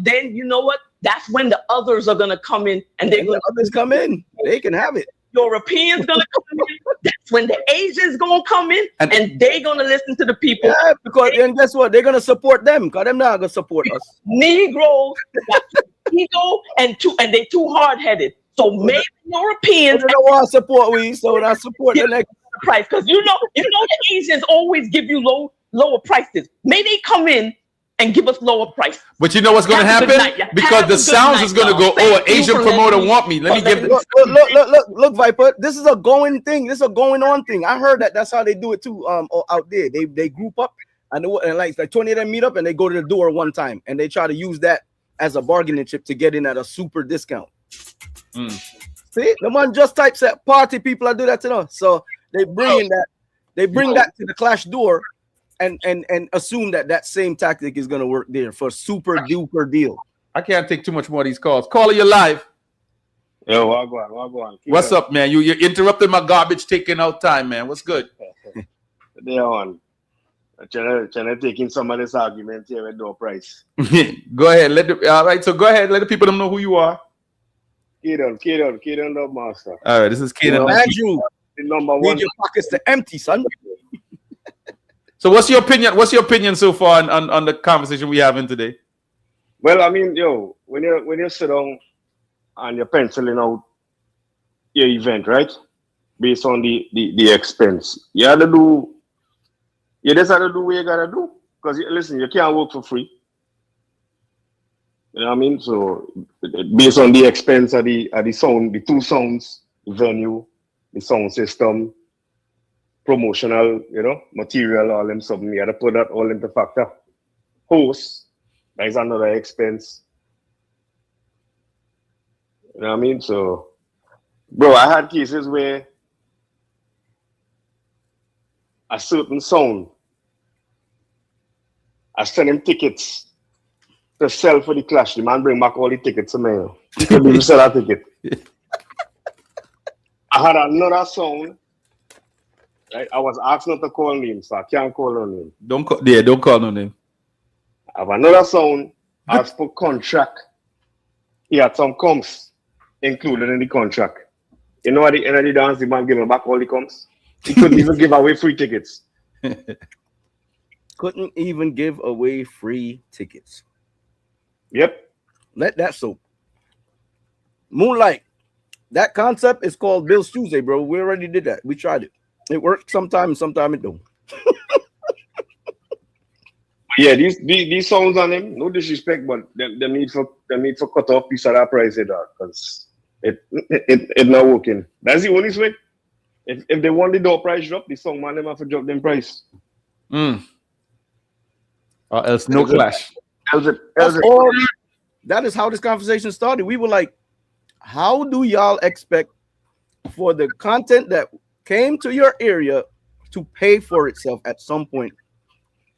Then you know what? That's when the others are gonna come in, and they're gonna others come in. They can have it. Europeans gonna come in. That's when the Asians gonna come in, and they're gonna listen to the people. Yeah, because and guess what? They're gonna support them, because they're not gonna support us. Negroes got ego and they too hard-headed. So maybe Europeans don't want to support we, so I support the next price. Because you know the Asians always give you lower prices. May they come in and give us lower price. But you know what's going to happen? Because the sounds is going to go, oh, an Asian promoter want me. Let me give it. Look, Viper. This is a going thing. This is a going on thing. I heard that's how they do it too. Out there, they group up and like 20 of them meet up and they go to the door one time and they try to use that as a bargaining chip to get in at a super discount. See, the man just types that party people are do that, you know. So they bring that to the Clash door, and assume that same tactic is gonna work there for super duper deal. I can't take too much more of these calls. Caller, you live. Yo, Wagwan. What's up, man? You interrupted my garbage taking out time, man. What's good? They on. Trying to take in some of this argument here with no price. Go ahead. All right, so go ahead. Let the people know who you are. Kaden Dub Master. All right, this is Kaden. Andrew, the number one. Need your pockets to empty, son. So what's your opinion? What's your opinion so far on the conversation we having today? Well, I mean, yo, when you sit down and you're penciling out your event, right? Based on the expense. You just have to do what you gotta do. Because listen, you can't work for free. You know what I mean? So based on the expense of the sound, the two sounds, the venue, the sound system, promotional, material, all them something, you gotta put that all into factor. Host, that is another expense. You know what I mean? So, bro, I had cases where a certain sound, I send him tickets to sell for the Clash. The man bring back all the tickets to me. He could even sell that ticket. I had another sound, right? I was asked not to call names, so I can't call no name. Don't call no name. I have another sound, as for contract. He had some comps included in the contract. You know, at the end of the dance, the man gave me back all the comps. He couldn't even give away free tickets. Couldn't even give away free tickets. Yep. Let that soap. Moonlight. That concept is called Bill's Tuesday, bro. We already did that. We tried it. It worked sometime it don't. Yeah, these songs on them, no disrespect, but them need for cut off piece of that price because it not working. That's the only way. If they want the door price drop, the song man them have to drop them price. Or else no Clash. That is how this conversation started. We were like, how do y'all expect for the content that came to your area to pay for itself at some point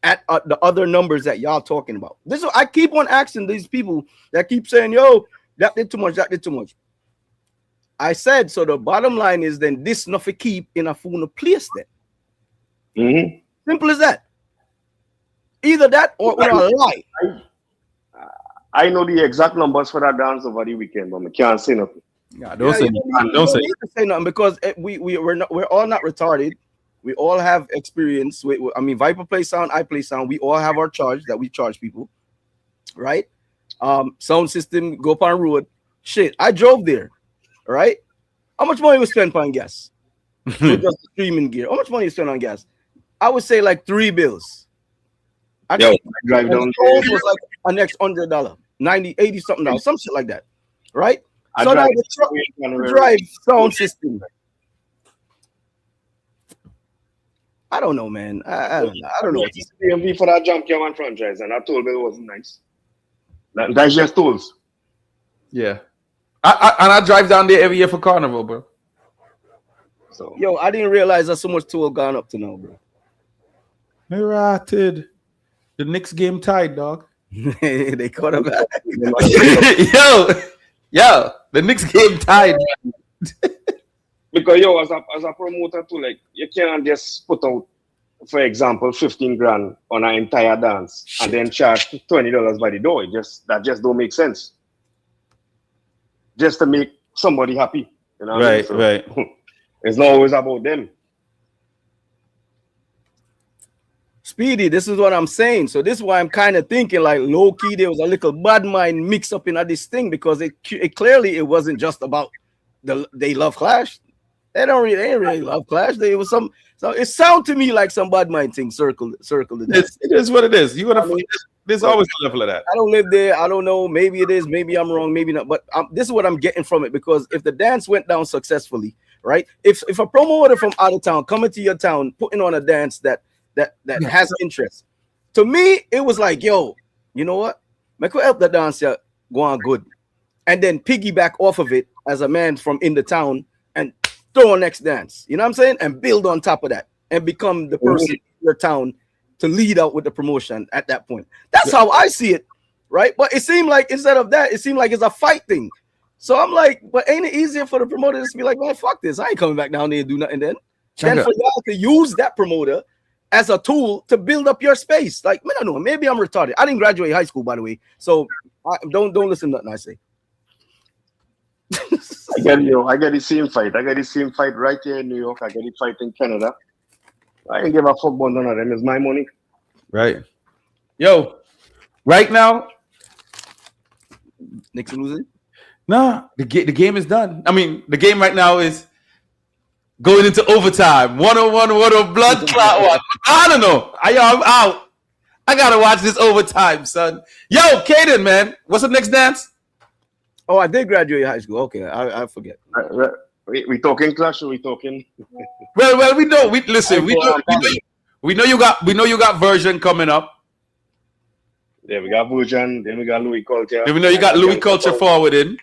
at the other numbers that y'all talking about? This is, I keep on asking these people that keep saying, yo, that did too much, that did too much. I said, so the bottom line is then this nothing keep in a phone place then. Mm-hmm. Simple as that. Either that or a lie. I know the exact numbers for that dance over the weekend, but I can't say nothing. Yeah, don't say nothing because we're all not retarded. We all have experience. I mean, Viper plays sound, I play sound. We all have our charge that we charge people, right? Sound system go upon road. Shit, I drove there, right? How much money we spend on gas? With just the streaming gear. How much money you spend on gas? I would say like $3 bills. I drive down was like an next $100, 90, 80 something dollars, some shit like that, right? So now the drive sound system. I don't know, man. I don't know. DMV for that jump cam and franchise, and I told them it wasn't nice. That's just tools. Yeah, I drive down there every year for Carnival, bro. So yo, I didn't realize that so much tool gone up to now, bro. Rotted. The Knicks game tied, dog. They caught him back. yo, the Knicks game tied. Because yo, as a promoter too, like you can't just put out, for example, 15 grand on an entire dance and then charge $20 by the door. That just don't make sense. Just to make somebody happy, you know. Right, so, right. It's not always about them. Speedy, this is what I'm saying. So this is why I'm kind of thinking like low key there was a little bad mind mix up in this thing because it clearly it wasn't just about they love Clash. They ain't really love Clash. It was some. So it sounded to me like some bad mind thing. Circle the dance. It is what it is. You wanna? There's always a level of that. I don't live there. I don't know. Maybe it is. Maybe I'm wrong. Maybe not. But this is what I'm getting from it because if the dance went down successfully, right? If a promoter from out of town coming to your town putting on a dance that has interest. To me, it was like, yo, you know what? Make we help the dance go on good. And then piggyback off of it as a man from in the town and throw a next dance. You know what I'm saying? And build on top of that and become the person in your town to lead out with the promotion at that point. That's how I see it, right? But it seemed like instead of that, it seemed like it's a fight thing. So I'm like, but ain't it easier for the promoters to be like, man, fuck this. I ain't coming back down there and do nothing then. Then for y'all to use that promoter as a tool to build up your space. Like, I don't know, maybe I'm retarded. I didn't graduate high school, by the way. So don't listen to nothing I say. I get the same fight. I get the same fight right here in New York. I get the fight in Canada. I ain't give a fuck about none of them. It's my money. Right. Yo, right now, Knicks losing? Nah, the game is done. I mean, the game right now is going into overtime. 101, blood clot one. I don't know. I'm out. I gotta watch this overtime, son. Yo, Caden, man, what's the next dance? Oh, I did graduate high school. Okay, I forget. We talking clash or we talking? Well, we know. We know you got version coming up. Yeah, we got version. Then we got Louis Culture. Then we know you got Louis Culture forward in.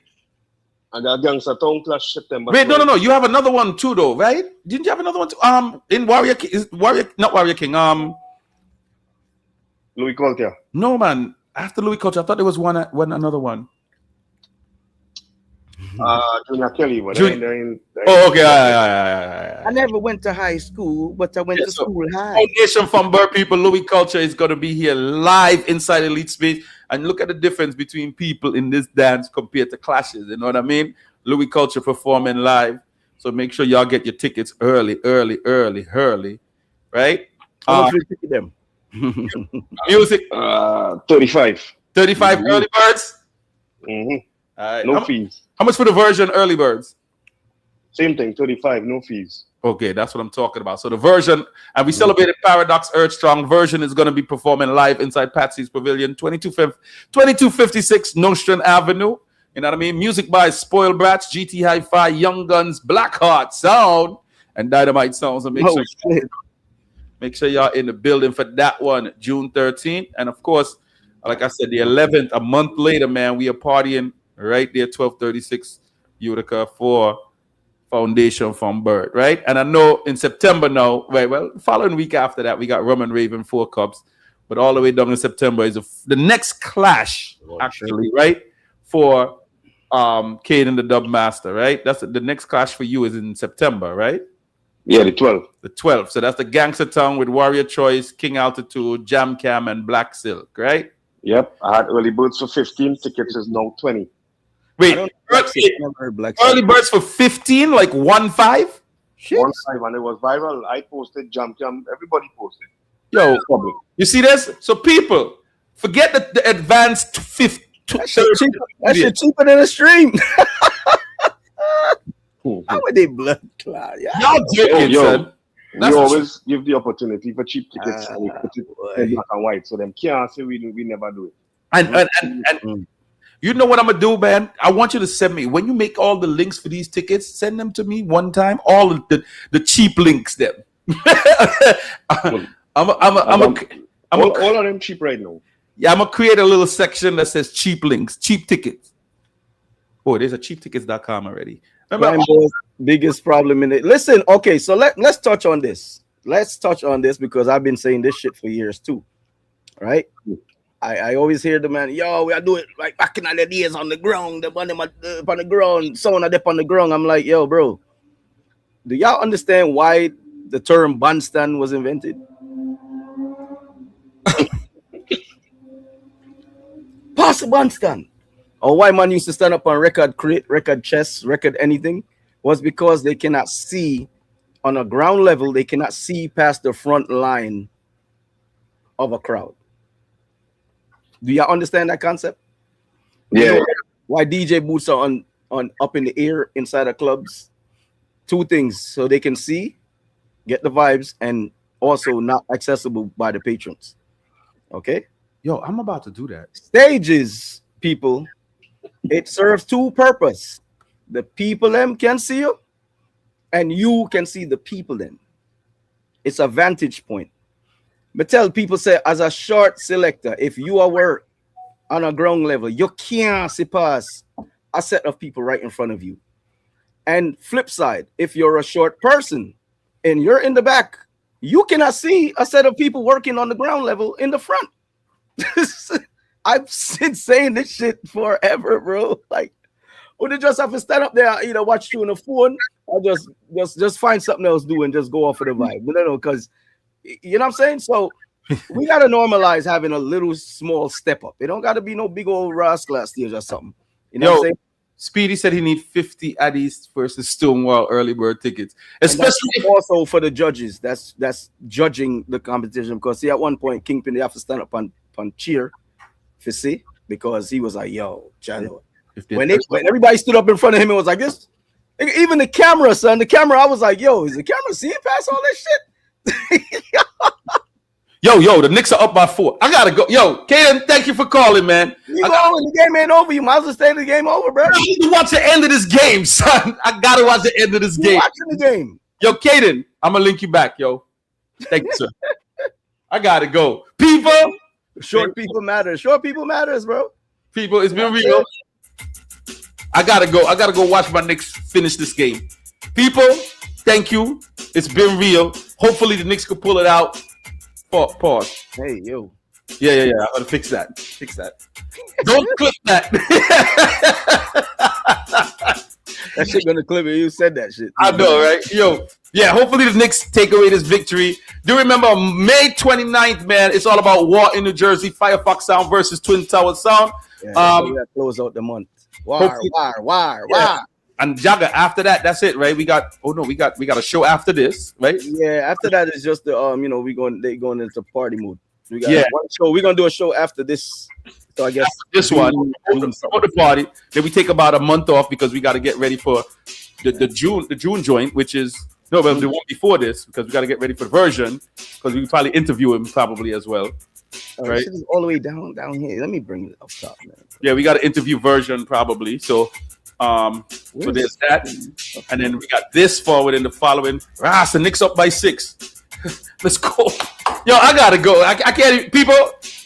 I got Gangsta Town Clash September. Wait, no. You have another one too, though, right? Didn't you have another one too? In Warrior King, not Warrior King. Louis Culture. No, man. After Louis Culture, I thought there was another one. Junior Kelly. But okay. I never went to high school, but I went to school high. Foundation from Bird People, Louis Culture is going to be here live inside Elite Space. And look at the difference between people in this dance compared to clashes. You know what I mean? Louis Culture performing live. So make sure y'all get your tickets early. Right? How much do you ticket them? Music. 35. 35 early birds? Mm-hmm. No fees. How much for the version early birds? Same thing, 35, no fees. Okay, that's what I'm talking about. So the version, and we celebrated Paradox Earth Strong. Version is going to be performing live inside Patsy's Pavilion, 2256 Nostrand Avenue. You know what I mean? Music by Spoiled Brats, GT Hi-Fi, Young Guns, Blackheart Sound, and Dynamite Sounds. And make sure y'all in the building for that one, June 13th. And of course, like I said, the 11th, a month later, man, we are partying right there, 1236 Utica for Foundation from Bird, right? And I know in September now, right? Well, following week after that, we got Rum and Raven 4 Cups, but all the way down in September is the next clash, actually, right? For Cade and the Dub Master, right? That's the next clash for you is in September, right? Yeah, the 12th. The 12th. So that's the Gangster Town with Warrior Choice, King Altitude, Jam Cam, and Black Silk, right? Yep. I had early birds for 15. Tickets is now 20. Wait, early birds for 15, like 1.5? 1.5, and it was viral. I posted, Jam Cam, everybody posted. Yo, you see this? So people, forget the advanced 50. That shit cheaper than a stream. How would they blood clot? Y'all joking, son. We always give the opportunity for cheap tickets and we put it in black and white, so them can't say we never do it. And you know what I'm gonna do, man? I want you to send me, when you make all the links for these tickets, send them to me one time. All of the cheap links, them. All of them cheap right now. Yeah, I'm gonna create a little section that says cheap links, cheap tickets. Oh, there's a cheaptickets.com already. Remember, biggest problem in it. Listen, okay, so let's touch on this. Let's touch on this because I've been saying this shit for years too, right? I always hear the man, yo, we are doing like back in the days on the ground, on the ground, someone up on the ground. I'm like, yo, bro, do y'all understand why the term bandstand was invented? Pass a bandstand. Or why man used to stand up on record crate, record chest, record anything, was because they cannot see on a ground level, they cannot see past the front line of a crowd. Do y'all understand that concept? Yeah. You know why DJ booths are on up in the air inside of clubs? Two things, so they can see, get the vibes, and also not accessible by the patrons. Okay? Yo, I'm about to do that. Stages, people, it serves two purposes. The people them can see you, and you can see the people them. It's a vantage point. But tell people, say, as a short selector, if you are on a ground level, you can't see past a set of people right in front of you. And flip side, if you're a short person and you're in the back, you cannot see a set of people working on the ground level in the front. I've been saying this shit forever, bro. Like, would you just have to stand up there, you know, watch you on the phone, or just find something else to do and just go off of the vibe? You know, because you know what I'm saying? So we gotta normalize having a little small step up. It don't gotta be no big old rascal stage or something. You know what I'm saying? Speedy said he need 50 Addies versus Stonewall early bird tickets, especially also for the judges. That's judging the competition, because see, at one point Kingpin, they have to stand up and cheer, you see, because he was like, "Yo, Chano." When everybody stood up in front of him, it was like this. Even the camera, son, I was like, "Yo, is the camera seeing past all this shit?" Yo, the Knicks are up by 4. I gotta go. Yo, Kaden, thank you for calling, man. The game ain't over. You might as well stay in the game over, bro. I need to watch the end of this game, son. I gotta watch the end of this game. Watching the game. Yo, Kaden, I'm gonna link you back, yo. Thank you, sir. I gotta go. People, short people matter. Short people matters, bro. People, it's been real. I gotta go. I gotta go watch my Knicks finish this game. People, thank you. It's been real. Hopefully the Knicks could pull it out. Pause. Hey, yo. Yeah. I'm gonna fix that. Don't clip that. That shit gonna clip it. You said that shit. I know, right? Yo. Yeah, hopefully the Knicks take away this victory. Do remember May 29th, man. It's all about war in New Jersey. Firefox Sound versus Twin Tower Sound. Yeah, we gotta close out the month. War. And Jagger, after that, that's it, right? We got a show after this, right? Yeah, after that is just the they going into party mode. We got one show. We're gonna do a show after this. So I guess after this one for the party. Then we take about a month off because we got to get ready for the June joint, which is the one before this, because we got to get ready for the version, because we probably interview him probably as well. Right, this is all the way down here. Let me bring it up top, man. Yeah, we got to interview version probably. So so there's that, and then we got this forward in the following. The Knicks up by 6. Let's go. Yo, I gotta go. I can't. People,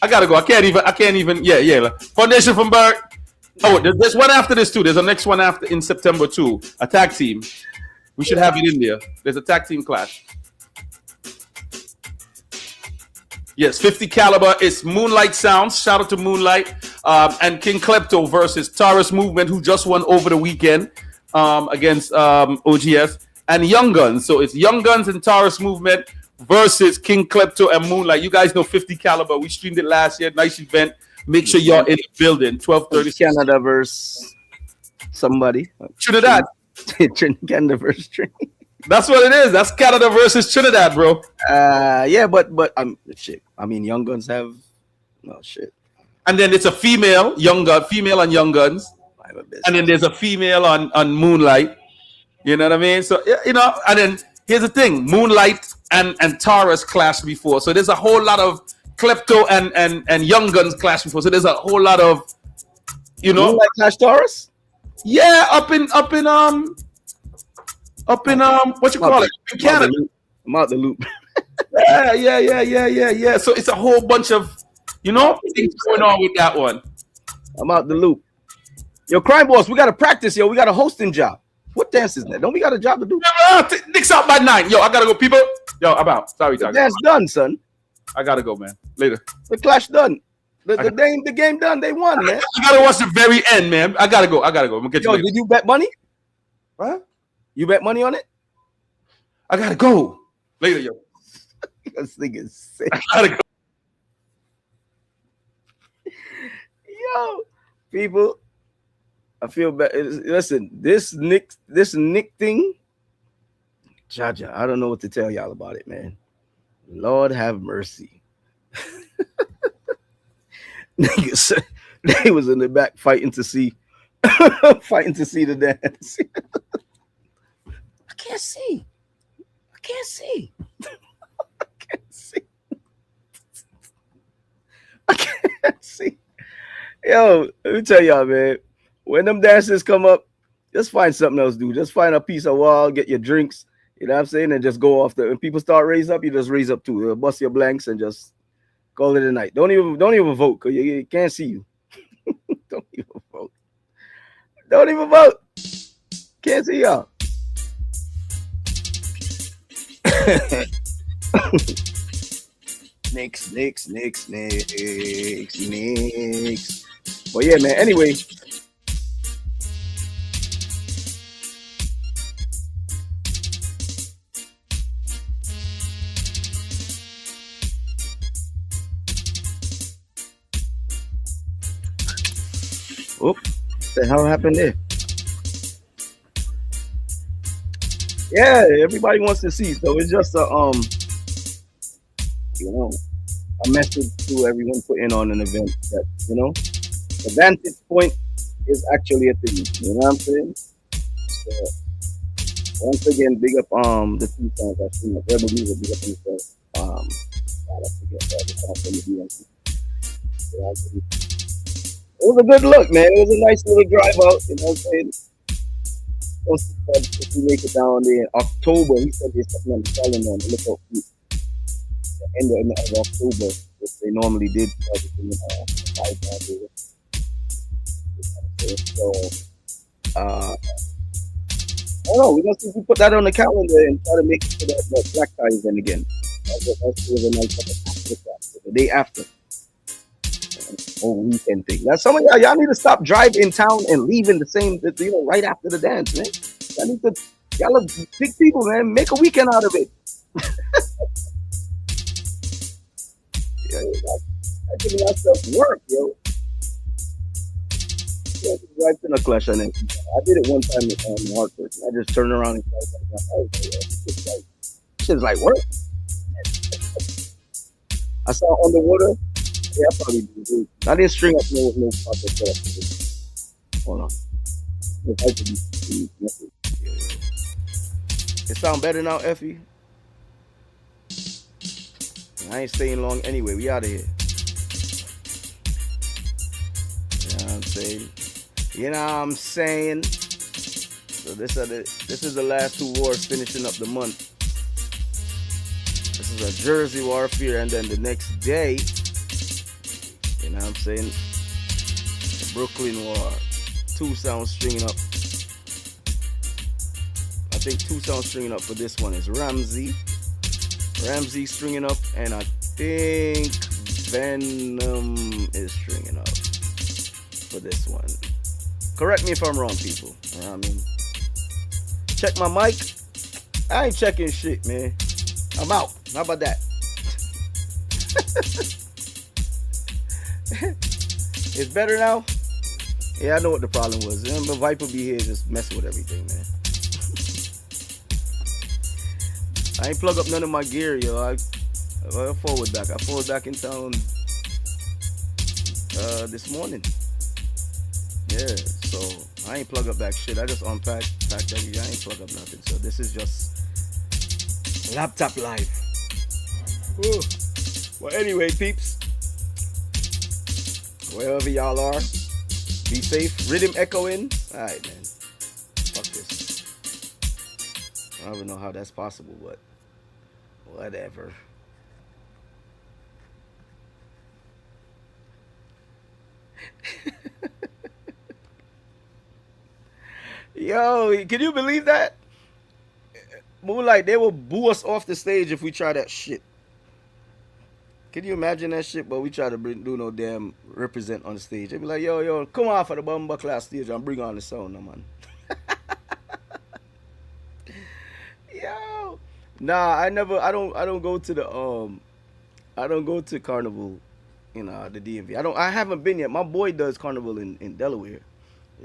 I gotta go. I can't even. Yeah. Foundation from Bert. Oh, there's one after this too. There's a next one after in September too. A tag team. We should have it in there. There's a tag team clash. Yes, 50 caliber. It's Moonlight Sounds. Shout out to Moonlight. And King Klepto versus Taurus Movement, who just won over the weekend against OGS. And Young Guns. So it's Young Guns and Taurus Movement versus King Klepto and Moonlight. You guys know 50 caliber. We streamed it last year. Nice event. Make sure y'all in the building. 12:30. Canada versus somebody. Trinidad. Canada versus Trinidad. That's what it is. That's Canada versus Trinidad, bro. Yeah, but shit. I mean, Young Guns have no shit. And then it's a female and Young Guns. And then there's a female on Moonlight. You know what I mean? So you know, and then here's the thing: Moonlight and Taurus clashed before. So there's a whole lot of Klepto and Young Guns clashed before. So there's a whole lot of, you know, Moonlight clash Taurus. Yeah, up in what you call it? In Canada. I'm out the loop. Yeah. So it's a whole bunch of, you know, things going on with that one. I'm out the loop. Yo, Crime Boss, we got to practice, yo. We got a hosting job. What dance is that? Don't we got a job to do? Nick's out by 9. Yo, I got to go, people. Yo, I'm out. Sorry, the dance done, son. I got to go, man. Later. The clash done. The game done. They won, man. You got to watch the very end, man. I got to go. I'm going to get you later. Did you bet money? Huh? You bet money on it? I got to go. Later, yo. This thing is sick. I got to go. Yo, people, I feel bad. Listen, this Nick thing, Jaja, I don't know what to tell y'all about it, man. Lord have mercy. Niggas, they was in the back fighting to see the dance. I can't see. Yo, let me tell y'all, man. When them dances come up, just find something else to do. Just find a piece of wall, get your drinks, you know what I'm saying, and just go off. When people start raise up, you just raise up too. You'll bust your blanks and just call it a night. Don't even vote, because you can't see you. Don't even vote. Can't see y'all. Next. But yeah, man. Anyway. What the hell happened there? Yeah, everybody wants to see, so it's just a a message to everyone putting on an event that the vantage point is actually a thing. You know what I'm saying? So once again, big up the two songs I've seen. Rebel Music, big up himself. I forget that. It's all from the DMC. It was a good look, man. It was a nice little drive out. You know what I'm saying? If we make it down there in October, he said there's something on the calendar on the lookout for the end of October, which they normally did. So, I don't know. We're going to see if we put that on the calendar and try to make it to that black tie event again. That's a nice the day after. Whole weekend thing. Now, some of y'all need to stop driving in town and leaving the same, right after the dance, man. Y'all are big people, man. Make a weekend out of it. I give myself work, yo. Right in a clash on it. I did it one time in Hartford. I just turned around and shit's like work. I saw Underwater. Yeah, I probably do. I didn't string up no proper stuff. Hold on. It sound better now, Effie? I ain't staying long anyway. We out of here. You know what I'm saying? So this is the last two wars finishing up the month. This is a Jersey Warfare, and then the next day, you know what I'm saying, the Brooklyn War. 2 sounds stringing up. I think 2 sounds stringing up for this one is Ramsey stringing up, and I think Venom is stringing up for this one. Correct me if I'm wrong, people. You know what I mean? Check my mic. I ain't checking shit, man. I'm out. How about that? It's better now? Yeah, I know what the problem was. But Viper be here just messing with everything, man. I ain't plug up none of my gear, yo. I forward back. I forward back in town this morning. Yeah, so I ain't plug up back shit. I just unpacked, packed everything. I ain't plug up nothing. So this is just laptop live. Ooh. Well, anyway, peeps, wherever y'all are, be safe. Rhythm echoing. All right, man. Fuck this. I don't even know how that's possible, but whatever. Yo, can you believe that? Moonlight, they will boo us off the stage if we try that shit. Can you imagine that shit? But we try to do no damn represent on the stage. They be like, yo, come off of the Bumba Class stage and bring on the sound, no, man. Yo, nah, I don't go to the I don't go to Carnival in the DMV. I haven't been yet. My boy does Carnival in Delaware.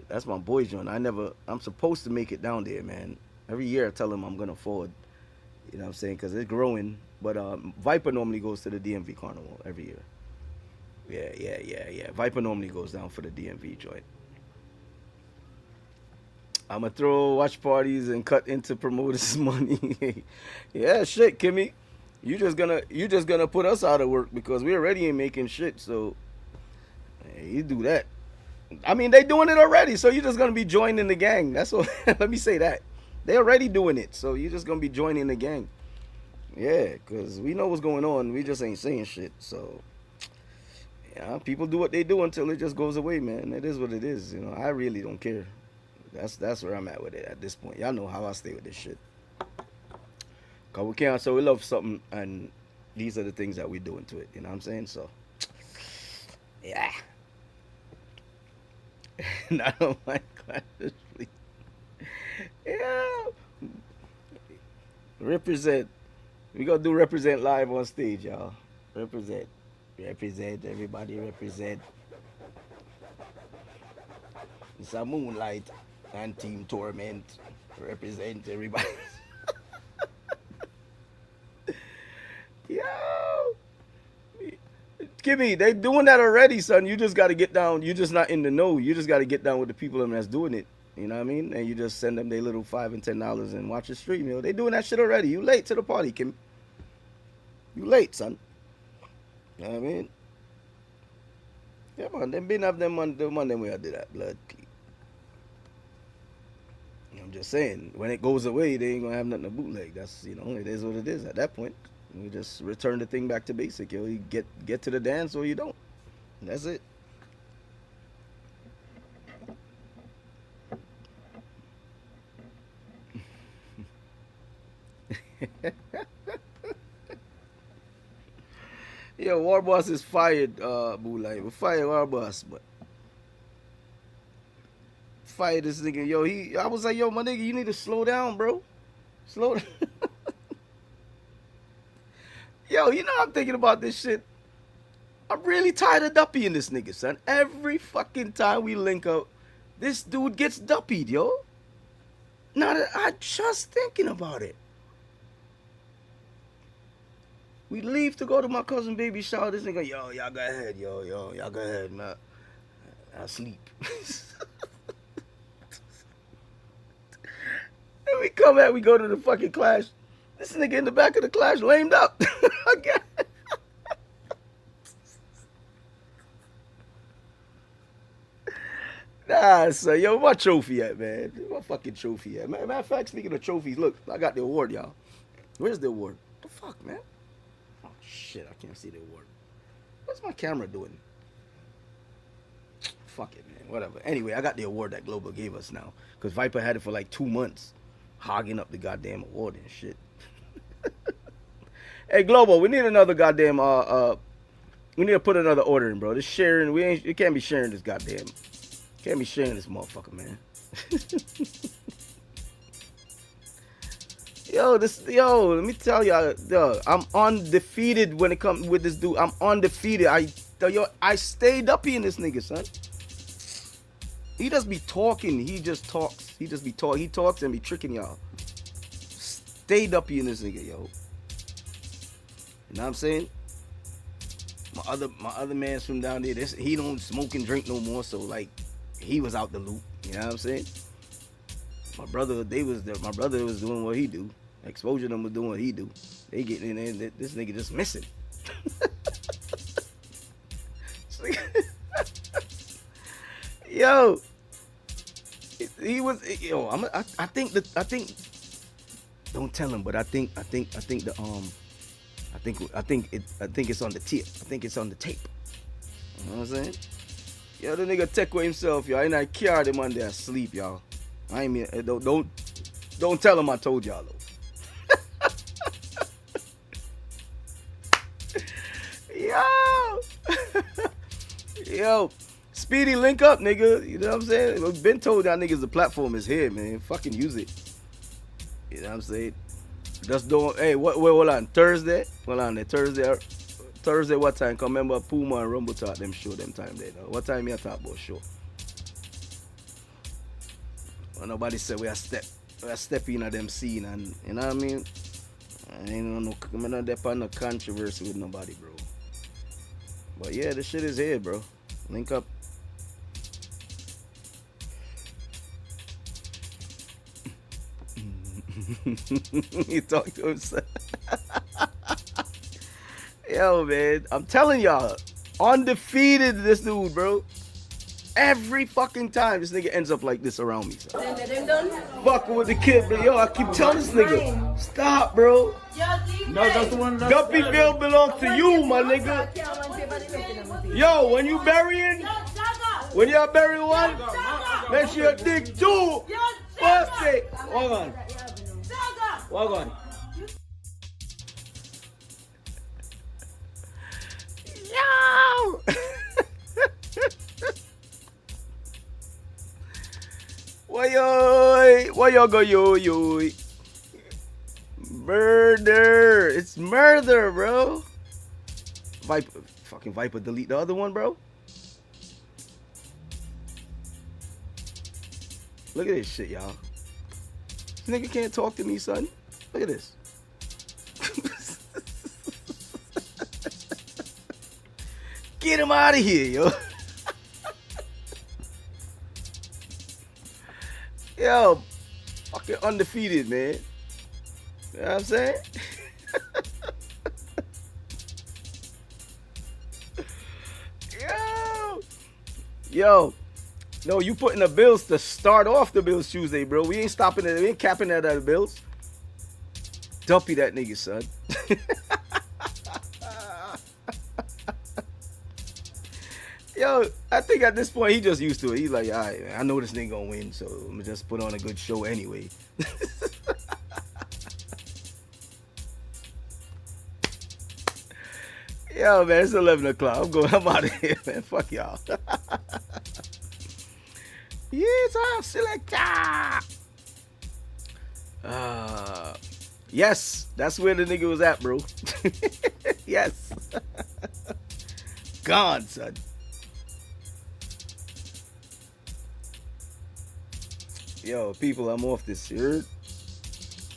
That's my boy joint. I'm supposed to make it down there, man. Every year I tell him I'm gonna forward. You know what I'm saying? Because it's growing. But Viper normally goes to the DMV Carnival every year. Yeah. Viper normally goes down for the DMV joint. I'm gonna throw watch parties and cut into promoters' money. Yeah, shit, Kimmy. You just gonna put us out of work because we already ain't making shit. So you do that. I mean, they doing it already. So you're just gonna be joining the gang. That's what. Let me say that. They already doing it. So you're just gonna be joining the gang. Yeah, because we know what's going on. We just ain't saying shit. So, yeah, people do what they do until it just goes away, man. It is what it is. You know, I really don't care. That's where I'm at with it at this point. Y'all know how I stay with this shit. Cause we can't, so we love something, and these are the things that we're doing to it. You know what I'm saying? So, yeah. I don't mind clashes, please. Yeah. Represent. We gonna do represent live on stage, y'all. Represent. Represent. Everybody represent. It's a Moonlight and Team Torment. Represent everybody. Yo. Kimmy, they doing that already, son. You just gotta get down. You just not in the know. You just gotta get down with the people that's doing it. You know what I mean? And you just send them their little $5 and $10 and watch the stream. You know, they doing that shit already. You late to the party, Kim. You late, son. You know what I mean? Yeah, man. Them been have them on the way I did that blood. I'm just saying, when it goes away, they ain't gonna have nothing to bootleg. That's, you know, it is what it is at that point. You just return the thing back to basic. You know, you get to the dance or you don't. That's it. Yo, War Boss is fired, Bootleg. We fired War Boss, but fire this nigga. Yo, I was like, yo, my nigga, you need to slow down, bro. Slow down. Yo, you know I'm thinking about this shit. I'm really tired of duppying this nigga, son. Every fucking time we link up, this dude gets duppied, yo. Now that I just thinking about it. We leave to go to my cousin baby shower. This nigga, yo, y'all go ahead, yo, y'all go ahead, man. I sleep. And we come back, we go to the fucking clash. This nigga in the back of the clash lamed up. Again. Nah, son, yo, where my trophy at, man? Where my fucking trophy at? Matter of fact, speaking of trophies, look, I got the award, y'all. Where's the award? What the fuck, man? Oh, shit, I can't see the award. What's my camera doing? Fuck it, man, whatever. Anyway, I got the award that Global gave us now. Because Viper had it for like 2 months. Hogging up the goddamn award and shit. Hey, Global, we need another goddamn, we need to put another order in, bro. This sharing, you can't be sharing this goddamn. Can't be sharing this motherfucker, man. Yo, let me tell y'all, I'm undefeated when it comes with this dude. I'm undefeated. I stayed up in this nigga, son. He just be talking. He just talks. He just be talk. He talks and be tricking y'all. Stayed up in this nigga, yo. You know what I'm saying? My other man's from down there. He don't smoke and drink no more. So like, he was out the loop. You know what I'm saying? My brother was doing what he do. Exposure them was doing what he do. They getting in there. This nigga just missing. Yo, he was. Yo, I think. Don't tell him, but I think it's on the tip. I think it's on the tape. You know what I'm saying? Yo, the nigga tech with himself, y'all. And I carried him on there asleep, y'all. I ain't mean, don't tell him I told y'all though. Yo, Speedy, link up, nigga. You know what I'm saying? I've been told y'all niggas the platform is here, man. Fucking use it. You know what I'm saying? Just don't. Hey, hold on. Thursday? Hold on. Thursday, what time? Come remember Puma and Rumble talk them show them time there. What time you talk about show? Well, nobody said we are stepping at them scene, and you know what I mean? I ain't no depend on no controversy with nobody, bro. But yeah, this shit is here, bro. Link up. He talked to himself. Yo, man, I'm telling y'all, undefeated this dude, bro. Every fucking time this nigga ends up like this around me. So. Fucking with the kid, but yo, I keep telling this nigga, stop, bro. No, that's the one. Duppyville belongs to you, my nigga. Yo, when you burying, when y'all bury one, make sure you dig two. First thing. Hold on. Where y'all go, yo? Murder. It's murder, bro. Viper, delete the other one, bro. Look at this shit, y'all. This nigga can't talk to me, son. Look at this. Get him out of here, yo. Yo, fucking undefeated, man. You know what I'm saying? Yo. No, you putting the Bills to start off the Bills Tuesday, bro. We ain't stopping it. We ain't capping that at the Bills. Dumpy that nigga, son. Yo, I think at this point he just used to it. He's like, all right, man, I know this nigga gonna win, so I'm gonna just put on a good show anyway. Yo, man, it's 11 o'clock. I'm out of here, man. Fuck y'all. Yes, I'm selector. Yes, that's where the nigga was at, bro. Yes. Gone, son. Yo, people, I'm off this shirt.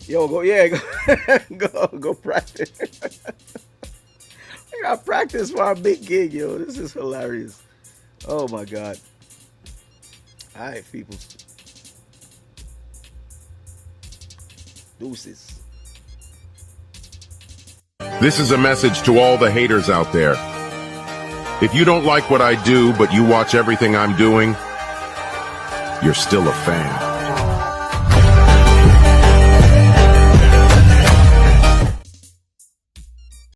Yo, go practice. I got practice for our big gig, yo. This is hilarious. Oh my God. All right, people. Deuces. This is a message to all the haters out there. If you don't like what I do, but you watch everything I'm doing, you're still a fan.